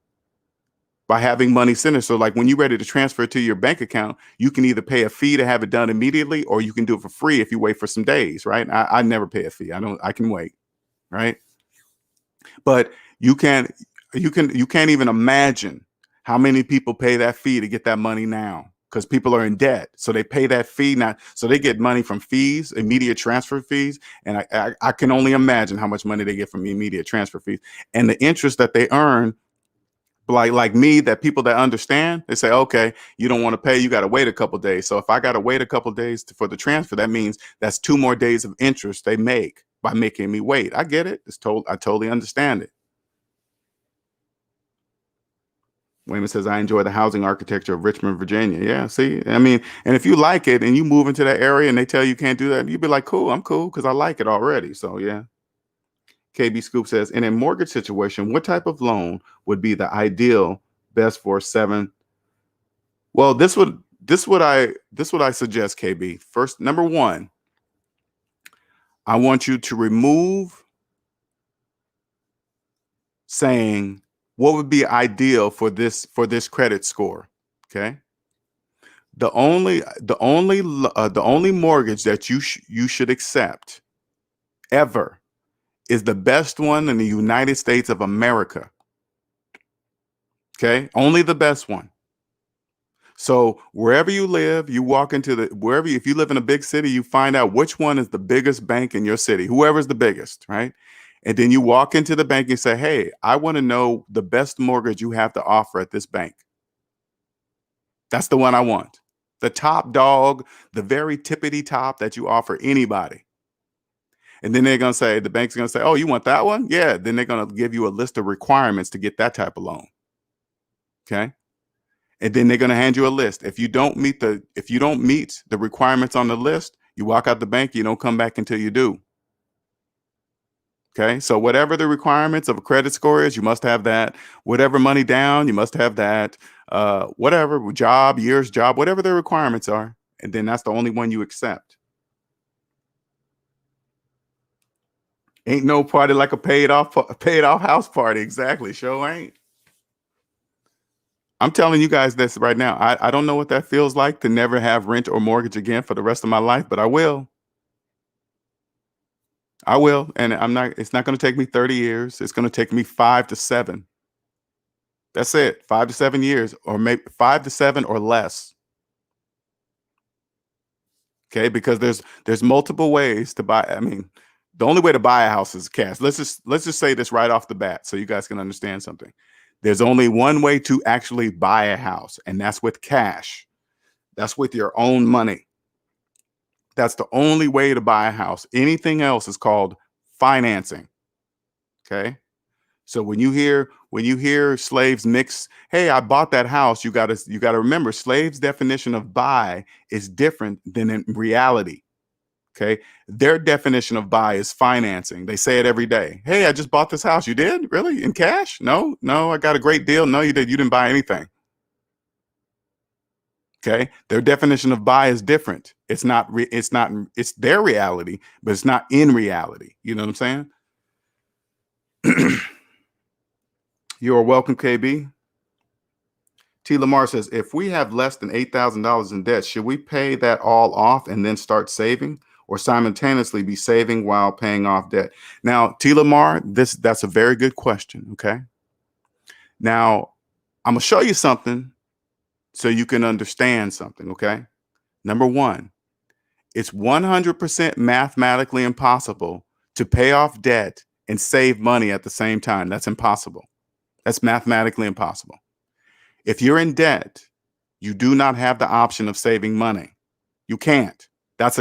by having money centered. So like when you're ready to transfer it to your bank account, you can either pay a fee to have it done immediately, or you can do it for free if you wait for some days, right? I never pay a fee. I can wait, right? But you can't even imagine how many people pay that fee to get that money now, because people are in debt. So they pay that fee now. So they get money from fees, immediate transfer fees. And I can only imagine how much money they get from immediate transfer fees and the interest that they earn. Like me, that people that understand, they say, okay, you don't want to pay, you got to wait a couple of days. So if I got to wait a couple of days for the transfer, that means that's 2 more days of interest they make by making me wait. I get it. I totally understand it. Wayman says, I enjoy the housing architecture of Richmond, Virginia. Yeah, see, I mean, and if you like it and you move into that area and they tell you can't do that, you'd be like, cool, I'm cool because I like it already. So yeah. KB Scoop says, in a mortgage situation, what type of loan would be the ideal best for 7? Well, this would I suggest, KB. First, number 1, I want you to remove saying what would be ideal for this credit score. Okay. The only mortgage that you should accept ever is the best one in the United States of America. Okay. Only the best one. So wherever you live, you walk into if you live in a big city, you find out which one is the biggest bank in your city, whoever's the biggest, right? And then you walk into the bank and say, hey, I want to know the best mortgage you have to offer at this bank. That's the one I want. The top dog, the very tippity top that you offer anybody. And then the bank's going to say, oh, you want that one? Yeah. Then they're going to give you a list of requirements to get that type of loan. Okay. And then they're going to hand you a list. If you don't meet the requirements on the list, you walk out the bank, you don't come back until you do. Okay. So whatever the requirements of a credit score is, you must have that. Whatever money down, you must have that. Whatever years job, whatever the requirements are. And then that's the only one you accept. Ain't no party like a paid off house party. Exactly. Sure ain't. I'm telling you guys this right now. I don't know what that feels like to never have rent or mortgage again for the rest of my life, but I will. I will. And it's not going to take me 30 years. It's going to take me 5 to 7. That's it. 5 to 7 years, or maybe 5 to 7 or less. Okay. Because there's multiple ways to buy. I mean, the only way to buy a house is cash. Let's just say this right off the bat so you guys can understand something. There's only one way to actually buy a house, and that's with cash. That's with your own money. That's the only way to buy a house. Anything else is called financing. Okay. So when you hear slaves mix, hey, I bought that house, you gotta remember, slaves' definition of buy is different than in reality. Okay. Their definition of buy is financing. They say it every day. Hey, I just bought this house. You did? Really? In cash? No, I got a great deal. No, you did. You didn't buy anything. Okay. Their definition of buy is different. It's their reality, but it's not in reality. You know what I'm saying? You're welcome, KB. T. Lamar says, if we have less than $8,000 in debt, should we pay that all off and then start saving, or simultaneously be saving while paying off debt? Now, T. Lamar, that's a very good question. Okay. Now, I'm going to show you something so you can understand something. Okay. Number one, it's 100% mathematically impossible to pay off debt and save money at the same time. That's impossible. That's mathematically impossible. If you're in debt, you do not have the option of saving money. You can't. That's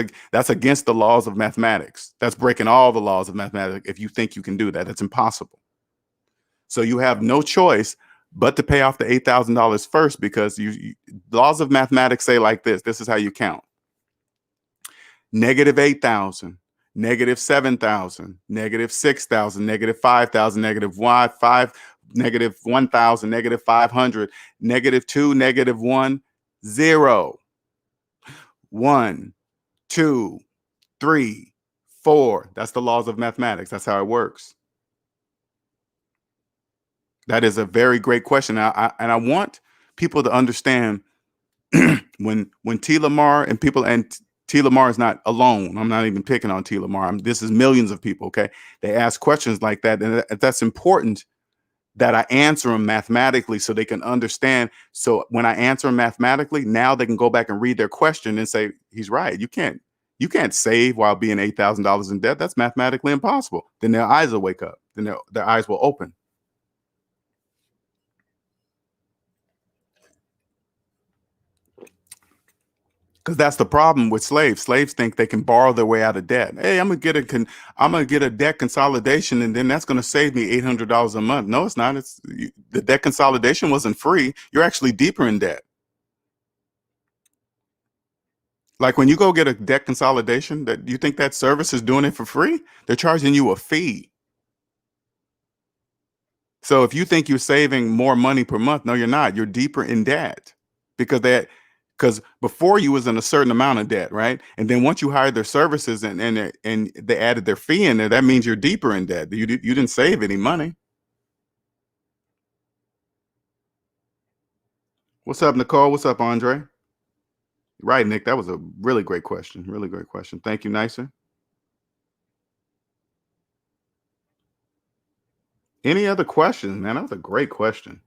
against the laws of mathematics. That's breaking all the laws of mathematics. If you think you can do that, that's impossible. So you have no choice but to pay off the $8,000 first, because laws of mathematics say like this. This is how you count. -8,000, -7,000, -6,000, -5,000, -5, -1,000, -500, -2, -1, 0. 1, 2, 3, 4. That's the laws of mathematics. That's how it works. That is a very great question. I want people to understand when T. Lamar and T. Lamar is not alone. I'm not even picking on T. Lamar. This is millions of people. Okay. They ask questions like that. And that's important that I answer them mathematically so they can understand. So when I answer them mathematically, now they can go back and read their question and say, he's right. You can't save while being $8,000 in debt. That's mathematically impossible. Then their eyes will wake up. Then their eyes will open. Because that's the problem with slaves. Slaves think they can borrow their way out of debt. Hey, I'm gonna get a debt consolidation, and then that's gonna save me $800 a month. No, it's not. The debt consolidation wasn't free. You're actually deeper in debt. Like when you go get a debt consolidation, that you think that service is doing it for free? They're charging you a fee. So if you think you're saving more money per month, no, you're not. You're deeper in debt because before you was in a certain amount of debt, right? And then once you hired their services and they added their fee in there, that means you're deeper in debt. You didn't save any money. What's up, Nicole? What's up, Andre? Right, Nick. That was a really great question. Really great question. Thank you, Nicer. Any other questions, man? That was a great question.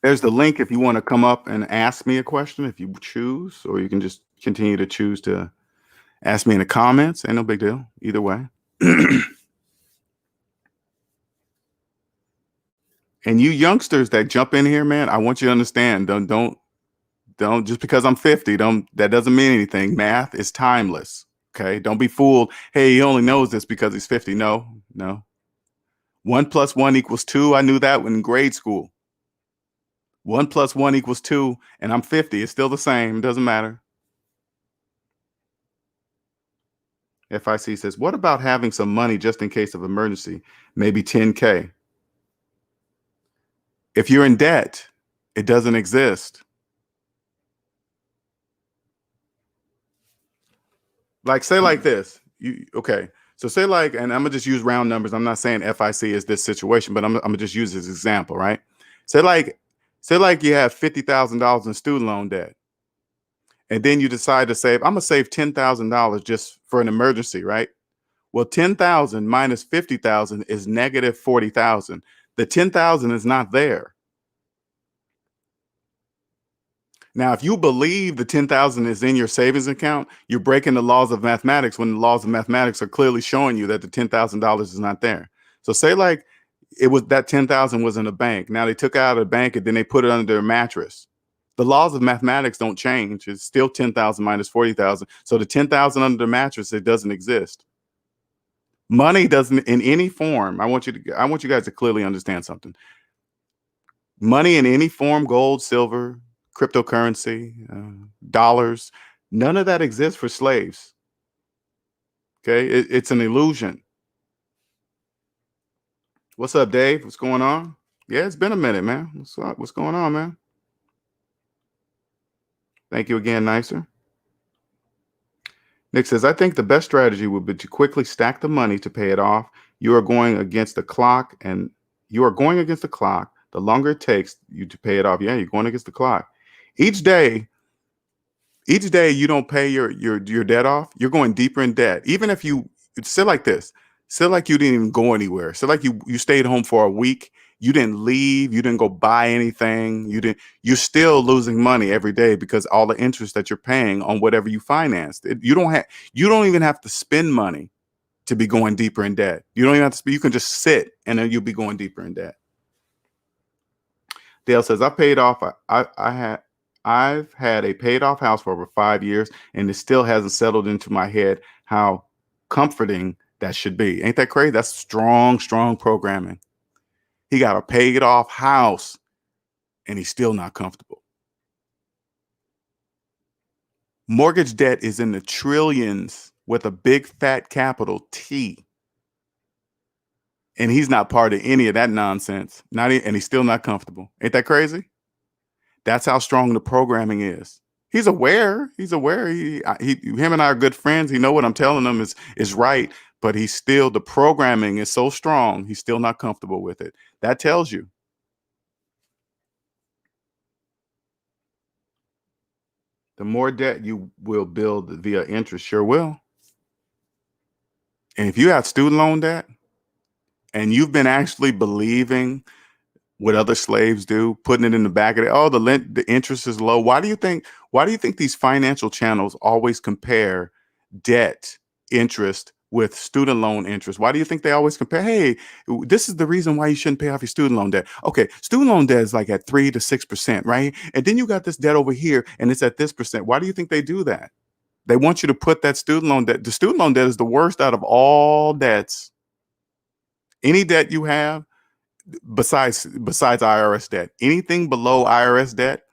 There's the link if you want to come up and ask me a question, if you choose, or you can just continue to choose to ask me in the comments. Ain't no big deal either way. And you youngsters that jump in here, man, I want you to understand. Don't just because I'm 50, that doesn't mean anything. Math is timeless. Okay. Don't be fooled. Hey, he only knows this because he's 50. No. 1 + 1 = 2. I knew that in grade school. 1 + 1 = 2, and I'm 50. It's still the same. It doesn't matter. FIC says, what about having some money just in case of emergency? Maybe 10K. If you're in debt, it doesn't exist. Like, say like this. Okay. So say like, and I'm gonna just use round numbers. I'm not saying FIC is this situation, but I'm gonna just use this example, right? Say like you have $50,000 in student loan debt, and then you decide to save. I'm gonna save $10,000 just for an emergency, right? Well, 10,000 minus 50,000 is negative 40,000. The 10,000 is not there. Now, if you believe the 10,000 is in your savings account, you're breaking the laws of mathematics when the laws of mathematics are clearly showing you that the $10,000 is not there. So say like it was that 10,000 was in a bank. Now they took it out of the bank and then they put it under their mattress. The laws of mathematics don't change. It's still 10,000 minus 40,000. So the 10,000 under the mattress, it doesn't exist. Money doesn't in any form. I want you guys to clearly understand something. Money in any form, gold, silver, cryptocurrency, dollars, none of that exists for slaves. Okay, it's an illusion. What's up, Dave? What's going on? Yeah, it's been a minute, man. What's up? What's going on, man? Thank you again, Nicer. Nick says, I think the best strategy would be to quickly stack the money to pay it off. You are going against the clock, and you are going against the clock. The longer it takes you to pay it off, yeah, you're going against the clock. Each day you don't pay your debt off, you're going deeper in debt. Even if you say like this, say like you didn't even go anywhere. So like you stayed home for a week, you didn't leave, you didn't go buy anything, you're still losing money every day because all the interest that you're paying on whatever you financed. You don't even have to spend money to be going deeper in debt. You don't even have to you can just sit and then you'll be going deeper in debt. Dale says, I've had a paid off house for over 5 years, and it still hasn't settled into my head how comforting that should be. Ain't that crazy? That's strong programming. He got a paid off house and he's still not comfortable. Mortgage debt is in the trillions with a big fat capital T. And he's not part of any of that nonsense. And he's still not comfortable. Ain't that crazy? That's how strong the programming is. He's aware. Him and I are good friends. He know what I'm telling him is right, but the programming is so strong. He's still not comfortable with it. That tells you. The more debt you will build via interest, sure will. And if you have student loan debt and you've been actually believing what other slaves do, putting it in the back of it. Oh, the interest is low. Why do you think these financial channels always compare debt interest with student loan interest? Why do you think they always compare? Hey, this is the reason why you shouldn't pay off your student loan debt. Okay, student loan debt is like at 3 to 6%, right? And then you got this debt over here and it's at this percent. Why do you think they do that? They want you to put that student loan debt. The student loan debt is the worst out of all debts. Any debt you have, besides IRS debt, anything below IRS debt,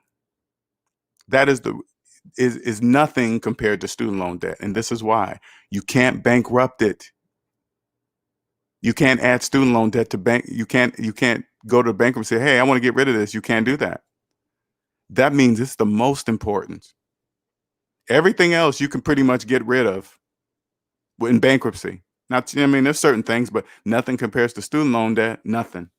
that is nothing compared to student loan debt. And this is why you can't bankrupt it. You can't add student loan debt to bank. You can't go to the bank and say, hey, I want to get rid of this. You can't do that. That means it's the most important. Everything else you can pretty much get rid of in bankruptcy. There's certain things, but nothing compares to student loan debt. Nothing.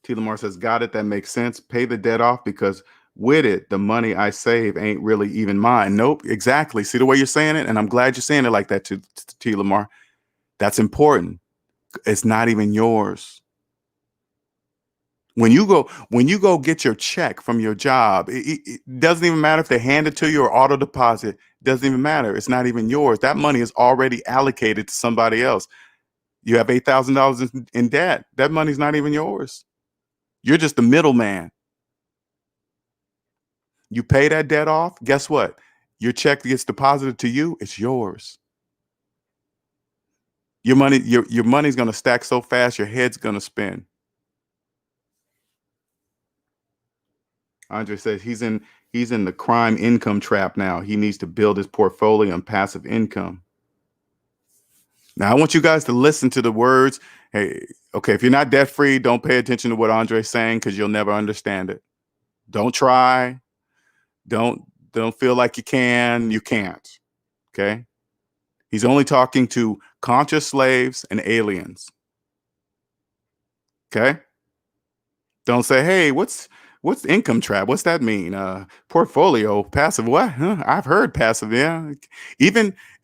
T. Lamar says, got it. That makes sense. Pay the debt off because with it, the money I save ain't really even mine. Nope. Exactly. See the way you're saying it? And I'm glad you're saying it like that to T. Lamar. That's important. It's not even yours. When you go get your check from your job, it doesn't even matter if they hand it to you or auto deposit. Doesn't even matter. It's not even yours. That money is already allocated to somebody else. You have $8,000 in debt. That money's not even yours. You're just the middleman. You pay that debt off. Guess what? Your check gets deposited to you. It's yours. Your money's going to stack so fast, your head's going to spin. Andre says he's in the crime income trap now. He needs to build his portfolio on passive income. Now, I want you guys to listen to the words. Hey, okay, if you're not debt free, don't pay attention to what Andre's saying because you'll never understand it. Don't try. Don't feel like you can. You can't. Okay. He's only talking to conscious slaves and aliens. Okay. Don't say, hey, what's income trap? What's that mean? Portfolio, passive. What? Huh? I've heard passive. Yeah.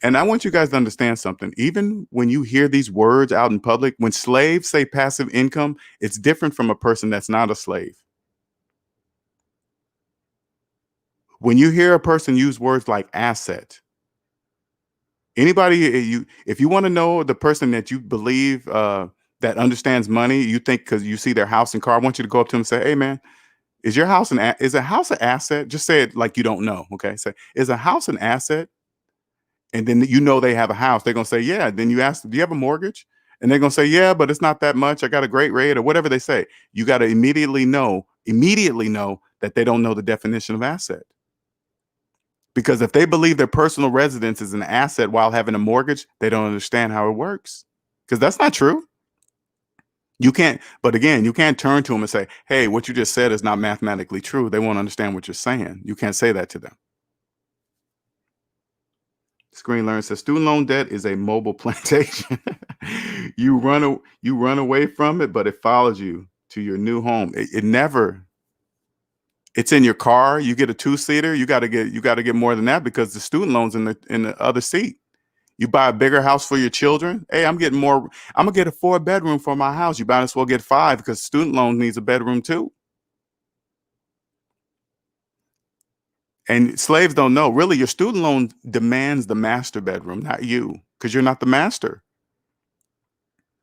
And I want you guys to understand something. Even when you hear these words out in public, when slaves say passive income, it's different from a person that's not a slave. When you hear a person use words like asset, anybody, if you want to know the person that you believe that understands money, you think because you see their house and car, I want you to go up to them and say, hey, man, is a house an asset? Just say it like you don't know. Okay. Say, is a house an asset? And then you know they have a house. They're going to say, yeah. Then you ask, do you have a mortgage? And they're going to say, yeah, but it's not that much. I got a great rate or whatever they say. You got to immediately know that they don't know the definition of asset. Because if they believe their personal residence is an asset while having a mortgage, they don't understand how it works. Because that's not true. You can't turn to them and say, hey, what you just said is not mathematically true. They won't understand what you're saying. You can't say that to them. Screen Learn says student loan debt is a mobile plantation. You run away from it, but it follows you to your new home. It's in your car. You get a 2-seater. You got to get more than that because the student loan's in the other seat. You buy a bigger house for your children. Hey, I'm gonna get a 4-bedroom for my house. You might as well get 5 because student loan needs a bedroom too. And slaves don't know. Really, your student loan demands the master bedroom, not you, because you're not the master.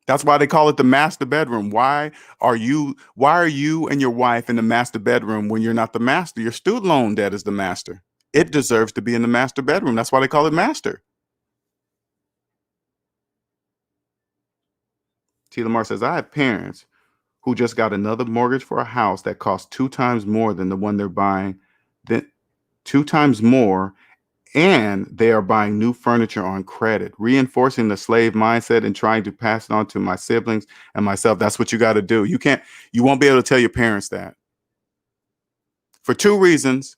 That's why they call it the master bedroom. Why are you and your wife in the master bedroom when you're not the master? Your student loan debt is the master. It deserves to be in the master bedroom. That's why they call it master. T. Lamar says, I have parents who just got another mortgage for a house that costs 2 times more than the one they're buying, then 2 times more, and they are buying new furniture on credit, reinforcing the slave mindset and trying to pass it on to my siblings and myself. That's what you got to do. You won't be able to tell your parents that. For 2 reasons.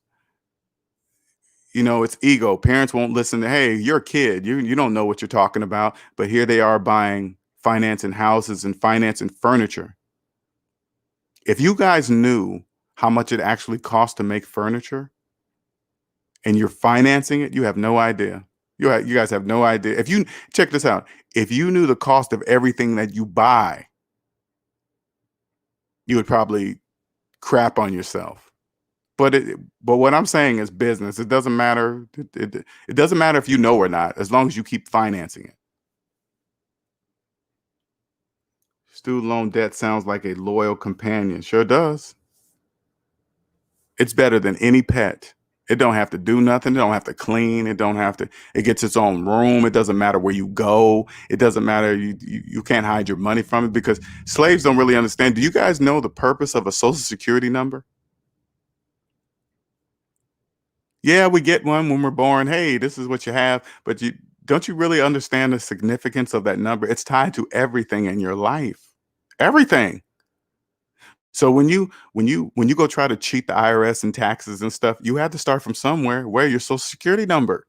It's ego. Parents won't listen to, hey, you're a kid. You don't know what you're talking about. But here they are financing houses and financing furniture. If you guys knew how much it actually costs to make furniture and you're financing it, you have no idea. You guys have no idea. If you check this out, if you knew the cost of everything that you buy, you would probably crap on yourself. But what I'm saying is business. It doesn't matter. It doesn't matter if you know or not, as long as you keep financing it. Student loan debt sounds like a loyal companion. Sure does. It's better than any pet. It don't have to do nothing. It don't have to clean. It gets its own room. It doesn't matter where you go. It doesn't matter. You can't hide your money from it because slaves don't really understand. Do you guys know the purpose of a social security number? Yeah, we get one when we're born. Hey, this is what you have. But don't you really understand the significance of that number? It's tied to everything in your life. Everything. So when you go try to cheat the IRS and taxes and stuff, you have to start from somewhere. Where your social security number.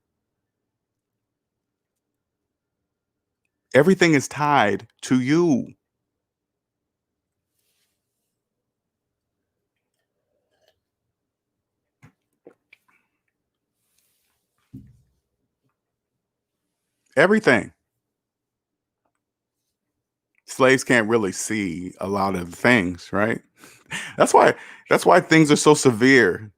Everything is tied to you. Everything. Slaves can't really see a lot of things, right? That's why things are so severe.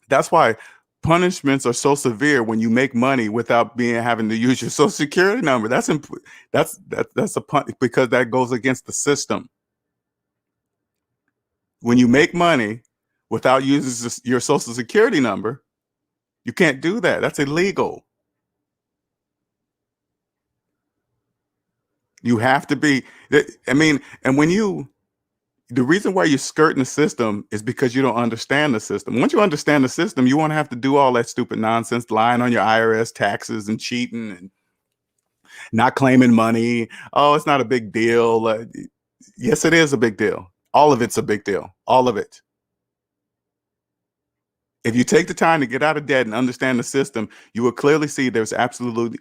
That's why punishments are so severe when you make money without having to use your social security number. That's a pun, because that goes against the system. When you make money without using your social security number, you can't do that. That's illegal. You have to be, I mean, and the reason why you're skirting the system is because you don't understand the system. Once you understand the system, you won't have to do all that stupid nonsense, lying on your IRS taxes and cheating and not claiming money. Oh, it's not a big deal. Yes, it is a big deal. All of it's a big deal. All of it. If you take the time to get out of debt and understand the system, you will clearly see there's absolutely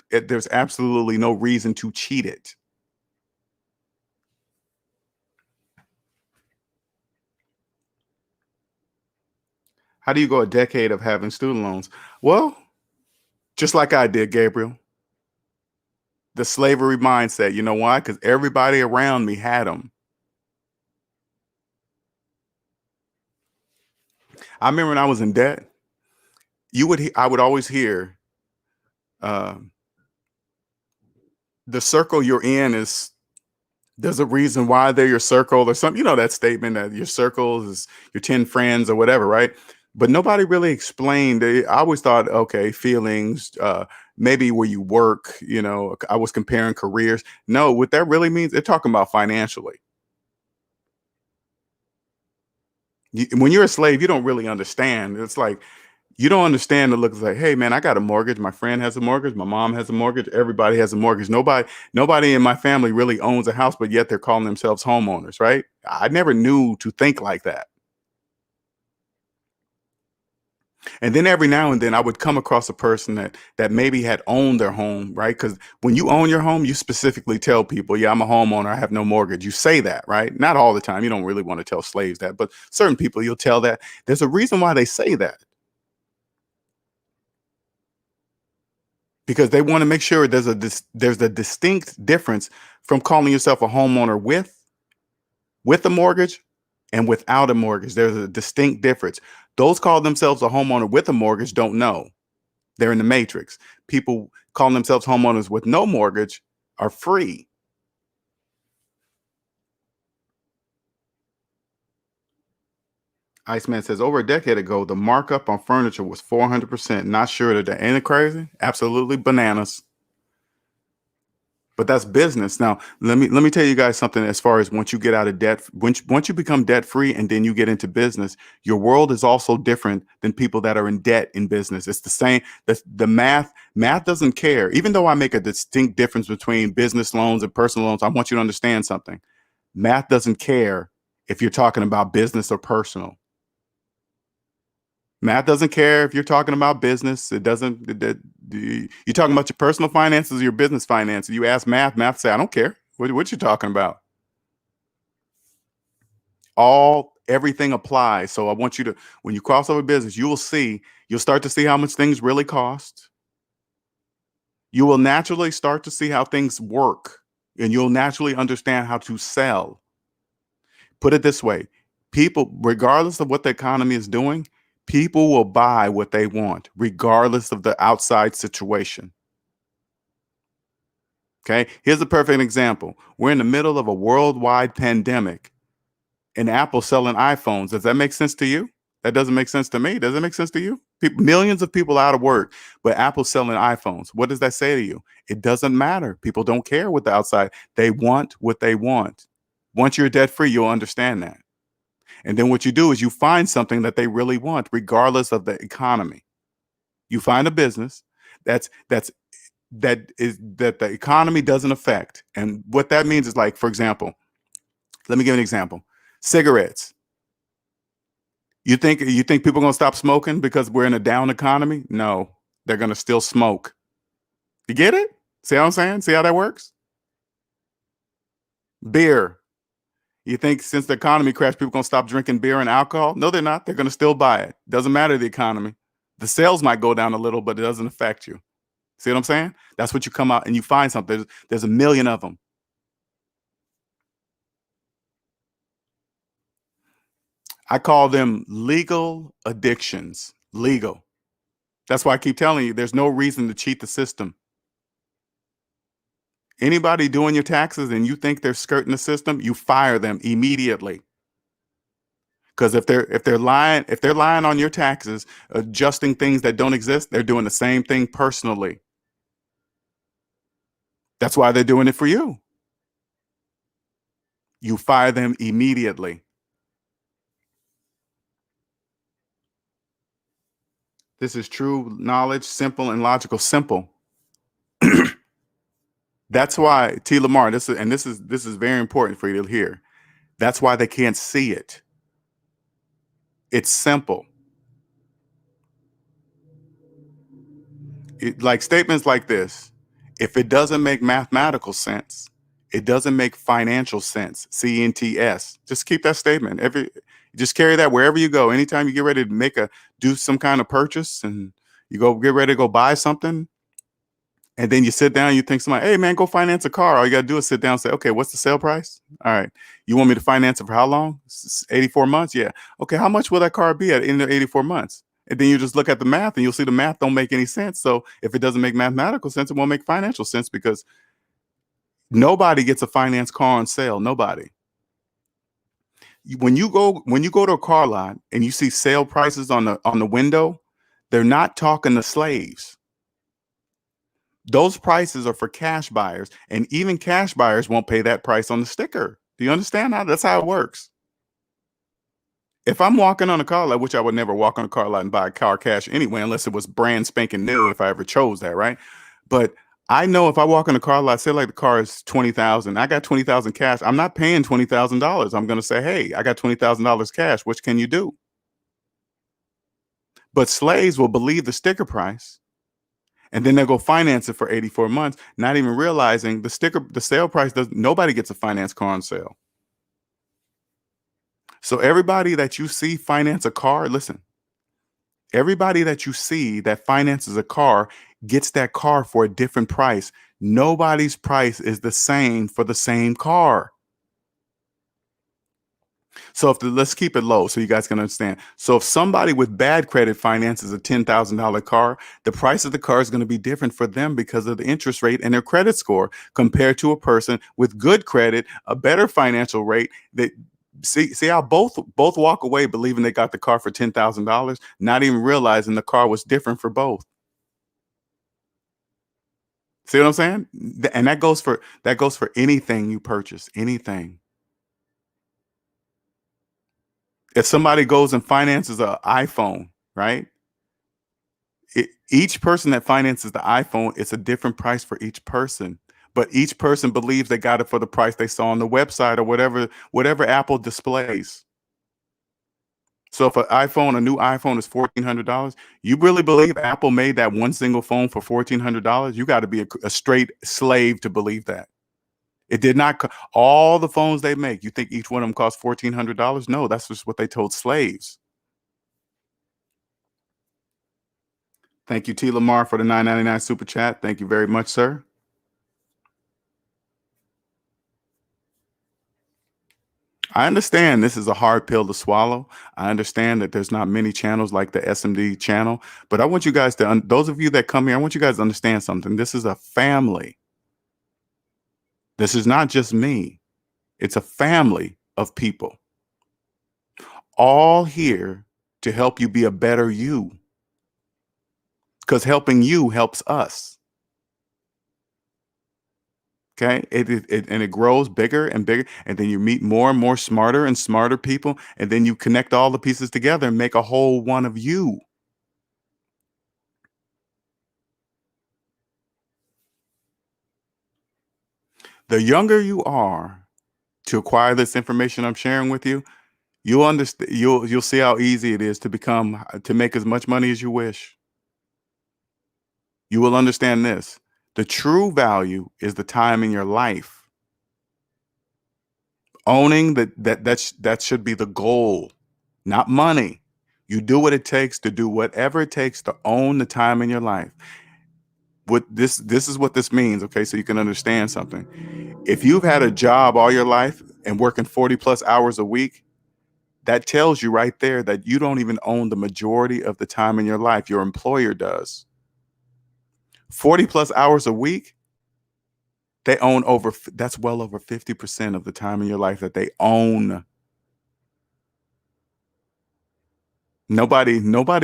no reason to cheat it. How do you go a decade of having student loans? Well, just like I did, Gabriel. The slavery mindset. You know why? Because everybody around me had them. I remember when I was in debt, I would always hear, the circle you're in there's a reason why they're your circle or something. You know that statement that your circle is your 10 friends or whatever, right? But nobody really explained. I always thought, okay, feelings, maybe where you work, I was comparing careers. No, what that really means, they're talking about financially. When you're a slave, you don't really understand. It's like, you don't understand. It looks like, hey man, I got a mortgage. My friend has a mortgage. My mom has a mortgage. Everybody has a mortgage. Nobody in my family really owns a house, but yet they're calling themselves homeowners, right? I never knew to think like that. And then every now and then I would come across a person that maybe had owned their home, right? Because when you own your home, you specifically tell people, yeah, I'm a homeowner. I have no mortgage. You say that, right? Not all the time. You don't really want to tell slaves that, but certain people, you'll tell that. There's a reason why they say that. Because they want to make sure there's a distinct difference from calling yourself a homeowner with a mortgage and without a mortgage. There's a distinct difference. Those call themselves a homeowner with a mortgage don't know. They're in the matrix. People calling themselves homeowners with no mortgage are free. Iceman says, over a decade ago, the markup on furniture was 400%. Not sure today. Ain't it crazy? Absolutely bananas. But that's business. Now, let me tell you guys something. As far as once you get out of debt, once you become debt free and then you get into business, your world is also different than people that are in debt in business. It's the same. The math doesn't care. Even though I make a distinct difference between business loans and personal loans, I want you to understand something. Math doesn't care if you're talking about business or personal. Math doesn't care if you're talking about business. It doesn't. You're talking about your personal finances or your business finances. You ask math, math say, I don't care. What you talking about? Everything applies. So I want you to, when you cross over business, you'll start to see how much things really cost. You will naturally start to see how things work, and you'll naturally understand how to sell. Put it this way, people, regardless of what the economy is doing, people will buy what they want, regardless of the outside situation. Okay, here's a perfect example. We're in the middle of a worldwide pandemic, and Apple's selling iPhones. Does that make sense to you? That doesn't make sense to me. Does it make sense to you? Millions of people out of work, but Apple's selling iPhones. What does that say to you? It doesn't matter. People don't care what the outside. They want what they want. Once you're debt free, you'll understand that. And then what you do is you find something that they really want, regardless of the economy. You find a business that the economy doesn't affect. And what that means is, like, for example, let me give an example. Cigarettes. You think people are going to stop smoking because we're in a down economy? No, they're going to still smoke. You get it? See what I'm saying? See how that works? Beer. You think since the economy crashed, people going to stop drinking beer and alcohol? No, they're not. They're going to still buy it. Doesn't matter the economy. The sales might go down a little, but it doesn't affect you. See what I'm saying? That's what you come out and you find something. There's a million of them. I call them legal addictions. Legal. That's why I keep telling you, there's no reason to cheat the system. Anybody doing your taxes and you think they're skirting the system, you fire them immediately. Because if they're lying on your taxes, adjusting things that don't exist, they're doing the same thing personally. That's why they're doing it for you. You fire them immediately. This is true knowledge, simple and logical. Simple. That's why T. Lamar. This is very important for you to hear. That's why they can't see it. It's simple. Like statements like this. If it doesn't make mathematical sense, it doesn't make financial sense. CNTS. Just keep that statement. Just carry that wherever you go. Anytime you get ready to do some kind of purchase and you get ready to go buy something, and then you sit down, you think somebody, hey man, go finance a car. All you gotta do is sit down and say, okay, what's the sale price? All right. You want me to finance it for how long? 84 months? Yeah. Okay, how much will that car be at in the 84 months? And then you just look at the math and you'll see the math don't make any sense. So if it doesn't make mathematical sense, it won't make financial sense because nobody gets a finance car on sale. Nobody. When you go to a car lot and you see sale prices on the window, they're not talking to slaves. Those prices are for cash buyers, and even cash buyers won't pay that price on the sticker. Do you understand how that's how it works? If I'm walking on a car lot, which I would never walk on a car lot and buy a car cash anyway, unless it was brand spanking new, if I ever chose that, right? But I know if I walk in a car lot, say like the car is $20,000, I got $20,000 cash. I'm not paying $20,000. I'm going to say, hey, I got $20,000 cash. Which can you do? But slaves will believe the sticker price. And then they'll go finance it for 84 months, not even realizing the sale price nobody gets a finance car on sale. So everybody that you see finance a car, listen, everybody that you see that finances a car gets that car for a different price. Nobody's price is the same for the same car. So let's keep it low so you guys can understand. So if somebody with bad credit finances a $10,000 car, the price of the car is going to be different for them because of the interest rate and their credit score compared to a person with good credit, a better financial rate. That see how both walk away believing they got the car for $10,000, not even realizing the car was different for both. See what I'm saying? And that goes for anything you purchase, anything. If somebody goes and finances an iPhone, right? Each person that finances the iPhone, it's a different price for each person. But each person believes they got it for the price they saw on the website or whatever Apple displays. So if a new iPhone is $1,400, you really believe Apple made that one single phone for $1,400? You got to be a straight slave to believe that. It did not. All the phones they make, you think each one of them costs $1,400? No, that's just what they told slaves. Thank you, T. Lamar, for the $9.99 super chat. Thank you very much, sir. I understand this is a hard pill to swallow. I understand that there's not many channels like the SMD channel, but I want you guys to, those of you that come here, I want you guys to understand something. This is a family. This is not just me. It's a family of people, all here to help you be a better you, because helping you helps us. Okay, it grows bigger and bigger, and then you meet more and more smarter and smarter people, and then you connect all the pieces together and make a whole one of you. The younger you are to acquire this information I'm sharing with you, you'll understand. You'll see how easy it is to make as much money as you wish. You will understand this. The true value is the time in your life. Owning that should be the goal, not money. You do what it takes to do whatever it takes to own the time in your life. This is what this means, okay? So you can understand something. If you've had a job all your life and working 40 plus hours a week, That tells you right there that you don't even own the majority of the time in your life. Your employer does. 40 plus hours a week, they own that's well over 50% of the time in your life that they own. Nobody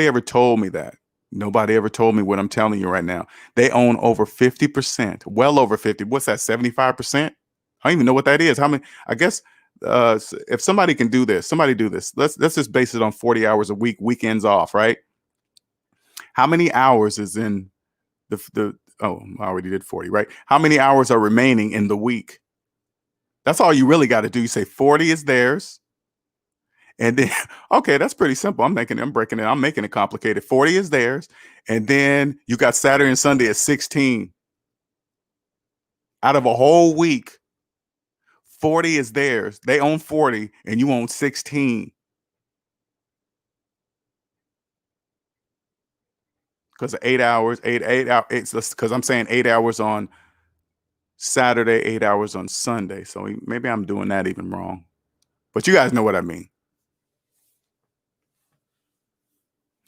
ever told me that. Nobody ever told me what I'm telling you right now. They own over 50%, well over 50. What's that, 75%? I don't even know what that is. How many? I guess if somebody can do this, somebody do this. Let's just base it on 40 hours a week, weekends off, right? How many hours is in oh, I already did 40, right? How many hours are remaining in the week? That's all you really got to do. You say 40 is theirs. And then, okay, that's pretty simple. I'm making it complicated. 40 is theirs. And then you got Saturday and Sunday at 16. Out of a whole week, 40 is theirs. They own 40 and you own 16. Because 8 hours, eight hours, it's because I'm saying 8 hours on Saturday, 8 hours on Sunday. So maybe I'm doing that even wrong. But you guys know what I mean.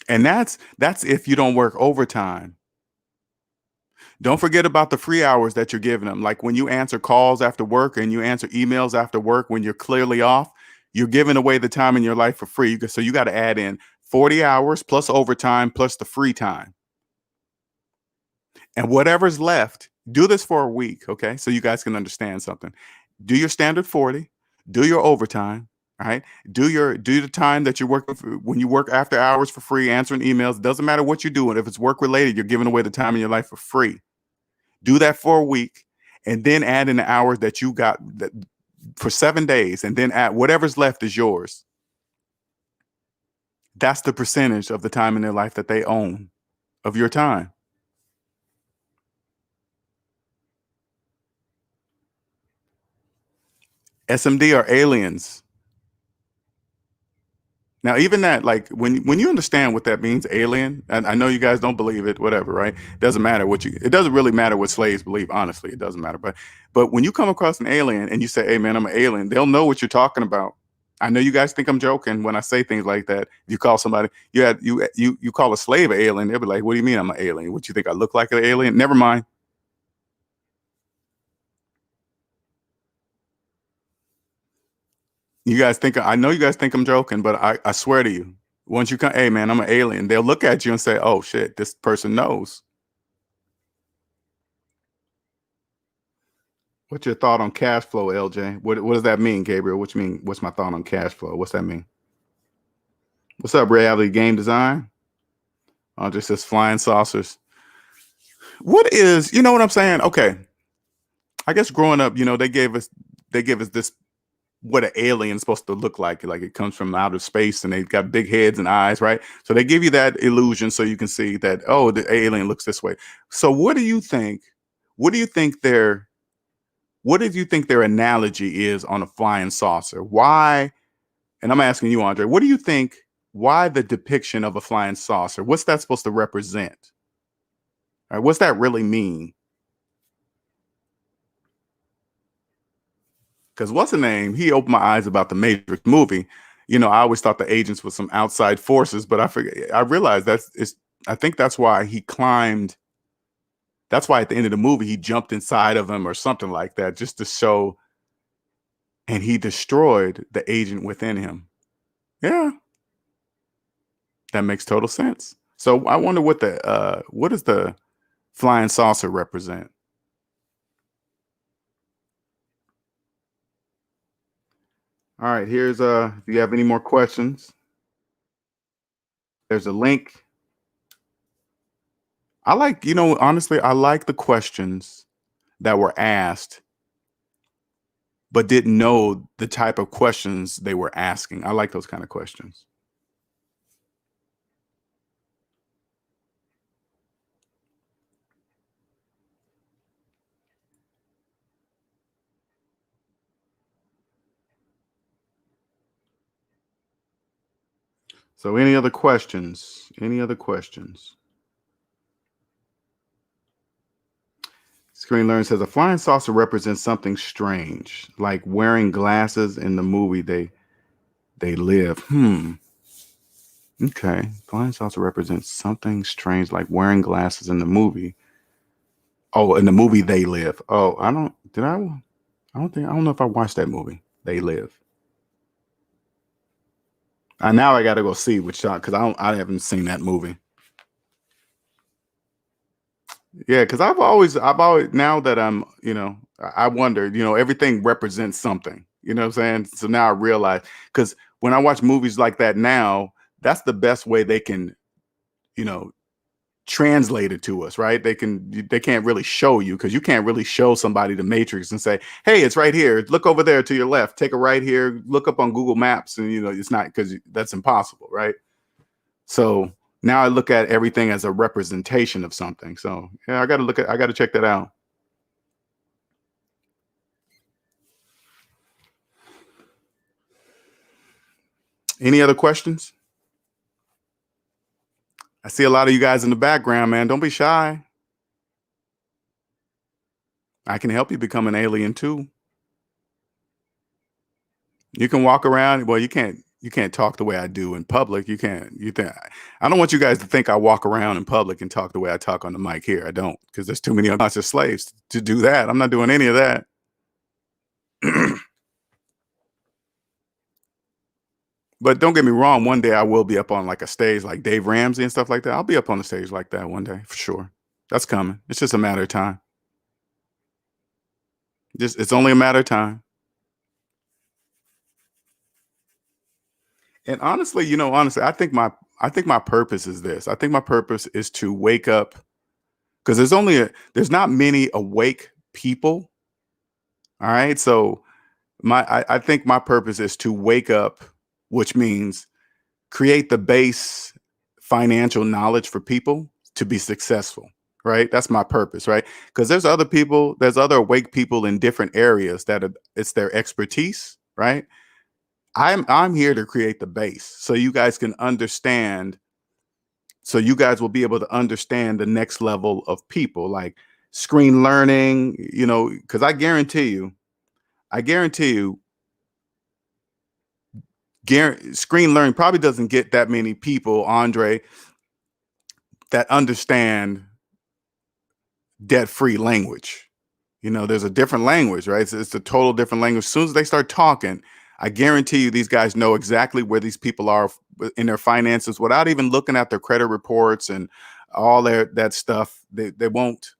And that's if you don't work overtime. Don't forget about the free hours that you're giving them. Like when you answer calls after work and you answer emails after work when you're clearly off, you're giving away the time in your life for free. So you got to add in 40 hours plus overtime plus the free time. And whatever's left, do this for a week, okay? So you guys can understand something. Do your standard 40, do your overtime, all right? Do the time that you're working when you work after hours for free, answering emails. It doesn't matter what you're doing. If it's work related, you're giving away the time in your life for free. Do that for a week and then add in the hours that you got for 7 days, and then add whatever's left is yours. That's the percentage of the time in their life that they own of your time. SMD are aliens. Now, even that, like when you understand what that means, alien, and I know you guys don't believe it, whatever, right? It doesn't really matter what slaves believe, honestly, it doesn't matter. But when you come across an alien and you say, hey man, I'm an alien, they'll know what you're talking about. I know you guys think I'm joking when I say things like that. You call somebody, you call a slave an alien, they'll be like, what do you mean I'm an alien? What, you think I look like an alien? Never mind. I know you guys think I'm joking, but I swear to you, once you come, hey man, I'm an alien, they'll look at you and say, oh shit, this person knows. What's your thought on cash flow, LJ? What does that mean, Gabriel? What you mean? What's my thought on cash flow? What's that mean? What's up, Reality Game Design? Andre says flying saucers. What is, you know what I'm saying? Okay. I guess growing up, they gave us this, what an alien is supposed to look like it comes from outer space and they've got big heads and eyes, right? So they give you that illusion so you can see that, oh, the alien looks this way. So what do you think their analogy is on a flying saucer? Why? And I'm asking you, Andre, what do you think, why the depiction of a flying saucer? What's that supposed to represent? All right, what's that really mean? Because what's the name? He opened my eyes about the Matrix movie. I always thought the agents were some outside forces, but I realized I think that's why he climbed. That's why at the end of the movie, he jumped inside of him or something like that, just to show. And he destroyed the agent within him. Yeah. That makes total sense. So I wonder what does the flying saucer represent? All right, here's if you have any more questions, there's a link. Honestly, I like the questions that were asked, but didn't know the type of questions they were asking. I like those kind of questions. So any other questions? Any other questions? Screen Learn says a flying saucer represents something strange, like wearing glasses in the movie. they live. Okay. Blinds also represents something strange, like wearing glasses in the movie. Oh, in the movie They Live. Oh, I don't know if I watched that movie, They Live. Now I got to go see which shot, because I haven't seen that movie. Yeah, because I've always, now that I'm, I wondered, everything represents something, you know what I'm saying? So now I realize, because when I watch movies like that now, that's the best way they can, translate it to us, right? They can't really show you, because you can't really show somebody the Matrix and say, hey, it's right here. Look over there to your left, take a right here, look up on Google Maps. And, it's not, because that's impossible, right? So now I look at everything as a representation of something. So yeah, I got to check that out. Any other questions? I see a lot of you guys in the background, man. Don't be shy. I can help you become an alien too. You can walk around. Well, you can't talk the way I do in public. You think I don't want you guys to think I walk around in public and talk the way I talk on the mic here. I don't, because there's too many unconscious slaves to do that. I'm not doing any of that. But don't get me wrong. One day I will be up on like a stage like Dave Ramsey and stuff like that. I'll be up on the stage like that one day for sure. That's coming. It's just a matter of time. It's only a matter of time. And honestly, I think my purpose is this. I think my purpose is to wake up, because there's not many awake people. All right. So I think my purpose is to wake up, which means create the base financial knowledge for people to be successful. Right. That's my purpose. Right. Because there's other awake people in different areas it's their expertise. Right. I'm here to create the base so you guys can understand. So you guys will be able to understand the next level of people, like screen learning, because I guarantee you, screen learning probably doesn't get that many people, Andre, that understand debt-free language. There's a different language, right? It's a total different language. As soon as they start talking, I guarantee you these guys know exactly where these people are in their finances without even looking at their credit reports and all that stuff. They won't.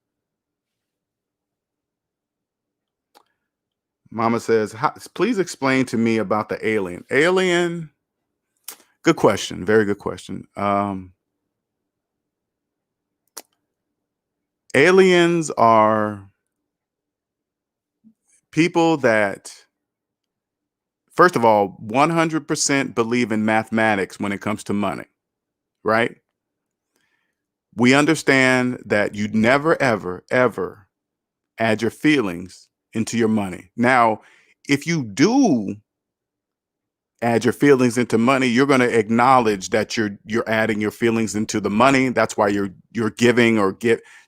Mama says, please explain to me about the alien. Alien, good question. Very good question. Aliens are people that, first of all, 100% believe in mathematics when it comes to money, right? We understand that you'd never, ever, ever add your feelings into your money. Now, if you do add your feelings into money, you're going to acknowledge that you're adding your feelings into the money. That's why you're giving or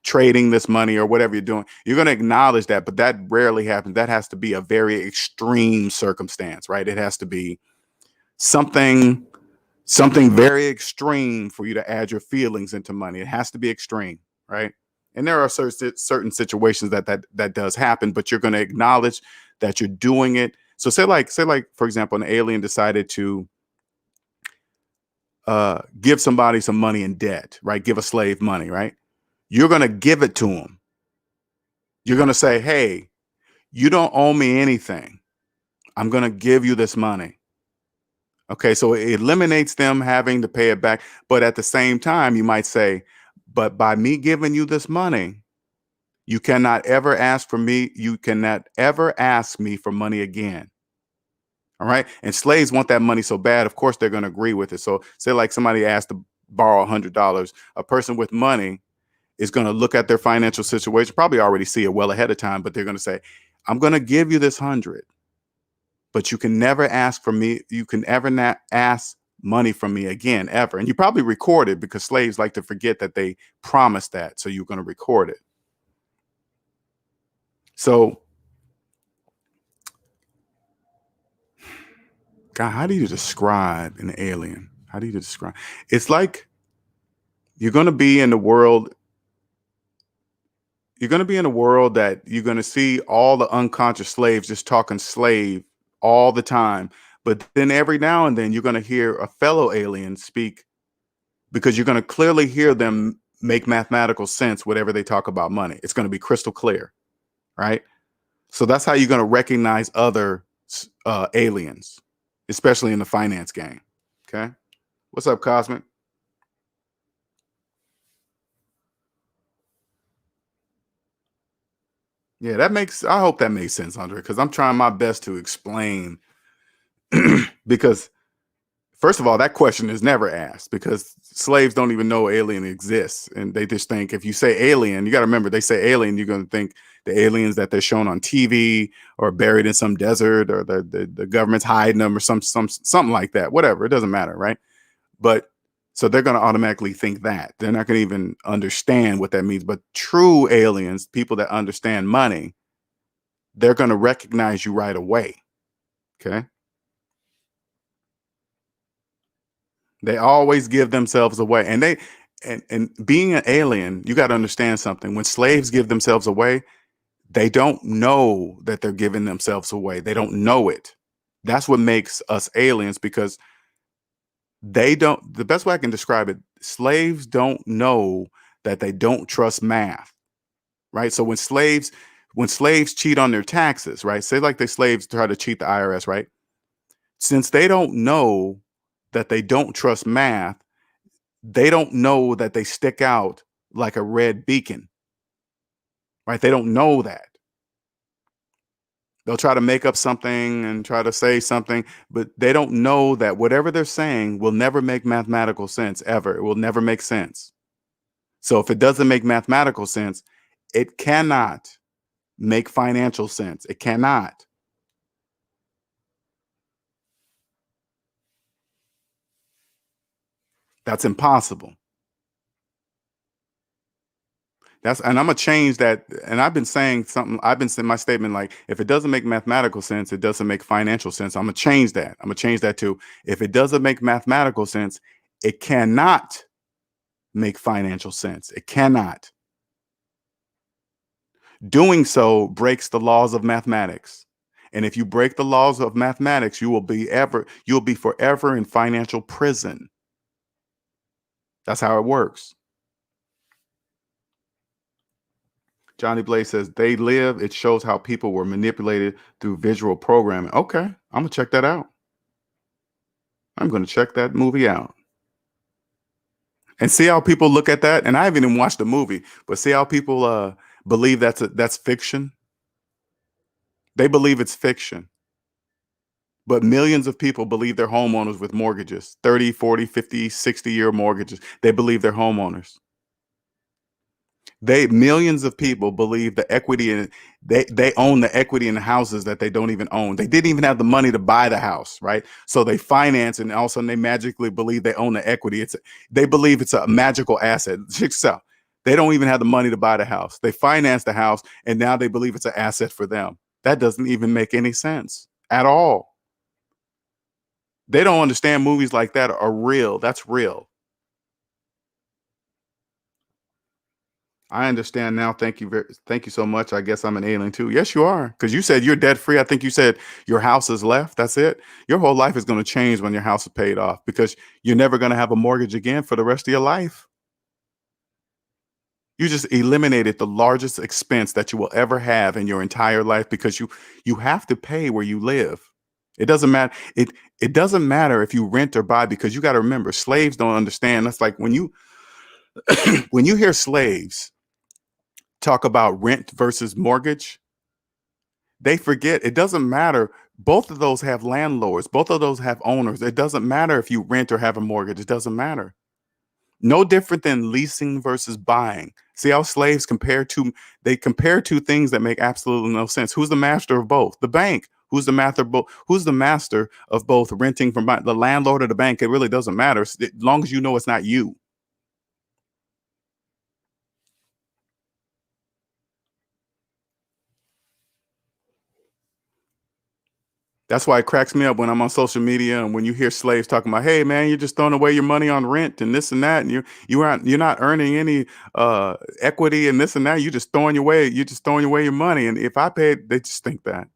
trading this money or whatever you're doing. You're going to acknowledge that, but that rarely happens. That has to be a very extreme circumstance, right? It has to be something very extreme for you to add your feelings into money. It has to be extreme, right? And there are certain situations that does happen, but you're going to acknowledge that you're doing it. So say like, for example, an alien decided to give somebody some money in debt, right? Give a slave money, right? You're going to give it to them. You're going to say, hey, you don't owe me anything. I'm going to give you this money. Okay, so it eliminates them having to pay it back. But at the same time, you might say, but by me giving you this money, you cannot ever ask for me. You cannot ever ask me for money again. All right. And slaves want that money so bad. Of course, they're going to agree with it. So say like somebody asked to borrow $100. A person with money is going to look at their financial situation, probably already see it well ahead of time, but they're going to say, I'm going to give you this 100, but you can never ask for me. You can ever not ask money from me again, ever. And you probably record it, because slaves like to forget that they promised that. So you're going to record it. So, God, how do you describe an alien? How do you describe? It's like you're going to be in the world. You're going to be in a world that you're going to see all the unconscious slaves just talking slave all the time. But then every now and then you're going to hear a fellow alien speak, because you're going to clearly hear them make mathematical sense, whatever they talk about money. It's going to be crystal clear, right? So that's how you're going to recognize other aliens, especially in the finance game. Okay. What's up, Cosmic? Yeah, I hope that makes sense, Andre, because I'm trying my best to explain. Because first of all, that question is never asked, because slaves don't even know alien exists. And they just think if you say alien, you got to remember, they say alien, you're going to think the aliens that they're shown on TV or buried in some desert, or the government's hiding them, or something like that. Whatever. It doesn't matter, right? But so they're going to automatically think that. They're not going to even understand what that means. But true aliens, people that understand money, they're going to recognize you right away. Okay. They always give themselves away. And being an alien, you got to understand something. When slaves give themselves away, they don't know that they're giving themselves away. They don't know it. That's what makes us aliens, because the best way I can describe it, slaves don't know that they don't trust math, right? So when slaves cheat on their taxes, right? Say like the slaves try to cheat the IRS, right? Since they don't know that they don't trust math, they don't know that they stick out like a red beacon, right? They don't know that. They'll try to make up something and try to say something, but they don't know that whatever they're saying will never make mathematical sense ever. It will never make sense. So if it doesn't make mathematical sense, it cannot make financial sense. It cannot. That's impossible. And I'm gonna change that. And I've been saying something. I've been saying my statement like, if it doesn't make mathematical sense, it doesn't make financial sense. I'm gonna change that. I'm gonna change that to, if it doesn't make mathematical sense, it cannot make financial sense. It cannot. Doing so breaks the laws of mathematics. And if you break the laws of mathematics, you'll be forever in financial prison. That's how it works. Johnny Blaze says They Live. It shows how people were manipulated through visual programming. Okay, I'm gonna check that out. I'm gonna check that movie out and see how people look at that. And I haven't even watched the movie, but see how people believe that's fiction. They believe it's fiction. But millions of people believe they're homeowners with mortgages, 30, 40, 50, 60-year mortgages. They believe they're homeowners. Millions of people believe the equity in they own the equity in the houses that they don't even own. They didn't even have the money to buy the house, right? So they finance, and all of a sudden they magically believe they own the equity. They believe it's a magical asset. So they don't even have the money to buy the house. They finance the house, and now they believe it's an asset for them. That doesn't even make any sense at all. They don't understand movies like that are real. That's real. I understand now. Thank you. Thank you so much. I guess I'm an alien too. Yes, you are. Because you said you're debt free. I think you said your house is left. That's it. Your whole life is going to change when your house is paid off, because you're never going to have a mortgage again for the rest of your life. You just eliminated the largest expense that you will ever have in your entire life, because you have to pay where you live. It doesn't matter. It doesn't matter if you rent or buy, because you got to remember, slaves don't understand. That's like when you when you hear slaves talk about rent versus mortgage, they forget it doesn't matter. Both of those have landlords, both of those have owners. It doesn't matter if you rent or have a mortgage. It doesn't matter. No different than leasing versus buying. See how slaves they compare two things that make absolutely no sense. Who's the master of both? The bank. Who's the master of both? Who's the master of both renting from the landlord or the bank? It really doesn't matter as long as you know it's not you. That's why it cracks me up when I'm on social media and when you hear slaves talking about, hey man, you're just throwing away your money on rent and this and that, and you're not earning any equity and this and that. You're just throwing away your money. And if I paid, they just think that.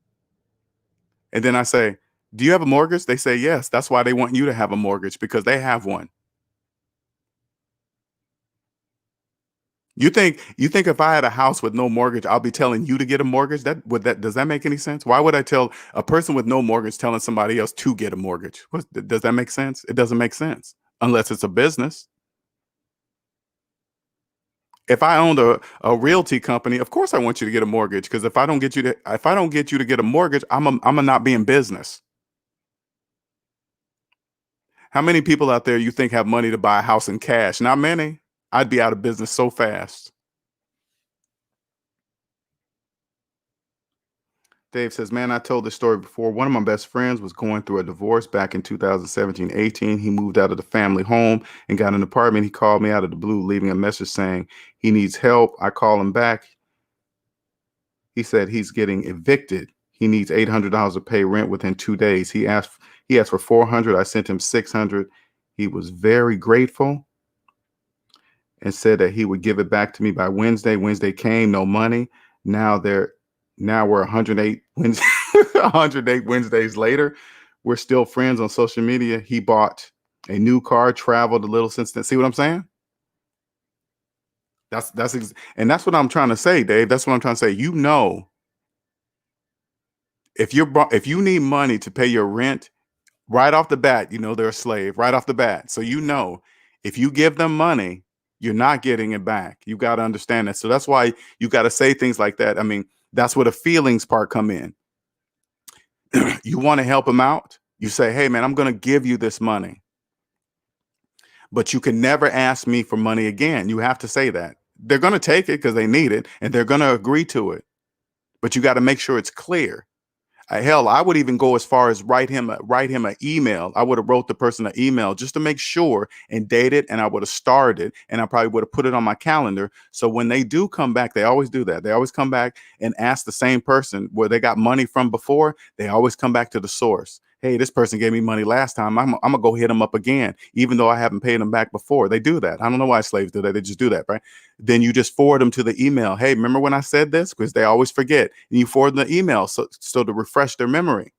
And then I say, do you have a mortgage? They say yes. That's why they want you to have a mortgage, because they have one. You think if I had a house with no mortgage, I'll be telling you to get a mortgage? Does that make any sense? Why would I tell a person with no mortgage telling somebody else to get a mortgage? Does that make sense? It doesn't make sense unless it's a business. If I owned a realty company, of course I want you to get a mortgage, because if I don't get you to get a mortgage, I'm a not be in business. How many people out there you think have money to buy a house in cash? Not many. I'd be out of business so fast. Dave says, man, I told this story before. One of my best friends was going through a divorce back in 2017-18. He moved out of the family home and got an apartment. He called me out of the blue, leaving a message saying he needs help. I call him back. He said he's getting evicted. He needs $800 to pay rent within 2 days. He asked for $400. I sent him $600. He was very grateful and said that he would give it back to me by Wednesday. Wednesday came, no money. Now we're 108 Wednesdays, 108 Wednesdays later. We're still friends on social media. He bought a new car, traveled a little since then. See what I'm saying? And that's what I'm trying to say, Dave. That's what I'm trying to say. If you need money to pay your rent, right off the bat, they're a slave right off the bat. So if you give them money, you're not getting it back. You got to understand that. So that's why you got to say things like that. I mean, that's where the feelings part come in. You want to help them out. You say, hey man, I'm going to give you this money, but you can never ask me for money again. You have to say that. They're going to take it because they need it and they're going to agree to it. But you got to make sure it's clear. Hell, I would even go as far as write him an email. I would have wrote the person an email just to make sure and date it, and I would have starred it, and I probably would have put it on my calendar. So when they do come back, they always do that. They always come back and ask the same person where they got money from before. They always come back to the source. Hey, this person gave me money last time. I'm gonna go hit them up again, even though I haven't paid them back before. They do that. I don't know why slaves do that. They just do that, right? Then you just forward them to the email. Hey, remember when I said this? Because they always forget. And you forward them the email so to refresh their memory.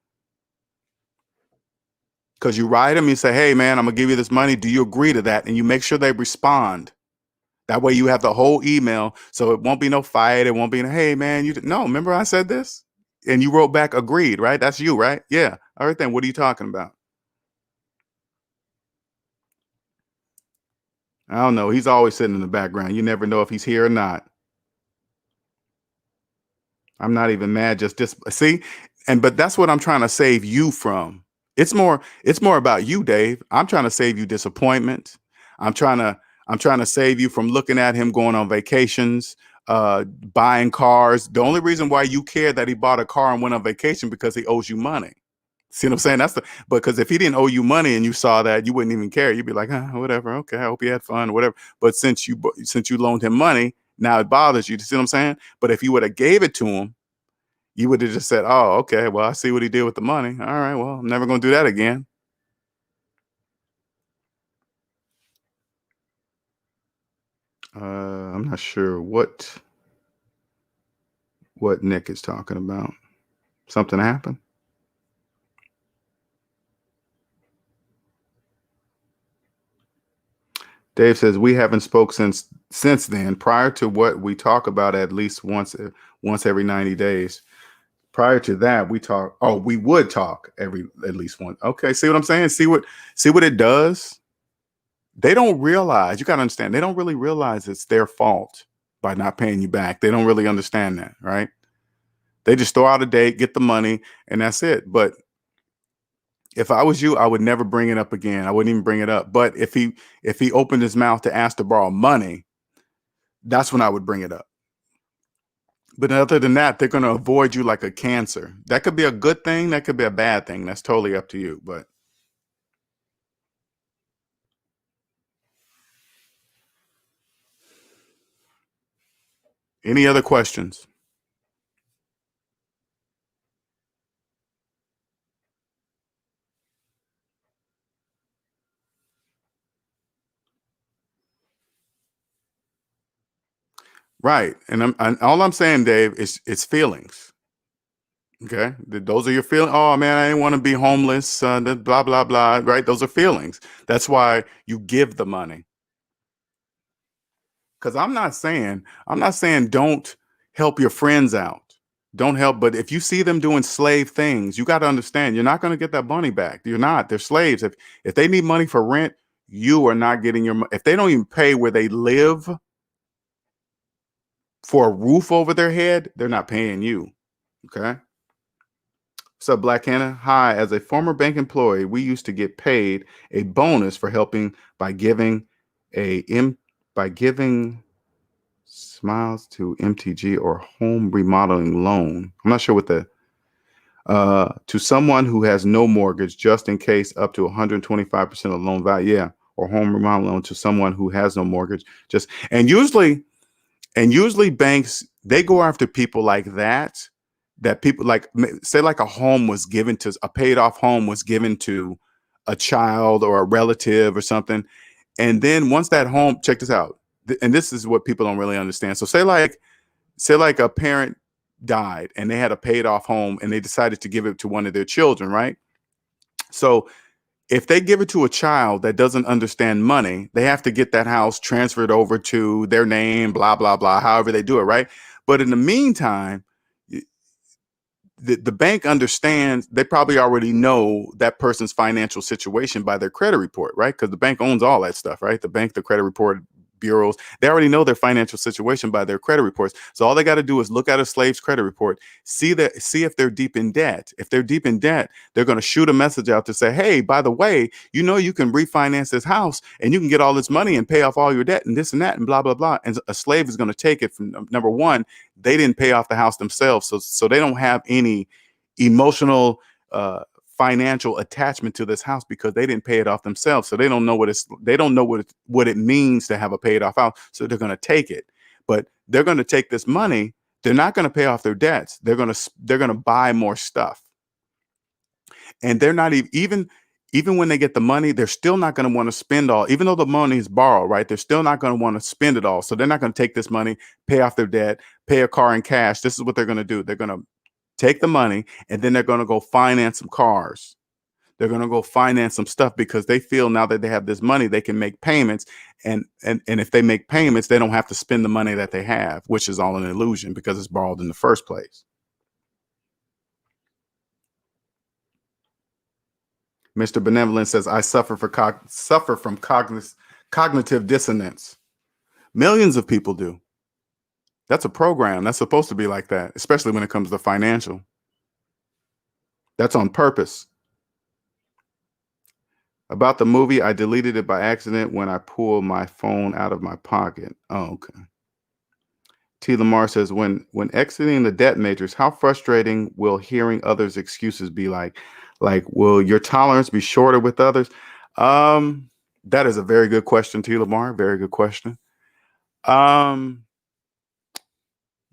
Because you write them, you say, hey man, I'm gonna give you this money. Do you agree to that? And you make sure they respond. That way you have the whole email, so it won't be no fight. It won't be, hey man, no, remember I said this? And you wrote back agreed, right? That's you, right? Yeah. All right then, what are you talking about? I don't know. He's always sitting in the background. You never know if he's here or not. I'm not even mad. Just see, but that's what I'm trying to save you from. It's more about you, Dave. I'm trying to save you disappointment. I'm trying to save you from looking at him going on vacations, buying cars. The only reason why you care that he bought a car and went on vacation because he owes you money. See what I'm saying? Because if he didn't owe you money and you saw that, you wouldn't even care. You'd be like, whatever. Okay, I hope you had fun, whatever. But since you loaned him money, now it bothers you. See what I'm saying? But if you would have gave it to him, you would have just said, oh, okay, well, I see what he did with the money. All right, well, I'm never going to do that again. I'm not sure what Nick is talking about. Something happened? Dave says we haven't spoke since then. Prior to what we talk about at least once every 90 days. Prior to that, we would talk at least once. Okay, see what I'm saying? See what it does? They don't realize, you got to understand, they don't really realize it's their fault by not paying you back. They don't really understand that, right? They just throw out a date, get the money, and that's it. But if I was you, I would never bring it up again. I wouldn't even bring it up. But if he opened his mouth to ask to borrow money, that's when I would bring it up. But other than that, they're going to avoid you like a cancer. That could be a good thing. That could be a bad thing. That's totally up to you. But any other questions? Right. And all I'm saying, Dave, is it's feelings. Okay. Those are your feelings. Oh man, I didn't want to be homeless. Blah, blah, blah. Right. Those are feelings. That's why you give the money. Because I'm not saying don't help your friends out. Don't help. But if you see them doing slave things, you got to understand you're not going to get that money back. You're not. They're slaves. If they need money for rent, you are not getting your money. If they don't even pay where they live for a roof over their head, they're not paying you. Okay. What's up, Black Hannah? Hi. As a former bank employee, we used to get paid a bonus for helping by giving by giving smiles to MTG or home remodeling loan. I'm not sure what the to someone who has no mortgage, just in case, up to 125% of loan value. Yeah, or home remodeling loan to someone who has no mortgage. Just and usually banks, they go after people like that. That people like, say like a paid off home was given to a child or a relative or something. And then once that home, check this out. And this is what people don't really understand. So say like a parent died and they had a paid off home and they decided to give it to one of their children, right? So if they give it to a child that doesn't understand money, they have to get that house transferred over to their name, blah, blah, blah, however they do it, right? But in the meantime, the bank understands, they probably already know that person's financial situation by their credit report, right? Because the bank owns all that stuff, right? The bank, the credit report bureaus, they already know their financial situation by their credit reports. So all they got to do is look at a slave's credit report, see if they're deep in debt. If they're deep in debt, they're going to shoot a message out to say, hey, by the way, you can refinance this house and you can get all this money and pay off all your debt and this and that and blah, blah, blah. And a slave is going to take it from, number one, they didn't pay off the house themselves. So they don't have any emotional, financial attachment to this house because they didn't pay it off themselves. So they don't know what it means to have a paid off house. So they're going to take it, but they're going to take this money. They're not going to pay off their debts. They're going to buy more stuff. And they're not even when they get the money, they're still not going to want to spend all, even though the money is borrowed, right? They're still not going to want to spend it all. So they're not going to take this money, pay off their debt, pay a car in cash. This is what they're going to do. They're going to take the money and then they're going to go finance some cars. They're going to go finance some stuff because they feel now that they have this money, they can make payments. And if they make payments, they don't have to spend the money that they have, which is all an illusion because it's borrowed in the first place. Mr. Benevolent says, I suffer from cognitive dissonance. Millions of people do. That's a program. That's supposed to be like that, especially when it comes to financial. That's on purpose. About the movie, I deleted it by accident when I pulled my phone out of my pocket. Oh, okay. T. Lamar says, when exiting the debt matrix, how frustrating will hearing others' excuses be like? Like, will your tolerance be shorter with others? That is a very good question, T. Lamar. Very good question.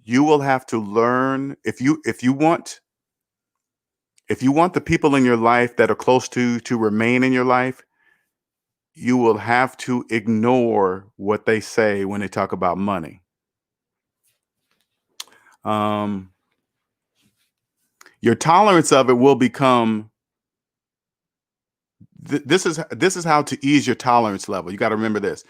You will have to learn if you want the people in your life that are close to remain in your life, you will have to ignore what they say when they talk about money. Your tolerance of it will become. This is how to ease your tolerance level. You got to remember this.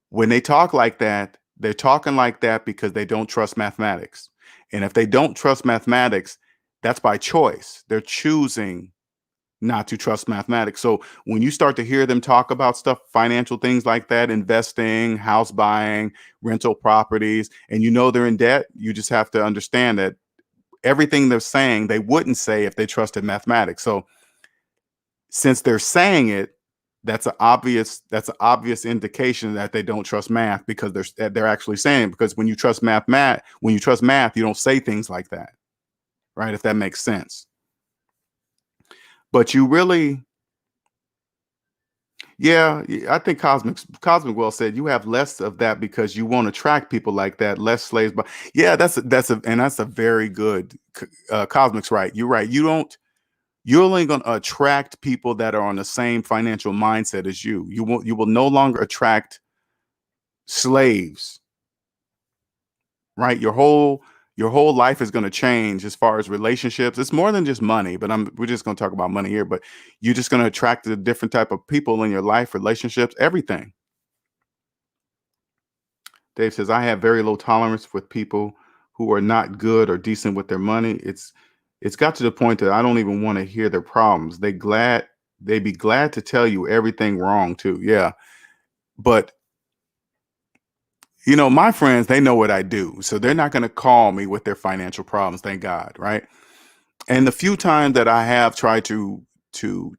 When they talk like that, they're talking like that because they don't trust mathematics. And if they don't trust mathematics, that's by choice. They're choosing not to trust mathematics. So when you start to hear them talk about stuff, financial things like that, investing, house buying, rental properties, and they're in debt, you just have to understand that everything they're saying, they wouldn't say if they trusted mathematics. So since they're saying it, that's an obvious indication that they don't trust math because they're actually saying it. Because when you trust math, you don't say things like that, right? If that makes sense. But you really, yeah, I think Cosmic well said, you have less of that because you won't attract people like that, less slaves. But yeah, that's a very good, Cosmic's right. You're right. You're only going to attract people that are on the same financial mindset as you. You will no longer attract slaves. right? Your whole life is going to change as far as relationships. It's more than just money, but we're just going to talk about money here, but you're just going to attract a different type of people in your life, relationships, everything. Dave says, I have very low tolerance with people who are not good or decent with their money. It's got to the point that I don't even want to hear their problems. They'd be glad to tell you everything wrong too. Yeah. But my friends, they know what I do. So they're not going to call me with their financial problems, thank God, right? And the few times that I have tried to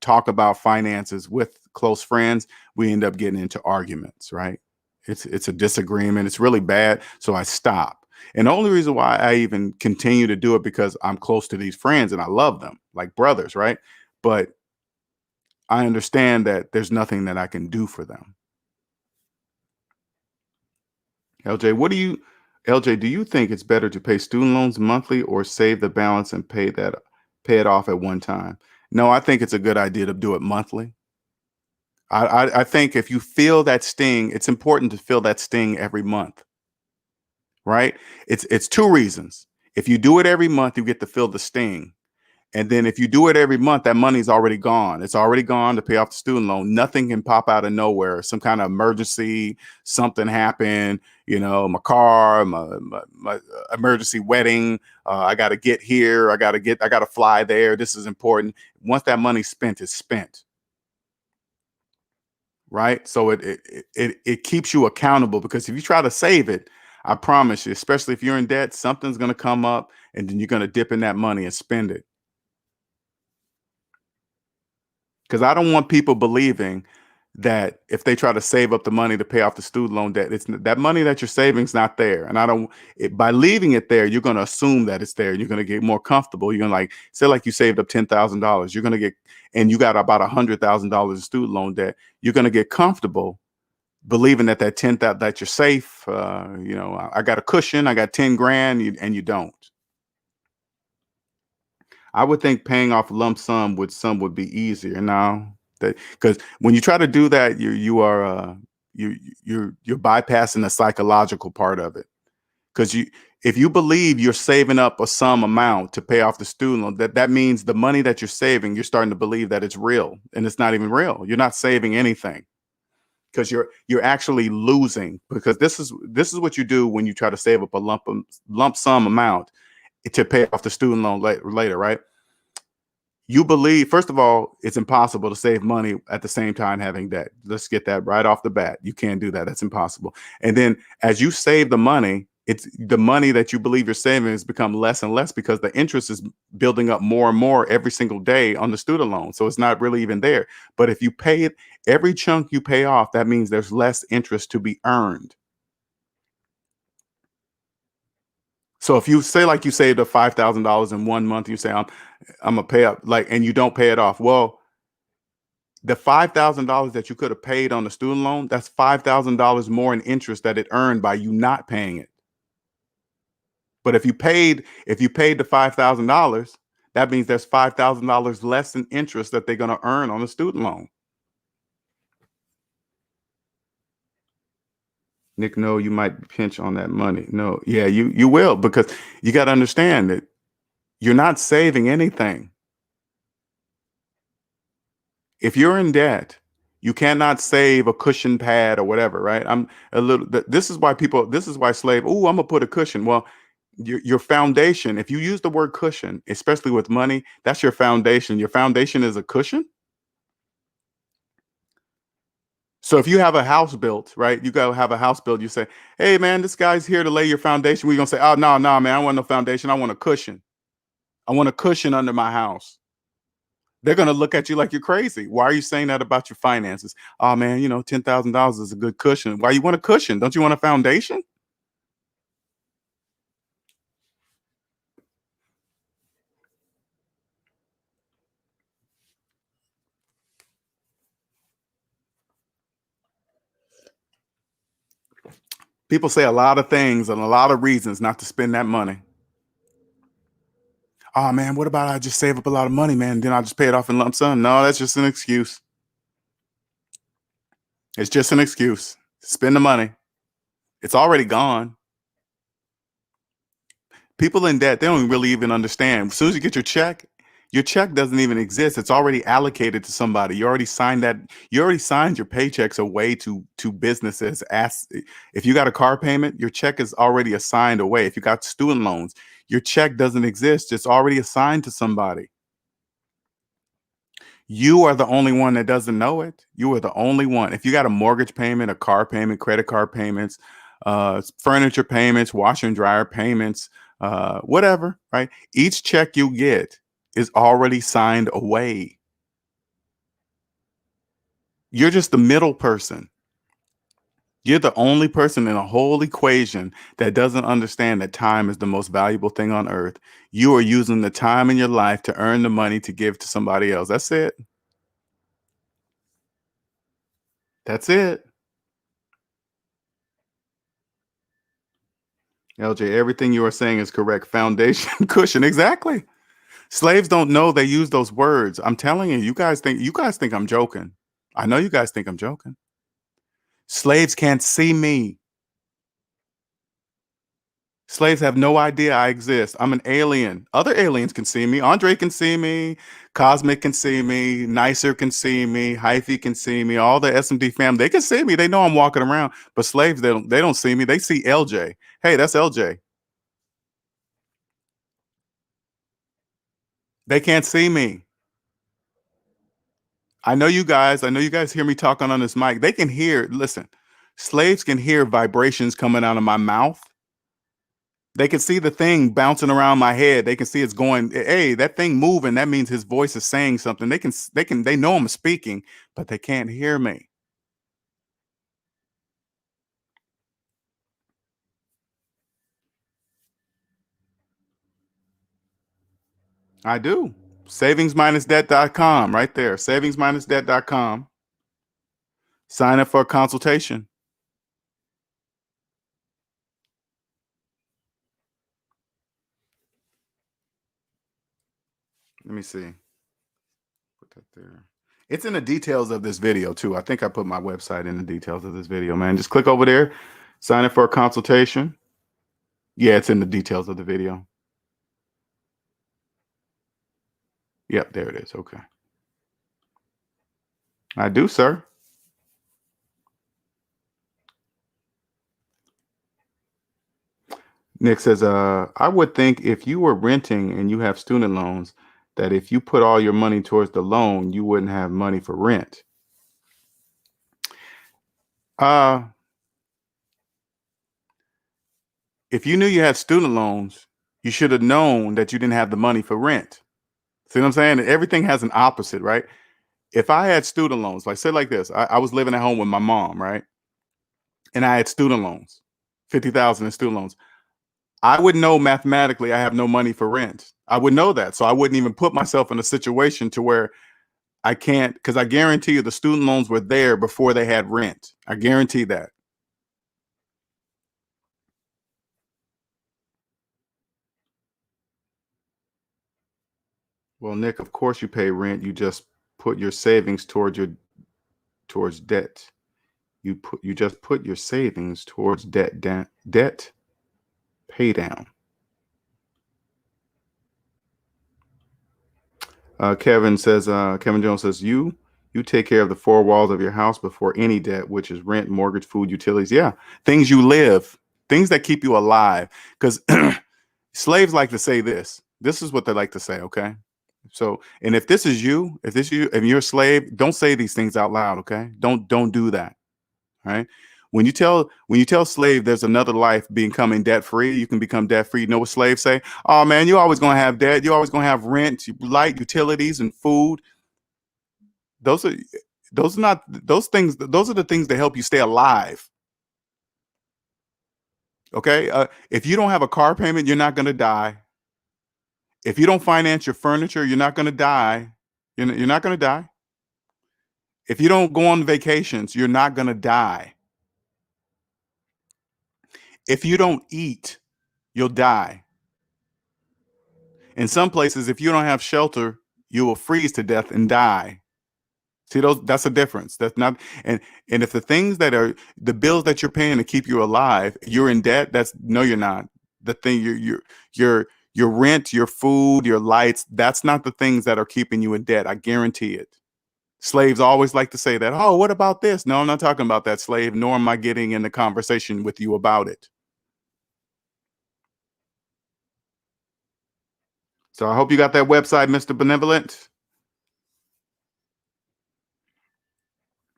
talk about finances with close friends, we end up getting into arguments, right? It's a disagreement. It's really bad. So I stop. And the only reason why I even continue to do it because I'm close to these friends and I love them like brothers, right? But I understand that there's nothing that I can do for them. LJ, do you think it's better to pay student loans monthly or save the balance and pay it off at one time? No, I think it's a good idea to do it monthly. I think if you feel that sting, it's important to feel that sting every month, right? It's two reasons. If you do it every month, you get to feel the sting. And then if you do it every month, that money's already gone. It's already gone to pay off the student loan. Nothing can pop out of nowhere. Some kind of emergency, something happened, my car, my emergency wedding. I got to get here. I got to fly there. This is important. Once that money's spent, it's spent. Right. So it keeps you accountable, because if you try to save it, I promise you, especially if you're in debt, something's going to come up and then you're going to dip in that money and spend it. Because I don't want people believing that if they try to save up the money to pay off the student loan debt, it's that money that you're saving is not there. And by leaving it there, you're going to assume that it's there. You're going to get more comfortable. You're going to say like you saved up $10,000. You're going to get, and you got about $100,000 in student loan debt. You're going to get comfortable believing that that you're safe. I got a cushion. I got 10 grand, and you don't. I would think paying off lump sum would be easier now, that because when you try to do that, you're bypassing the psychological part of it. Because if you believe you're saving up a sum amount to pay off the student loan, that means the money that you're saving, you're starting to believe that it's real, and it's not even real. You're not saving anything, because you're actually losing. Because this is what you do when you try to save up a lump sum amount to pay off the student loan later, right? You believe, first of all, it's impossible to save money at the same time having debt. Let's get that right off the bat. You can't do that. That's impossible. And then as you save the money, it's the money that you believe you're saving has become less and less, because the interest is building up more and more every single day on the student loan. So it's not really even there. But if you pay it, every chunk you pay off, that means there's less interest to be earned. So if you say like you saved up $5,000 in 1 month, you say I'm gonna pay up, and you don't pay it off. Well, the $5,000 that you could have paid on the student loan, that's $5,000 more in interest that it earned by you not paying it. But if you paid the $5,000, that means there's $5,000 less in interest that they're gonna earn on the student loan. Nick, no, you might pinch on that money. No, yeah, you will, because you got to understand that you're not saving anything. If you're in debt, you cannot save a cushion pad or whatever, right? This is why slave, oh, I'm gonna put a cushion. Well, your foundation, if you use the word cushion, especially with money, that's your foundation. Your foundation is a cushion. So if you have a house built, right? You gotta have a house built. You say, hey man, this guy's here to lay your foundation. We're gonna say, oh no, man, I want no foundation. I want a cushion. I want a cushion under my house. They're going to look at you like you're crazy. Why are you saying that about your finances? Oh man, $10,000 is a good cushion. Why you want a cushion? Don't you want a foundation? People say a lot of things and a lot of reasons not to spend that money. Oh man, what about I just save up a lot of money, man, and then I'll just pay it off in lump sum? No, that's just an excuse. It's just an excuse. Spend the money. It's already gone. People in debt, they don't really even understand. As soon as you get your check doesn't even exist. It's already allocated to somebody. You already signed that. You already signed your paychecks away to businesses. If you got a car payment, your check is already assigned away. If you got student loans, your check doesn't exist. It's already assigned to somebody. You are the only one that doesn't know it. You are the only one. If you got a mortgage payment, a car payment, credit card payments, furniture payments, washer and dryer payments, whatever, right? Each check you get is already signed away. You're just the middle person. You're the only person in a whole equation that doesn't understand that time is the most valuable thing on earth. You are using the time in your life to earn the money to give to somebody else. That's it. That's it. LJ, everything you are saying is correct. Foundation, cushion, exactly. Slaves don't know they use those words. I'm telling you, you guys think I'm joking. I know you guys think I'm joking. Slaves can't see me. Slaves have no idea I exist. I'm an alien. Other aliens can see me. Andre can see me. Cosmic can see me. Nicer can see me. Hyphy can see me. All the SMD family, they can see me. They know I'm walking around. But slaves, they don't see me. They see LJ. Hey, that's LJ. They can't see me. I know you guys hear me talking on this mic. They can hear, listen, slaves can hear vibrations coming out of my mouth. They can see the thing bouncing around my head. They can see it's going, hey, that thing moving. That means his voice is saying something. They know I'm speaking, but they can't hear me. I do. SavingsMinusDebt.com right there. SavingsMinusDebt.com. Sign up for a consultation. Let me see. Put that there. It's in the details of this video too. I think I put my website in the details of this video, man. Just click over there, sign up for a consultation. Yeah, it's in the details of the video. Yep, there it is. Okay. I do, sir. Nick says, I would think if you were renting and you have student loans, that if you put all your money towards the loan, you wouldn't have money for rent. If you knew you had student loans, you should have known that you didn't have the money for rent. See what I'm saying? Everything has an opposite, right? If I had student loans, like say like this, I was living at home with my mom, right? And I had student loans, 50,000 in student loans. I would know mathematically I have no money for rent. I would know that. So I wouldn't even put myself in a situation to where I can't, because I guarantee you the student loans were there before they had rent. I guarantee that. Well, Nick, of course you pay rent. You just put your savings towards debt. You just put your savings towards debt pay down. Kevin Jones says, you take care of the four walls of your house before any debt, which is rent, mortgage, food, utilities. Yeah, things you live, things that keep you alive. Because slaves like to say this. This is what they like to say, okay? So, and if this is you, if you're a slave, don't say these things out loud, okay? Don't do that, right? When you tell slave there's another life becoming debt free, you can become debt free. You know what slaves say? Oh man, you're always gonna have debt. You're always gonna have rent, light, utilities, and food. Those are not those things. Those are the things that help you stay alive. Okay, if you don't have a car payment, you're not gonna die. If you don't finance your furniture, you're not gonna die. You're not gonna die. If you don't go on vacations, you're not gonna die. If you don't eat, you'll die. In some places, if you don't have shelter, you will freeze to death and die. See, that's a difference. That's not, and if the things that are the bills that you're paying to keep you alive, you're in debt, no, you're not. the thing, your rent, your food, your lights, that's not the things that are keeping you in debt. I guarantee it. Slaves always like to say that, oh, what about this? No, I'm not talking about that, slave, nor am I getting in the conversation with you about it. So I hope you got that website, Mr. Benevolent.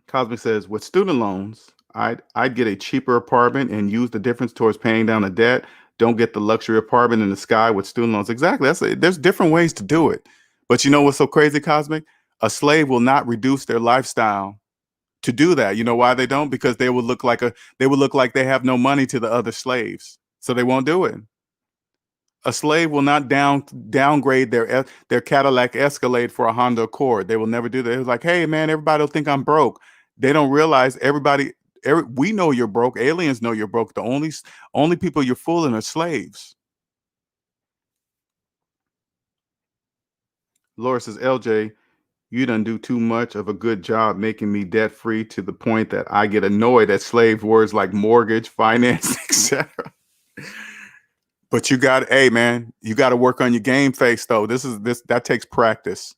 Cosmic says, with student loans, I'd get a cheaper apartment and use the difference towards paying down the debt. Don't get the luxury apartment in the sky with student loans. Exactly. There's different ways to do it. But you know what's so crazy, Cosmic? A slave will not reduce their lifestyle to do that. You know why they don't? Because they would look like they have no money to the other slaves. So they won't do it. A slave will not downgrade their Cadillac Escalade for a Honda Accord. They will never do that. It's like, hey man, everybody will think I'm broke. They don't realize we know you're broke. Aliens know you're broke. The only people you're fooling are slaves. Laura says, LJ, you done do too much of a good job making me debt free to the point that I get annoyed at slave words like mortgage, finance, etc. But hey man, you got to work on your game face though. That takes practice.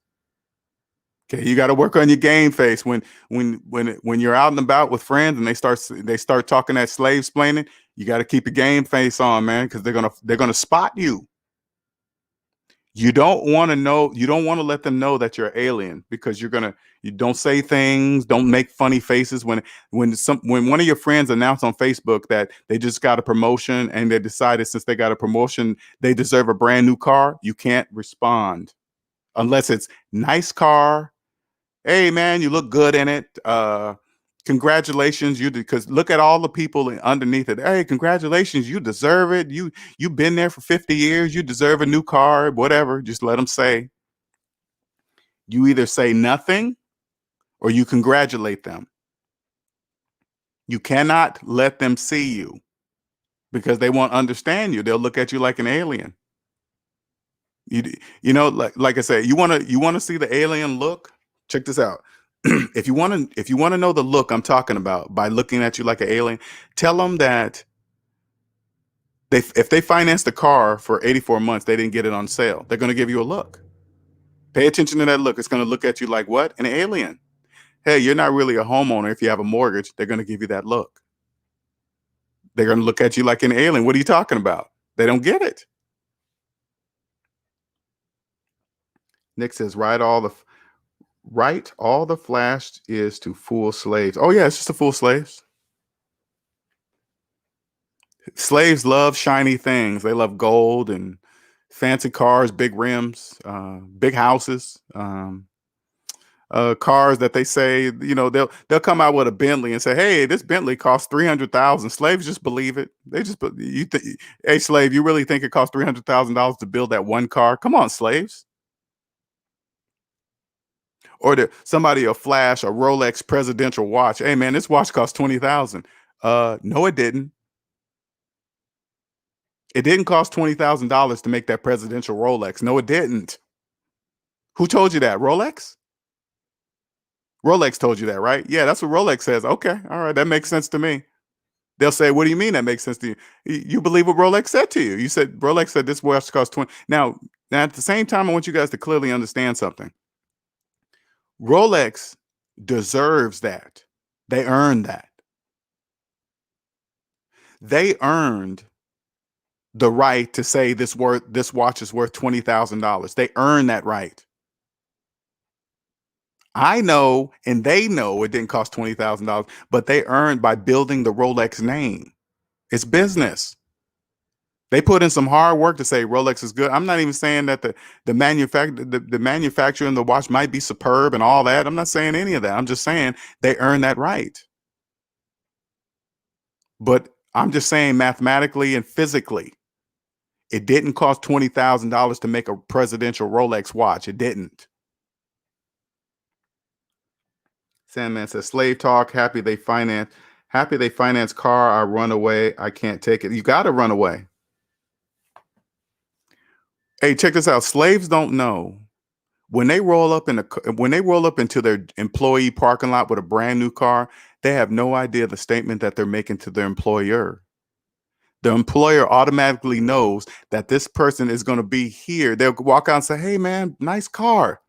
Okay, you got to work on your game face when you're out and about with friends and they start talking that slave splaining. You got to keep your game face on, man, because they're gonna spot you. You don't want to let them know that you're an alien, because you don't say things, don't make funny faces when one of your friends announced on Facebook that they just got a promotion and they decided since they got a promotion they deserve a brand new car. You can't respond unless it's nice car. Hey man, you look good in it. Congratulations, because look at all the people underneath it. Hey, congratulations, you deserve it. You've been there for 50 years. You deserve a new car, whatever. Just let them say. You either say nothing or you congratulate them. You cannot let them see you because they won't understand you. They'll look at you like an alien. You know, like I said, you want to see the alien look? Check this out. If you want to know the look I'm talking about by looking at you like an alien, tell them that if they financed a car for 84 months, they didn't get it on sale. They're going to give you a look. Pay attention to that look. It's going to look at you like what? An alien. Hey, you're not really a homeowner if you have a mortgage. They're going to give you that look. They're going to look at you like an alien. What are you talking about? They don't get it. Nick says, right, all the flash is to fool slaves. Oh yeah, it's just to fool slaves. Slaves love shiny things. They love gold and fancy cars, big rims, big houses, cars that they say, you know, they'll come out with a Bentley and say, hey, this Bentley costs $300,000. Slaves just believe it. Hey slave, you really think it costs $300,000 to build that one car? Come on, slaves. Or somebody will flash a Rolex presidential watch. Hey man, this watch cost $20,000. No, it didn't. It didn't cost $20,000 to make that presidential Rolex. No, it didn't. Who told you that? Rolex? Rolex told you that, right? Yeah, that's what Rolex says. Okay, all right, that makes sense to me. They'll say, what do you mean that makes sense to you? You believe what Rolex said to you. You said Rolex said this watch costs 20. Now at the same time, I want you guys to clearly understand something. Rolex deserves that. They earned that. They earned the right to say this watch is worth $20,000. They earned that right. I know, and they know it didn't cost $20,000, but they earned by building the Rolex name. It's business. They put in some hard work to say Rolex is good. I'm not even saying that the manufacturer in the watch might be superb and all that. I'm not saying any of that. I'm just saying they earned that right. But I'm just saying mathematically and physically, it didn't cost $20,000 to make a presidential Rolex watch. It didn't. Sandman says, slave talk, happy they finance car. I run away. I can't take it. You got to run away. Hey, check this out. Slaves don't know when they roll up into their employee parking lot with a brand new car, they have no idea the statement that they're making to their employer. The employer automatically knows that this person is going to be here. They'll walk out and say, hey, man, nice car.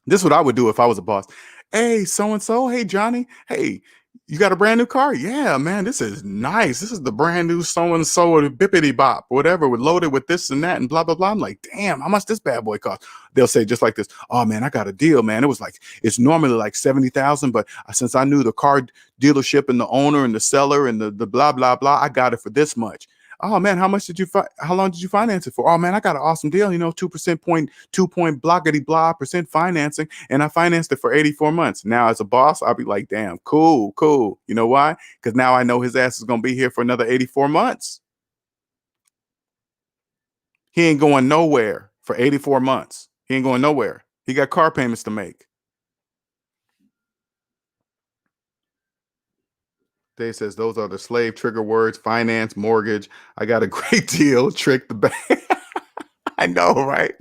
This is what I would do if I was a boss. Hey, so-and-so. Hey, Johnny. Hey, you got a brand new car? Yeah, man, this is nice. This is the brand new so-and-so or bippity bop, whatever, loaded with this and that and blah, blah, blah. I'm like, damn, how much this bad boy cost? They'll say just like this. Oh, man, I got a deal, man. It was like, it's normally like 70,000, but since I knew the car dealership and the owner and the seller and the blah, blah, blah, I got it for this much. Oh man, how long did you finance it for? Oh man, I got an awesome deal, 2% point, 2 point blockety blah percent financing, and I financed it for 84 months. Now as a boss, I'll be like, damn, cool. You know why? Because now I know his ass is gonna be here for another 84 months. He ain't going nowhere for 84 months. He ain't going nowhere. He got car payments to make. Dave says those are the slave trigger words: finance, mortgage. I got a great deal. Trick the bank. I know, right?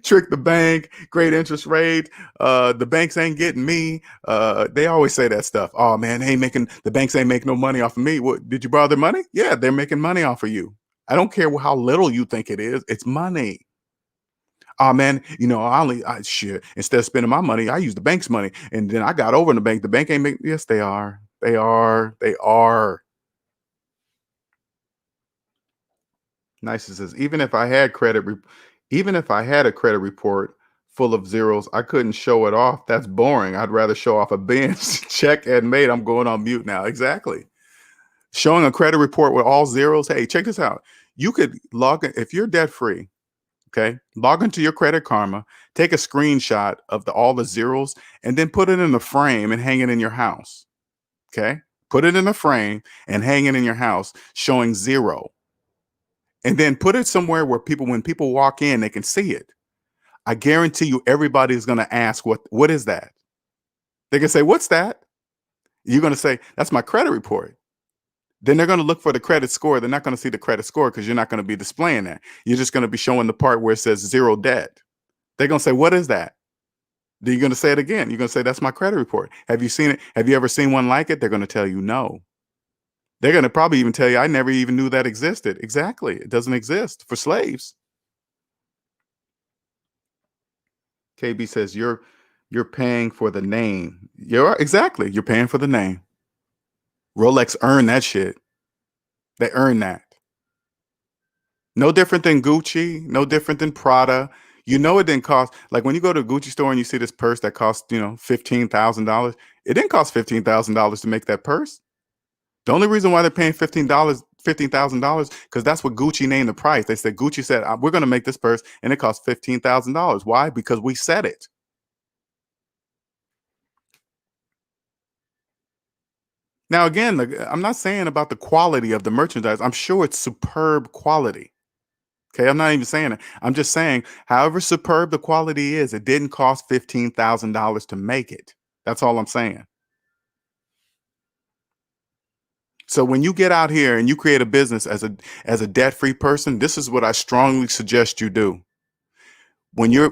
Trick the bank. Great interest rate. The banks ain't getting me. They always say that stuff. Oh man, the banks ain't making no money off of me. What, did you borrow their money? Yeah, they're making money off of you. I don't care how little you think it is. It's money. Oh man, shit. Instead of spending my money, I use the bank's money, and then I got over in the bank. The bank ain't making. Yes, they are. They are. Nice says, even if I had a credit report full of zeros, I couldn't show it off. That's boring. I'd rather show off a bench check and made. I'm going on mute now. Exactly. Showing a credit report with all zeros. Hey, check this out. You could log in if you're debt free. Okay, log into your Credit Karma, take a screenshot of all the zeros, and then put it in a frame and hang it in your house. Okay, put it in a frame and hang it in your house, showing zero. And then put it somewhere where when people walk in, they can see it. I guarantee you, everybody is going to ask, what is that? They can say, what's that? You're going to say, that's my credit report. Then they're going to look for the credit score. They're not going to see the credit score because you're not going to be displaying that. You're just going to be showing the part where it says zero debt. They're going to say, what is that? Then you're going to say it again. You're going to say, that's my credit report. Have you seen it? Have you ever seen one like it? They're going to tell you no. They're going to probably even tell you, I never even knew that existed. Exactly. It doesn't exist for slaves. KB says, you're paying for the name. Exactly. You're paying for the name. Rolex earned that shit. They earned that. No different than Gucci, no different than Prada. It didn't cost, like when you go to a Gucci store and you see this purse that costs, $15,000, it didn't cost $15,000 to make that purse. The only reason why they're paying $15,000, because that's what Gucci named the price. They said, Gucci said, we're going to make this purse and it costs $15,000. Why? Because we said it. Now, again, I'm not saying about the quality of the merchandise. I'm sure it's superb quality. Okay, I'm not even saying it. I'm just saying, however superb the quality is, it didn't cost $15,000 to make it. That's all I'm saying. So when you get out here and you create a business as a debt-free person, this is what I strongly suggest you do. When you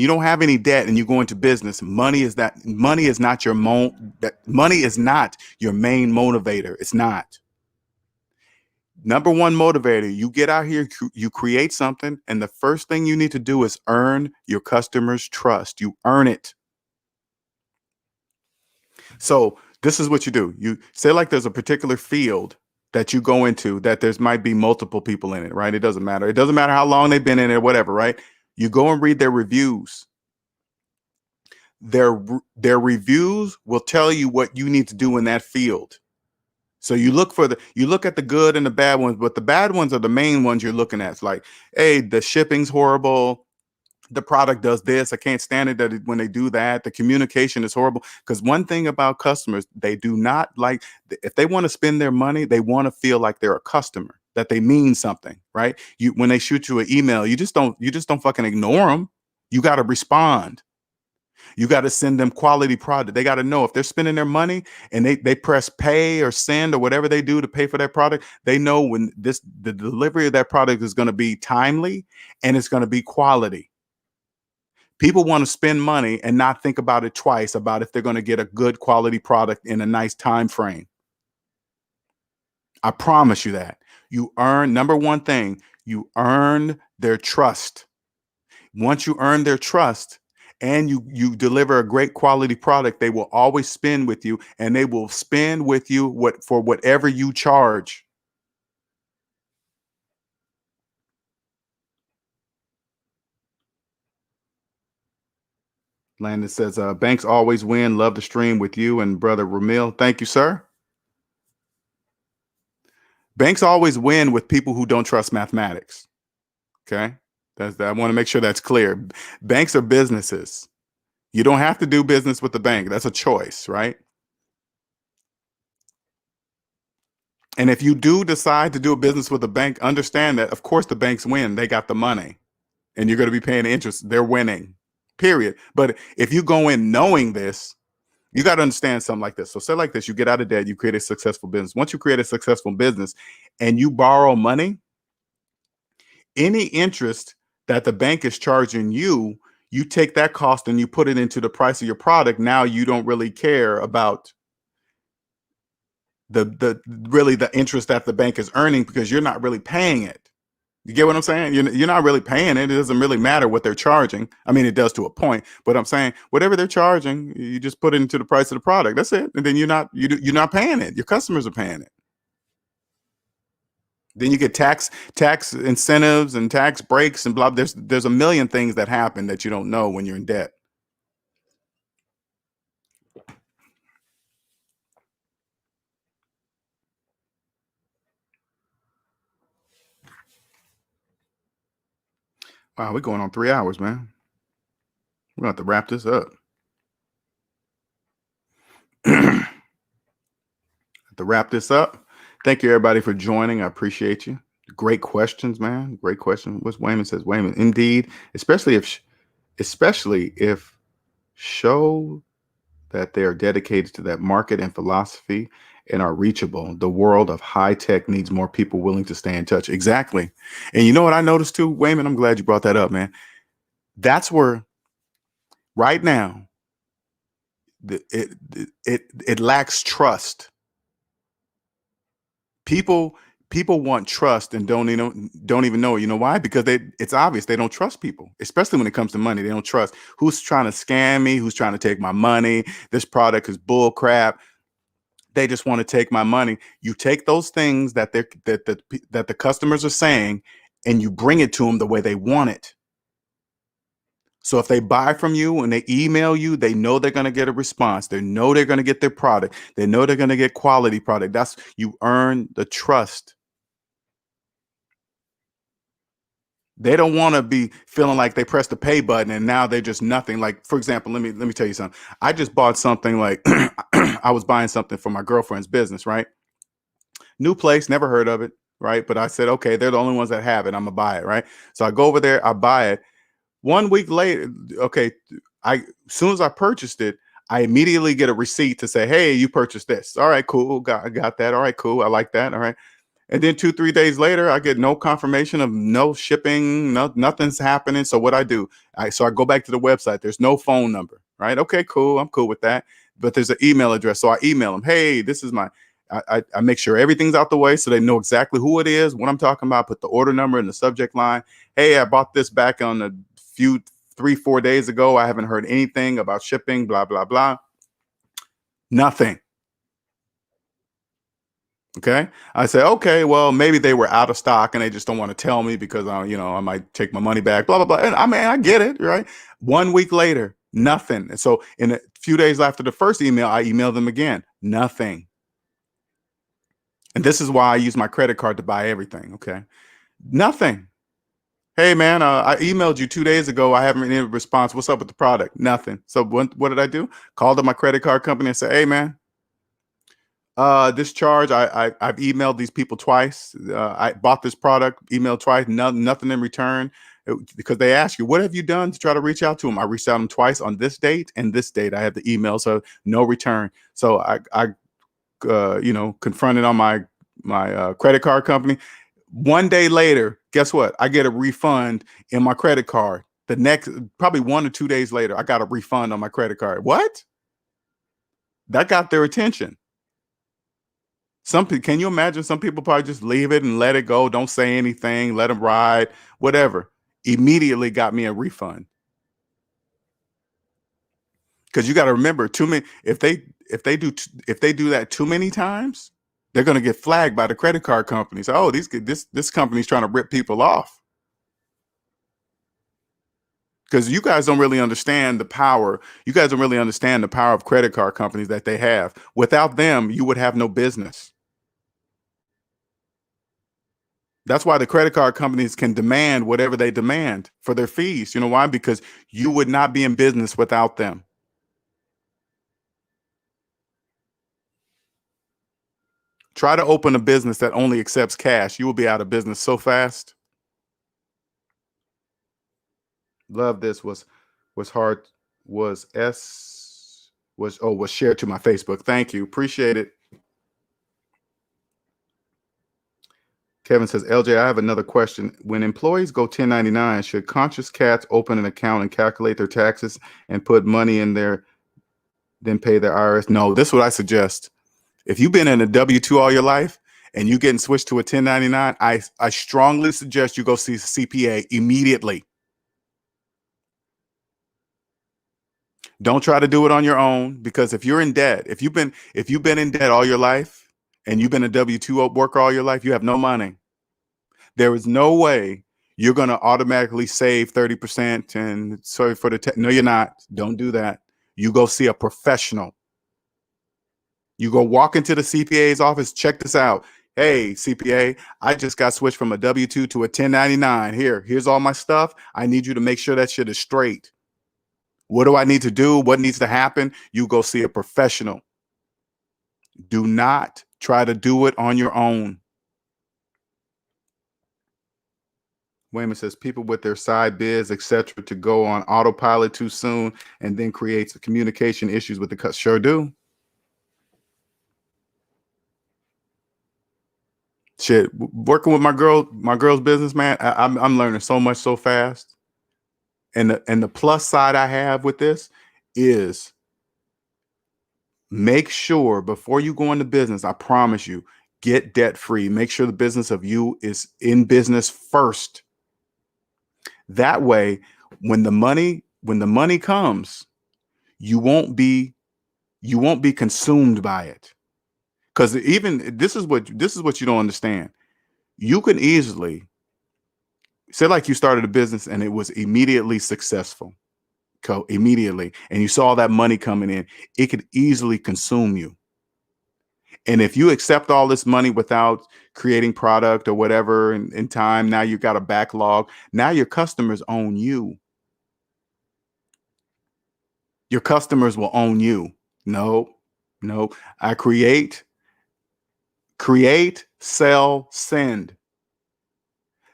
don't have any debt and you go into business, money is not your main motivator. It's not. Number one motivator, you get out here, you create something, and the first thing you need to do is earn your customers' trust. You earn it. So this is what you do. You say, like, there's a particular field that you go into that might be multiple people in it, right? It doesn't matter. It doesn't matter how long they've been in it or whatever, right? You go and read their reviews. Their reviews will tell you what you need to do in that field. So you look at the good and the bad ones, but the bad ones are the main ones you're looking at. It's like, hey, the shipping's horrible. The product does this. I can't stand it when they do that. The communication is horrible. Because one thing about customers, they do not like, if they want to spend their money, they want to feel like they're a customer, that they mean something, right? When they shoot you an email, you just don't fucking ignore them. You got to respond. You got to send them quality product. They got to know if they're spending their money and they press pay or send or whatever they do to pay for that product, they know when the delivery of that product is going to be timely and it's going to be quality. People want to spend money and not think about it twice about if they're going to get a good quality product in a nice time frame. I promise you that. You earn, number one thing, you earn their trust. Once you earn their trust and you deliver a great quality product, they will always spend with you, and they will spend with you for whatever you charge. Landon says, banks always win. Love the stream with you and brother Ramil. Thank you, sir. Banks always win with people who don't trust mathematics. Okay. I want to make sure that's clear. Banks are businesses. You don't have to do business with the bank. That's a choice, right? And if you do decide to do a business with a bank, understand that, of course, the banks win. They got the money and you're going to be paying interest. They're winning, period. But if you go in knowing this, you got to understand something like this. So say like this, you get out of debt, you create a successful business. Once you create a successful business and you borrow money, any interest that the bank is charging you, you take that cost and you put it into the price of your product. Now you don't really care about the interest that the bank is earning because you're not really paying it. You get what I'm saying? You're not really paying it. It doesn't really matter what they're charging. I mean, it does to a point, but I'm saying whatever they're charging, you just put it into the price of the product. That's it. And then you're not paying it. Your customers are paying it. Then you get tax incentives and tax breaks and blah. There's a million things that happen that you don't know when you're in debt. Wow, we're going on 3 hours, man. We're going to have to wrap this up. Thank you, everybody, for joining. I appreciate you. Great questions, man. Great question. What's Wayman says? Wayman, indeed, especially if show that they are dedicated to that market and philosophy and are reachable. The world of high tech needs more people willing to stay in touch. Exactly. And you know what I noticed too, Wayman? I'm glad you brought that up, man. That's where right now it lacks trust. People want trust and don't even know it. You know why? Because it's obvious they don't trust people, especially when it comes to money. They don't trust who's trying to scam me, who's trying to take my money. This product is bull crap. They just want to take my money. You take those things that the customers are saying and you bring it to them the way they want it. So if they buy from you and they email you, they know they're going to get a response. They know they're going to get their product. They know they're going to get quality product. That's, you earn the trust. They don't want to be feeling like they pressed the pay button and now they're just nothing. Like, for example, let me tell you something. I just bought something like I was buying something for my girlfriend's business, right? New place, never heard of it, right? But I said, okay, they're the only ones that have it. I'm gonna buy it, right? So I go over there, I buy it. 1 week later, okay, as soon as I purchased it, I immediately get a receipt to say, hey, you purchased this. All right, cool. Got that. All right, cool. I like that. All right. And then 2-3 days later, I get no confirmation of no shipping, nothing's happening. So what I do, so I go back to the website. There's no phone number, right? Okay, cool. I'm cool with that. But there's an email address. So I email them, hey, this is I make sure everything's out the way so they know exactly who it is, what I'm talking about, put the order number in the subject line. Hey, I bought this back on a few 3-4 days ago. I haven't heard anything about shipping, blah, blah, blah. Nothing. Okay. I say, okay, well, maybe they were out of stock and they just don't want to tell me because I might take my money back, blah, blah, blah. And I mean, I get it, right? 1 week later, nothing. And so in a few days after the first email, I emailed them again, nothing. And this is why I use my credit card to buy everything. Okay. Nothing. Hey man, I emailed you 2 days ago. I haven't any response. What's up with the product? Nothing. So what did I do? Called up my credit card company and said, hey man, this charge, I've emailed these people twice. I bought this product, emailed twice, nothing in return. Because they ask you, what have you done to try to reach out to them? I reached out to them twice on this date and this date. I have the email, so no return. So I confronted on my credit card company. 1 day later, guess what? I get a refund in my credit card. The next, probably 1 or 2 days later, I got a refund on my credit card. What? That got their attention. Can you imagine some people probably just leave it and let it go, don't say anything, let them ride, whatever. Immediately got me a refund. Because you got to remember, too many if they do that too many times, they're going to get flagged by the credit card companies. Oh, this company's trying to rip people off. Because you guys don't really understand the power. You guys don't really understand the power of credit card companies that they have. Without them, you would have no business. That's why the credit card companies can demand whatever they demand for their fees. You know why? Because you would not be in business without them. Try to open a business that only accepts cash. You will be out of business so fast. Love this was hard was shared to my Facebook. Thank you. Appreciate it. Kevin says, LJ, I have another question. When employees go 1099, should conscious cats open an account and calculate their taxes and put money in there, then pay their IRS? No, this is what I suggest. If you've been in a W-2 all your life and you getting switched to a 1099, I strongly suggest you go see a CPA immediately. Don't try to do it on your own, because if you're in debt, if you've been in debt all your life and you've been a W-2 worker all your life, you have no money. There is no way you're going to automatically save 30% and sorry for the no, you're not. Don't do that. You go see a professional. You go walk into the CPA's office. Check this out. Hey, CPA, I just got switched from a W-2 to a 1099. Here's all my stuff. I need you to make sure that shit is straight. What do I need to do? What needs to happen? You go see a professional. Do not try to do it on your own. Wayman says people with their side biz, etc., to go on autopilot too soon and then creates communication issues with the customer. Sure do. Shit, working with my girl's business, man, I'm learning so much so fast. And the plus side I have with this is make sure before you go into business, I promise you, get debt free. Make sure the business of you is in business first. That way, when the money comes, you won't be consumed by it. Because even this is what you don't understand. You can easily say, like, you started a business and it was immediately successful. Immediately, and you saw that money coming in, it could easily consume you. And if you accept all this money without creating product or whatever in time, now you've got a backlog. Now your customers own you. Your customers will own you. No. I create, sell, send.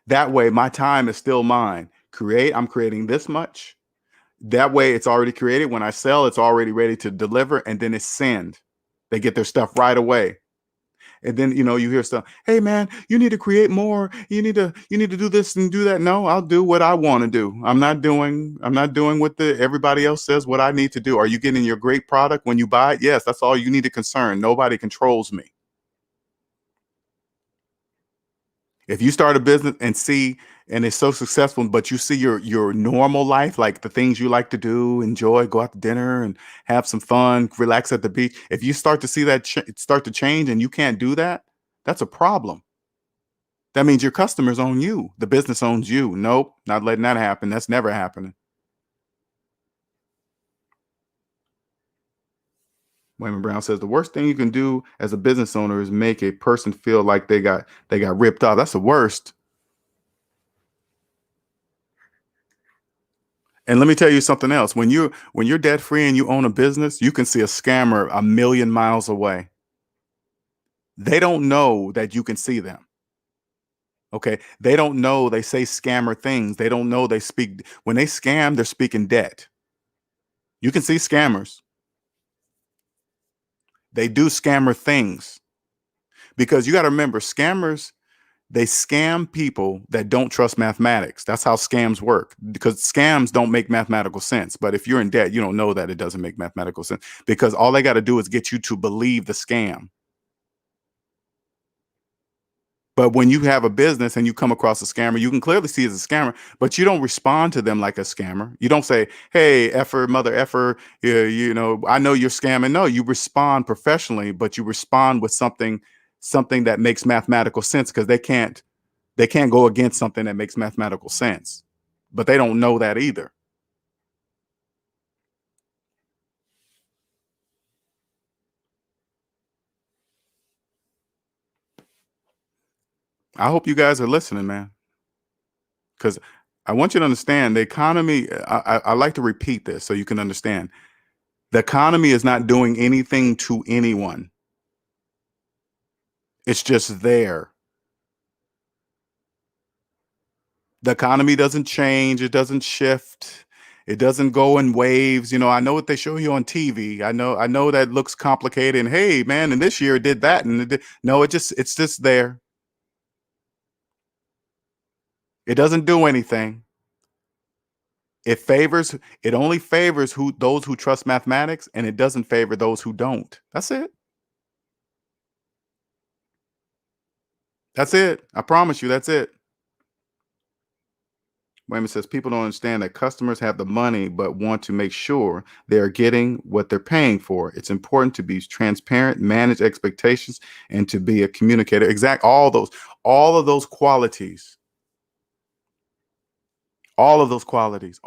That way my time is still mine. I'm creating this much. That way it's already created. When I sell, it's already ready to deliver, and then it's send. They get their stuff right away. And then, you hear stuff. Hey man, you need to create more. You need to do this and do that. No, I'll do what I want to do. I'm not doing what everybody else says what I need to do. Are you getting your great product when you buy it? Yes, that's all you need to concern. Nobody controls me. If you start a business and it's so successful, but you see your normal life, like the things you like to do, enjoy, go out to dinner and have some fun, relax at the beach. If you start to see that start to change and you can't do that, that's a problem. That means your customers own you. The business owns you. Nope, not letting that happen. That's never happening. Wayman Brown says the worst thing you can do as a business owner is make a person feel like they got ripped off. That's the worst. And let me tell you something else. When you're debt free and you own a business, you can see a scammer a million miles away. They don't know that you can see them. Okay. They don't know they say scammer things. They don't know when they scam, they're speaking debt. You can see scammers. They do scammer things, because you got to remember, scammers, they scam people that don't trust mathematics. That's how scams work, because scams don't make mathematical sense. But if you're in debt, you don't know that it doesn't make mathematical sense, because all they got to do is get you to believe the scam. But when you have a business and you come across a scammer, you can clearly see it's a scammer, but you don't respond to them like a scammer. You don't say, "Hey, effer, mother effer, you know, I know you're scamming." No, you respond professionally, but you respond with something that makes mathematical sense, because they can't go against something that makes mathematical sense. But they don't know that either. I hope you guys are listening, man, because I want you to understand the economy. I like to repeat this so you can understand. The economy is not doing anything to anyone. It's just there. The economy doesn't change. It doesn't shift. It doesn't go in waves. I know what they show you on TV. I know that looks complicated. And hey, man, and this year it did that. And no, it's just there. It doesn't do anything. It only favors those who trust mathematics, and it doesn't favor those who don't. That's it. That's it. I promise you, that's it. Wayman says people don't understand that customers have the money but want to make sure they're getting what they're paying for. It's important to be transparent, manage expectations, and to be a communicator. All of those qualities. All of those qualities.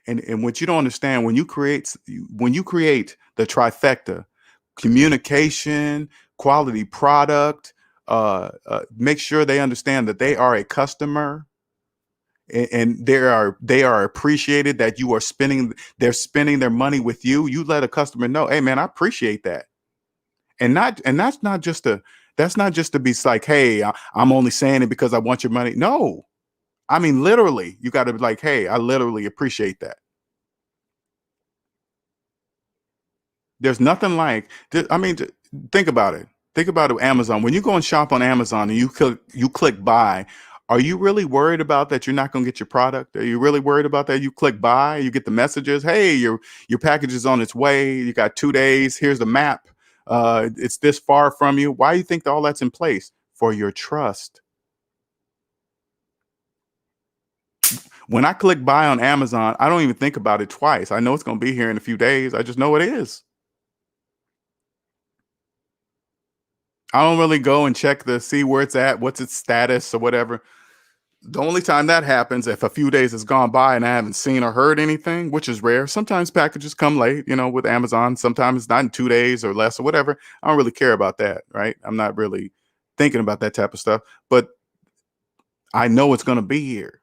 And what you don't understand, when you create the trifecta: communication, quality product, make sure they understand that they are a customer, and they are appreciated, that they're spending their money with you. You let a customer know, hey man, I appreciate that. And that's not just to be like, hey, I'm only saying it because I want your money. No, I mean, literally, you got to be like, hey, I literally appreciate that. There's nothing like, I mean, think about it. Think about it. Amazon. When you go and shop on Amazon and you click buy, are you really worried about that you're not going to get your product? Are you really worried about that? You click buy, you get the messages. Hey, your package is on its way. You got 2 days. Here's the map. It's this far from you. Why do you think all that's in place? For your trust. When I click buy on Amazon, I don't even think about it twice. I know it's going to be here in a few days. I just know it is. I don't really go and check to see where it's at, what's its status or whatever. The only time that happens, if a few days has gone by and I haven't seen or heard anything, which is rare. Sometimes packages come late, with Amazon. Sometimes it's not in 2 days or less or whatever. I don't really care about that, right? I'm not really thinking about that type of stuff, but I know it's going to be here.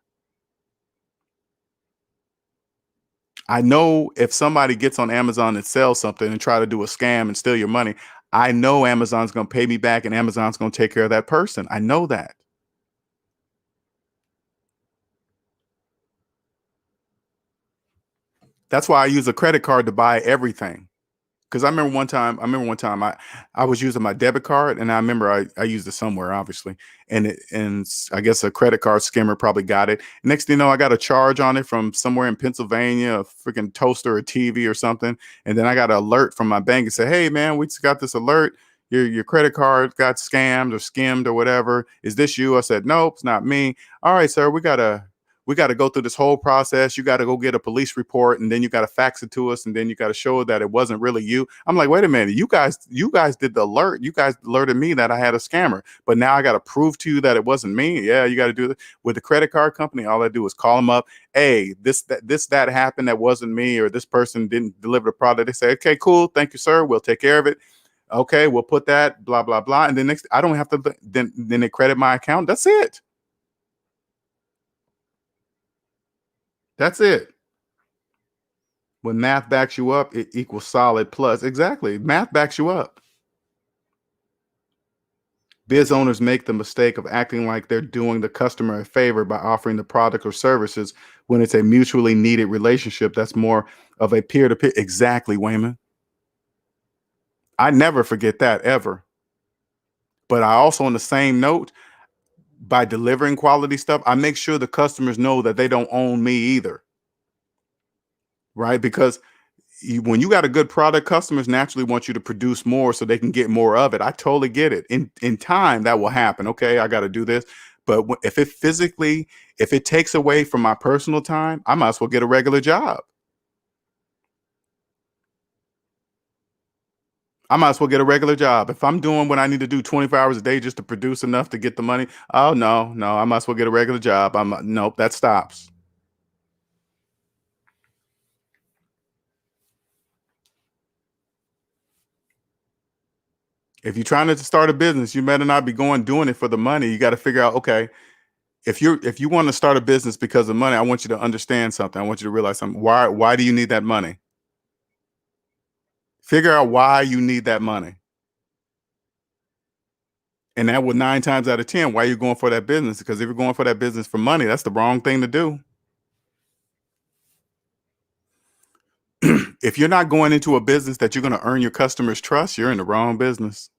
I know if somebody gets on Amazon and sells something and try to do a scam and steal your money, I know Amazon's going to pay me back and Amazon's going to take care of that person. I know that. That's why I use a credit card to buy everything. Because I remember one time I was using my debit card, and I remember I used it somewhere, obviously, and I guess a credit card scammer probably got it. Next thing you know, I got a charge on it from somewhere in Pennsylvania, a freaking toaster or TV or something, and then I got an alert from my bank and said, "Hey man, we just got this alert. Your credit card got scammed or skimmed or whatever. Is this you?" I said, "Nope, it's not me." "All right, sir, we got to go through this whole process. You got to go get a police report, and then you got to fax it to us, and then you got to show that it wasn't really you." I'm like, wait a minute, you guys did the alert. You guys alerted me that I had a scammer, but now I got to prove to you that it wasn't me. Yeah, you got to do that with the credit card company. All I do is call them up. Hey, that happened. That wasn't me, or this person didn't deliver the product. They say, okay, cool, thank you, sir. We'll take care of it. Okay, we'll put that, blah blah blah, and then next, I don't have to. Then they credit my account. That's it. That's it. When math backs you up, it equals solid plus. Exactly. Math backs you up. Biz owners make the mistake of acting like they're doing the customer a favor by offering the product or services when it's a mutually needed relationship that's more of a peer-to-peer. Exactly, Wayman. I never forget that, ever. But I also, on the same note, by delivering quality stuff, I make sure the customers know that they don't own me either. Right? Because when you got a good product, customers naturally want you to produce more so they can get more of it. I totally get it. In time, that will happen. Okay, I got to do this. But if it takes away from my personal time, I might as well get a regular job. I might as well get a regular job. If I'm doing what I need to do 24 hours a day just to produce enough to get the money, oh no, I might as well get a regular job. Nope, that stops. If you're trying to start a business, you better not be doing it for the money. You got to figure out, okay, if you want to start a business because of money, I want you to understand something. I want you to realize something. Why do you need that money? Figure out why you need that money. And that would 9 times out of 10, why you're going for that business. Because if you're going for that business for money, that's the wrong thing to do. If you're not going into a business that you're going to earn your customers' trust, you're in the wrong business.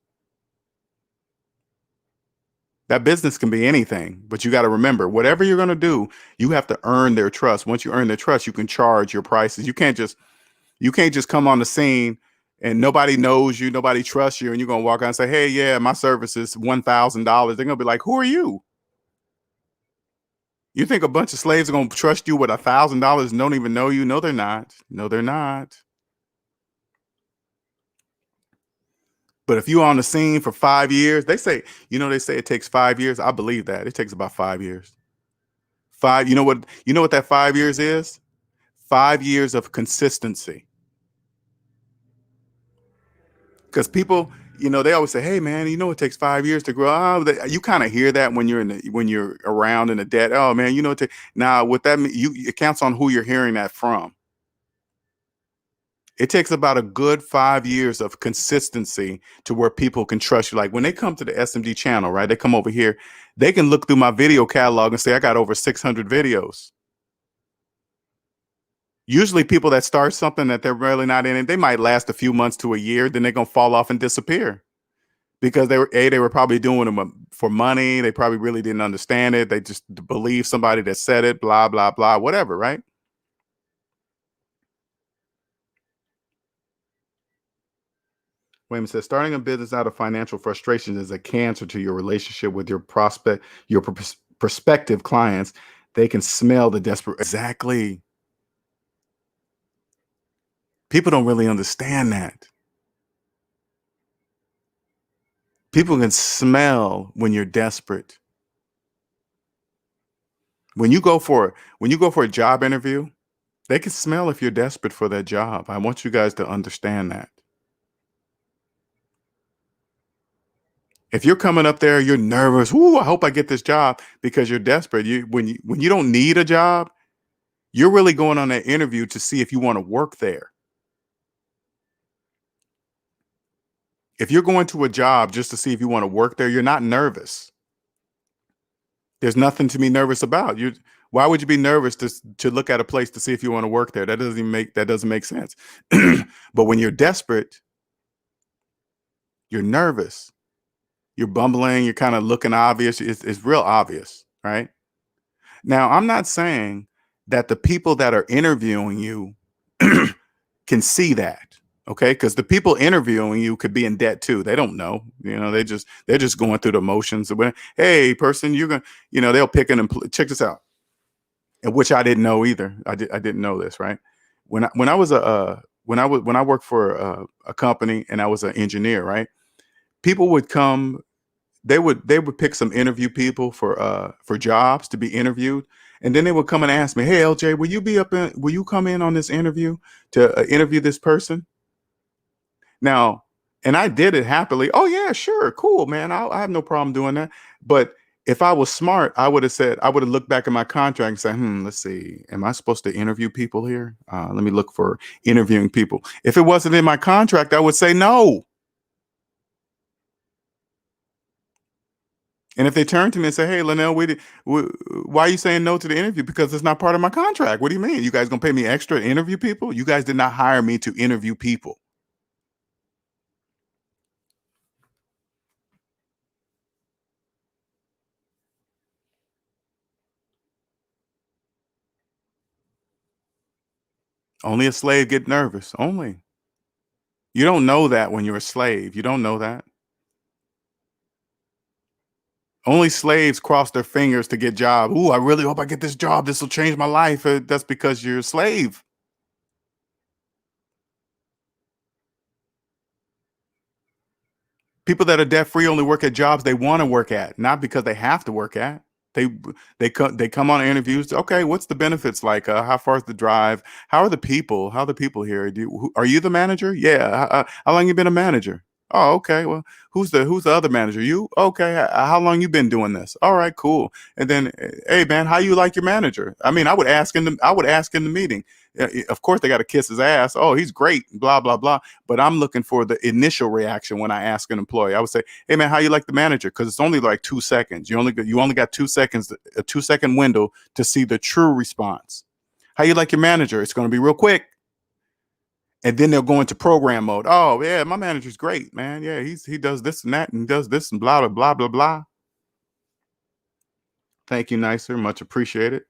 That business can be anything, but you got to remember, whatever you're going to do, you have to earn their trust. Once you earn their trust, you can charge your prices. You can't just come on the scene and nobody knows you, nobody trusts you, and you're going to walk out and say, hey, yeah, my service is $1,000. They're going to be like, who are you? You think a bunch of slaves are going to trust you with $1,000 and don't even know you? No, they're not. No, they're not. But if you're on the scene for 5 years, they say it takes 5 years. I believe that. It takes about 5 years. You know what that 5 years is? 5 years of consistency. Because people, they always say, hey man, it takes 5 years to grow. Oh, you kind of hear that when you're around in the debt. Oh man, now what that means, it counts on who you're hearing that from. It takes about a good 5 years of consistency to where people can trust you. Like when they come to the SMD channel, right? They come over here, they can look through my video catalog and say, I got over 600 videos. Usually people that start something that they're really not in it, they might last a few months to a year, then they're going to fall off and disappear because they were probably doing them for money. They probably really didn't understand it. They just believe somebody that said it, blah, blah, blah, whatever, right? Wayman says, starting a business out of financial frustration is a cancer to your relationship with your prospective clients. They can smell the desperate. Exactly. People don't really understand that. People can smell when you're desperate. When you go for a job interview, they can smell if you're desperate for that job. I want you guys to understand that. If you're coming up there, you're nervous. Ooh, I hope I get this job because you're desperate. When you don't need a job, you're really going on that interview to see if you want to work there. If you're going to a job just to see if you want to work there, you're not nervous. There's nothing to be nervous about. Why would you be nervous to look at a place to see if you want to work there? That doesn't make sense. But when you're desperate, you're nervous. You're bumbling. You're kind of looking obvious. It's real obvious, right? Now, I'm not saying that the people that are interviewing you can see that. Okay, because the people interviewing you could be in debt too. They don't know, they're just going through the motions. Hey, person, you're gonna, they'll pick an employee. Check this out, and which I didn't know either. I didn't know this, right? When I worked for a company and I was an engineer, right? People would come. They would pick some interview people for jobs to be interviewed, and then they would come and ask me, "Hey, LJ, will you come in on this interview to interview this person?" Now, and I did it happily. Oh yeah, sure, cool, man. I have no problem doing that. But if I was smart, I would have looked back at my contract and said, let's see, am I supposed to interview people here? Let me look for interviewing people. If it wasn't in my contract, I would say no. And if they turn to me and say, hey, Linnell, why are you saying no to the interview? Because it's not part of my contract. What do you mean? You guys gonna pay me extra to interview people? You guys did not hire me to interview people. Only a slave get nervous. Only. You don't know that when you're a slave. You don't know that. Only slaves cross their fingers to get jobs. Ooh, I really hope I get this job. This will change my life. That's because you're a slave. People that are debt free only work at jobs they want to work at, not because they have to work at. They come on interviews. Okay, what's the benefits like? How far is the drive? How are the people? How are the people here? Are you the manager? Yeah. How long you been a manager? Oh, okay. Well, who's the other manager? You? Okay. How long you been doing this? All right, cool. And then, hey man, how you like your manager? I mean, I would ask in the meeting. Of course, they got to kiss his ass. Oh, he's great. Blah blah blah. But I'm looking for the initial reaction when I ask an employee. I would say, hey man, how you like the manager? Because it's only like 2 seconds. You only got 2 seconds, a 2-second window to see the true response. How you like your manager? It's going to be real quick. And then they'll go into program mode. Oh yeah, my manager's great, man. Yeah, he does this and that and does this and blah blah blah blah blah. Thank you, Nicer. Much appreciated.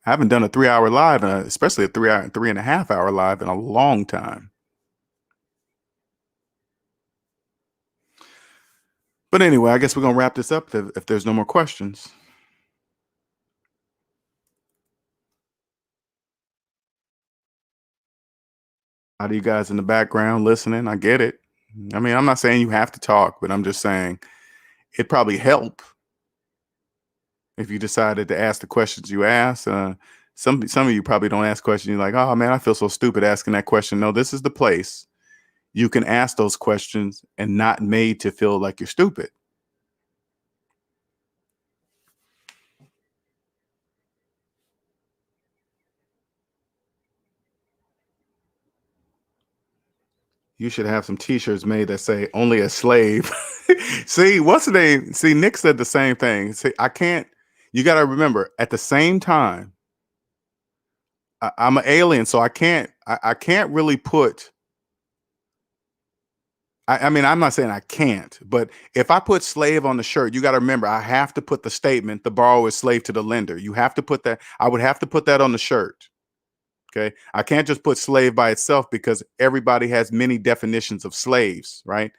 I haven't done a 3-hour live, especially a 3.5 hour live in a long time. But anyway, I guess we're going to wrap this up if there's no more questions. A lot of you guys in the background listening, I get it. I mean, I'm not saying you have to talk, but I'm just saying it'd probably help if you decided to ask the questions you ask. Some of you probably don't ask questions. You're like, oh man, I feel so stupid asking that question. No, this is the place you can ask those questions and not made to feel like you're stupid. You should have some t-shirts made that say only a slave. See, what's the name? See, Nick said the same thing. See, you got to remember at the same time, I'm an alien, so I can't really put, I mean, I'm not saying I can't, but if I put slave on the shirt, you got to remember, I have to put the statement, the borrower is slave to the lender. You have to put that, I would have to put that on the shirt. Okay. I can't just put slave by itself because everybody has many definitions of slaves, right?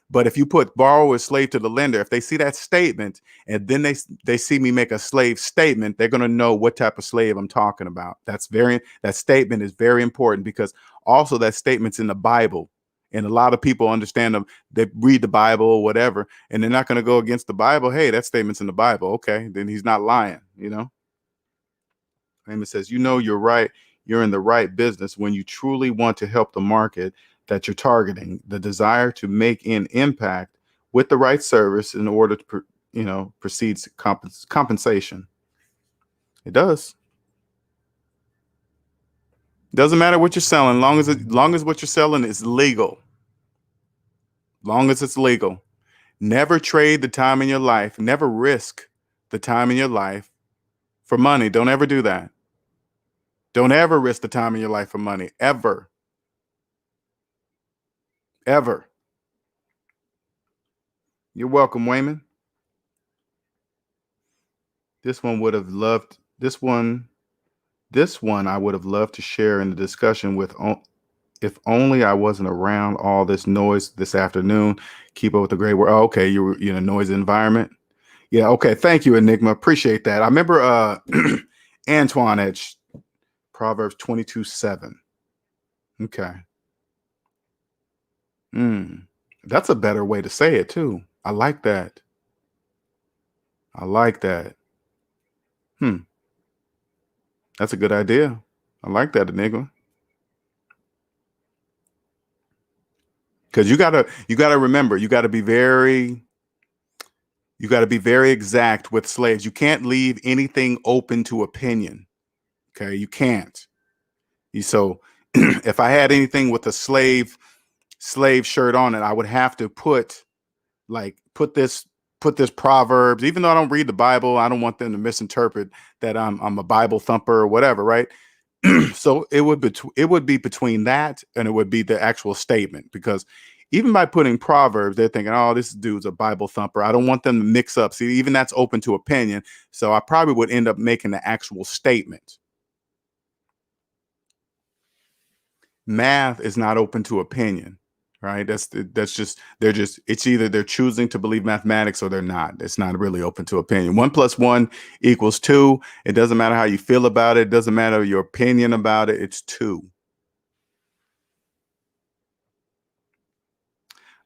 But if you put borrower is slave to the lender, if they see that statement and then they see me make a slave statement, they're going to know what type of slave I'm talking about. That statement is very important because also that statement's in the Bible. And a lot of people understand them. They read the Bible or whatever, and they're not going to go against the Bible. Hey, that statement's in the Bible. Okay, then he's not lying, you know? Raymond says, you're right. You're in the right business when you truly want to help the market that you're targeting, the desire to make an impact with the right service in order to, precedes compensation. It does. Doesn't matter what you're selling, long as what you're selling is legal. Long as it's legal. Never trade the time in your life. Never risk the time in your life for money. Don't ever do that. Don't ever risk the time in your life for money. Ever. Ever. You're welcome, Wayman. This one I would have loved to share in the discussion with if only I wasn't around all this noise this afternoon. Keep up with the great work. Oh, okay, you're in a noisy environment. Yeah, okay. Thank you, Enigma. Appreciate that. I remember Antoine at Proverbs 22:7. Okay. That's a better way to say it too. I like that. That's a good idea. I like that, Enigma. Because you gotta remember, you gotta be very exact with slaves. You can't leave anything open to opinion. Okay, you can't. So if I had anything with a slave shirt on it, I would have to put this Proverbs, even though I don't read the Bible. I don't want them to misinterpret that I'm a Bible thumper or whatever, right? So it would be between that and it would be the actual statement, because even by putting Proverbs, they're thinking, oh, this dude's a Bible thumper. I don't want them to mix up. See, even that's open to opinion. So I probably would end up making the actual statement. Math is not open to opinion, right? That's just it's either they're choosing to believe mathematics or they're not. It's not really open to opinion. 1 + 1 = 2. It doesn't matter how you feel about it. It doesn't matter your opinion about it. It's 2.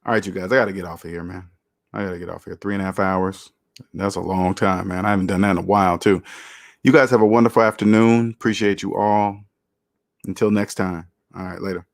All right, you guys, I got to get off of here, man. I got to get off here. 3.5 hours. That's a long time, man. I haven't done that in a while, too. You guys have a wonderful afternoon. Appreciate you all. Until next time. All right, later.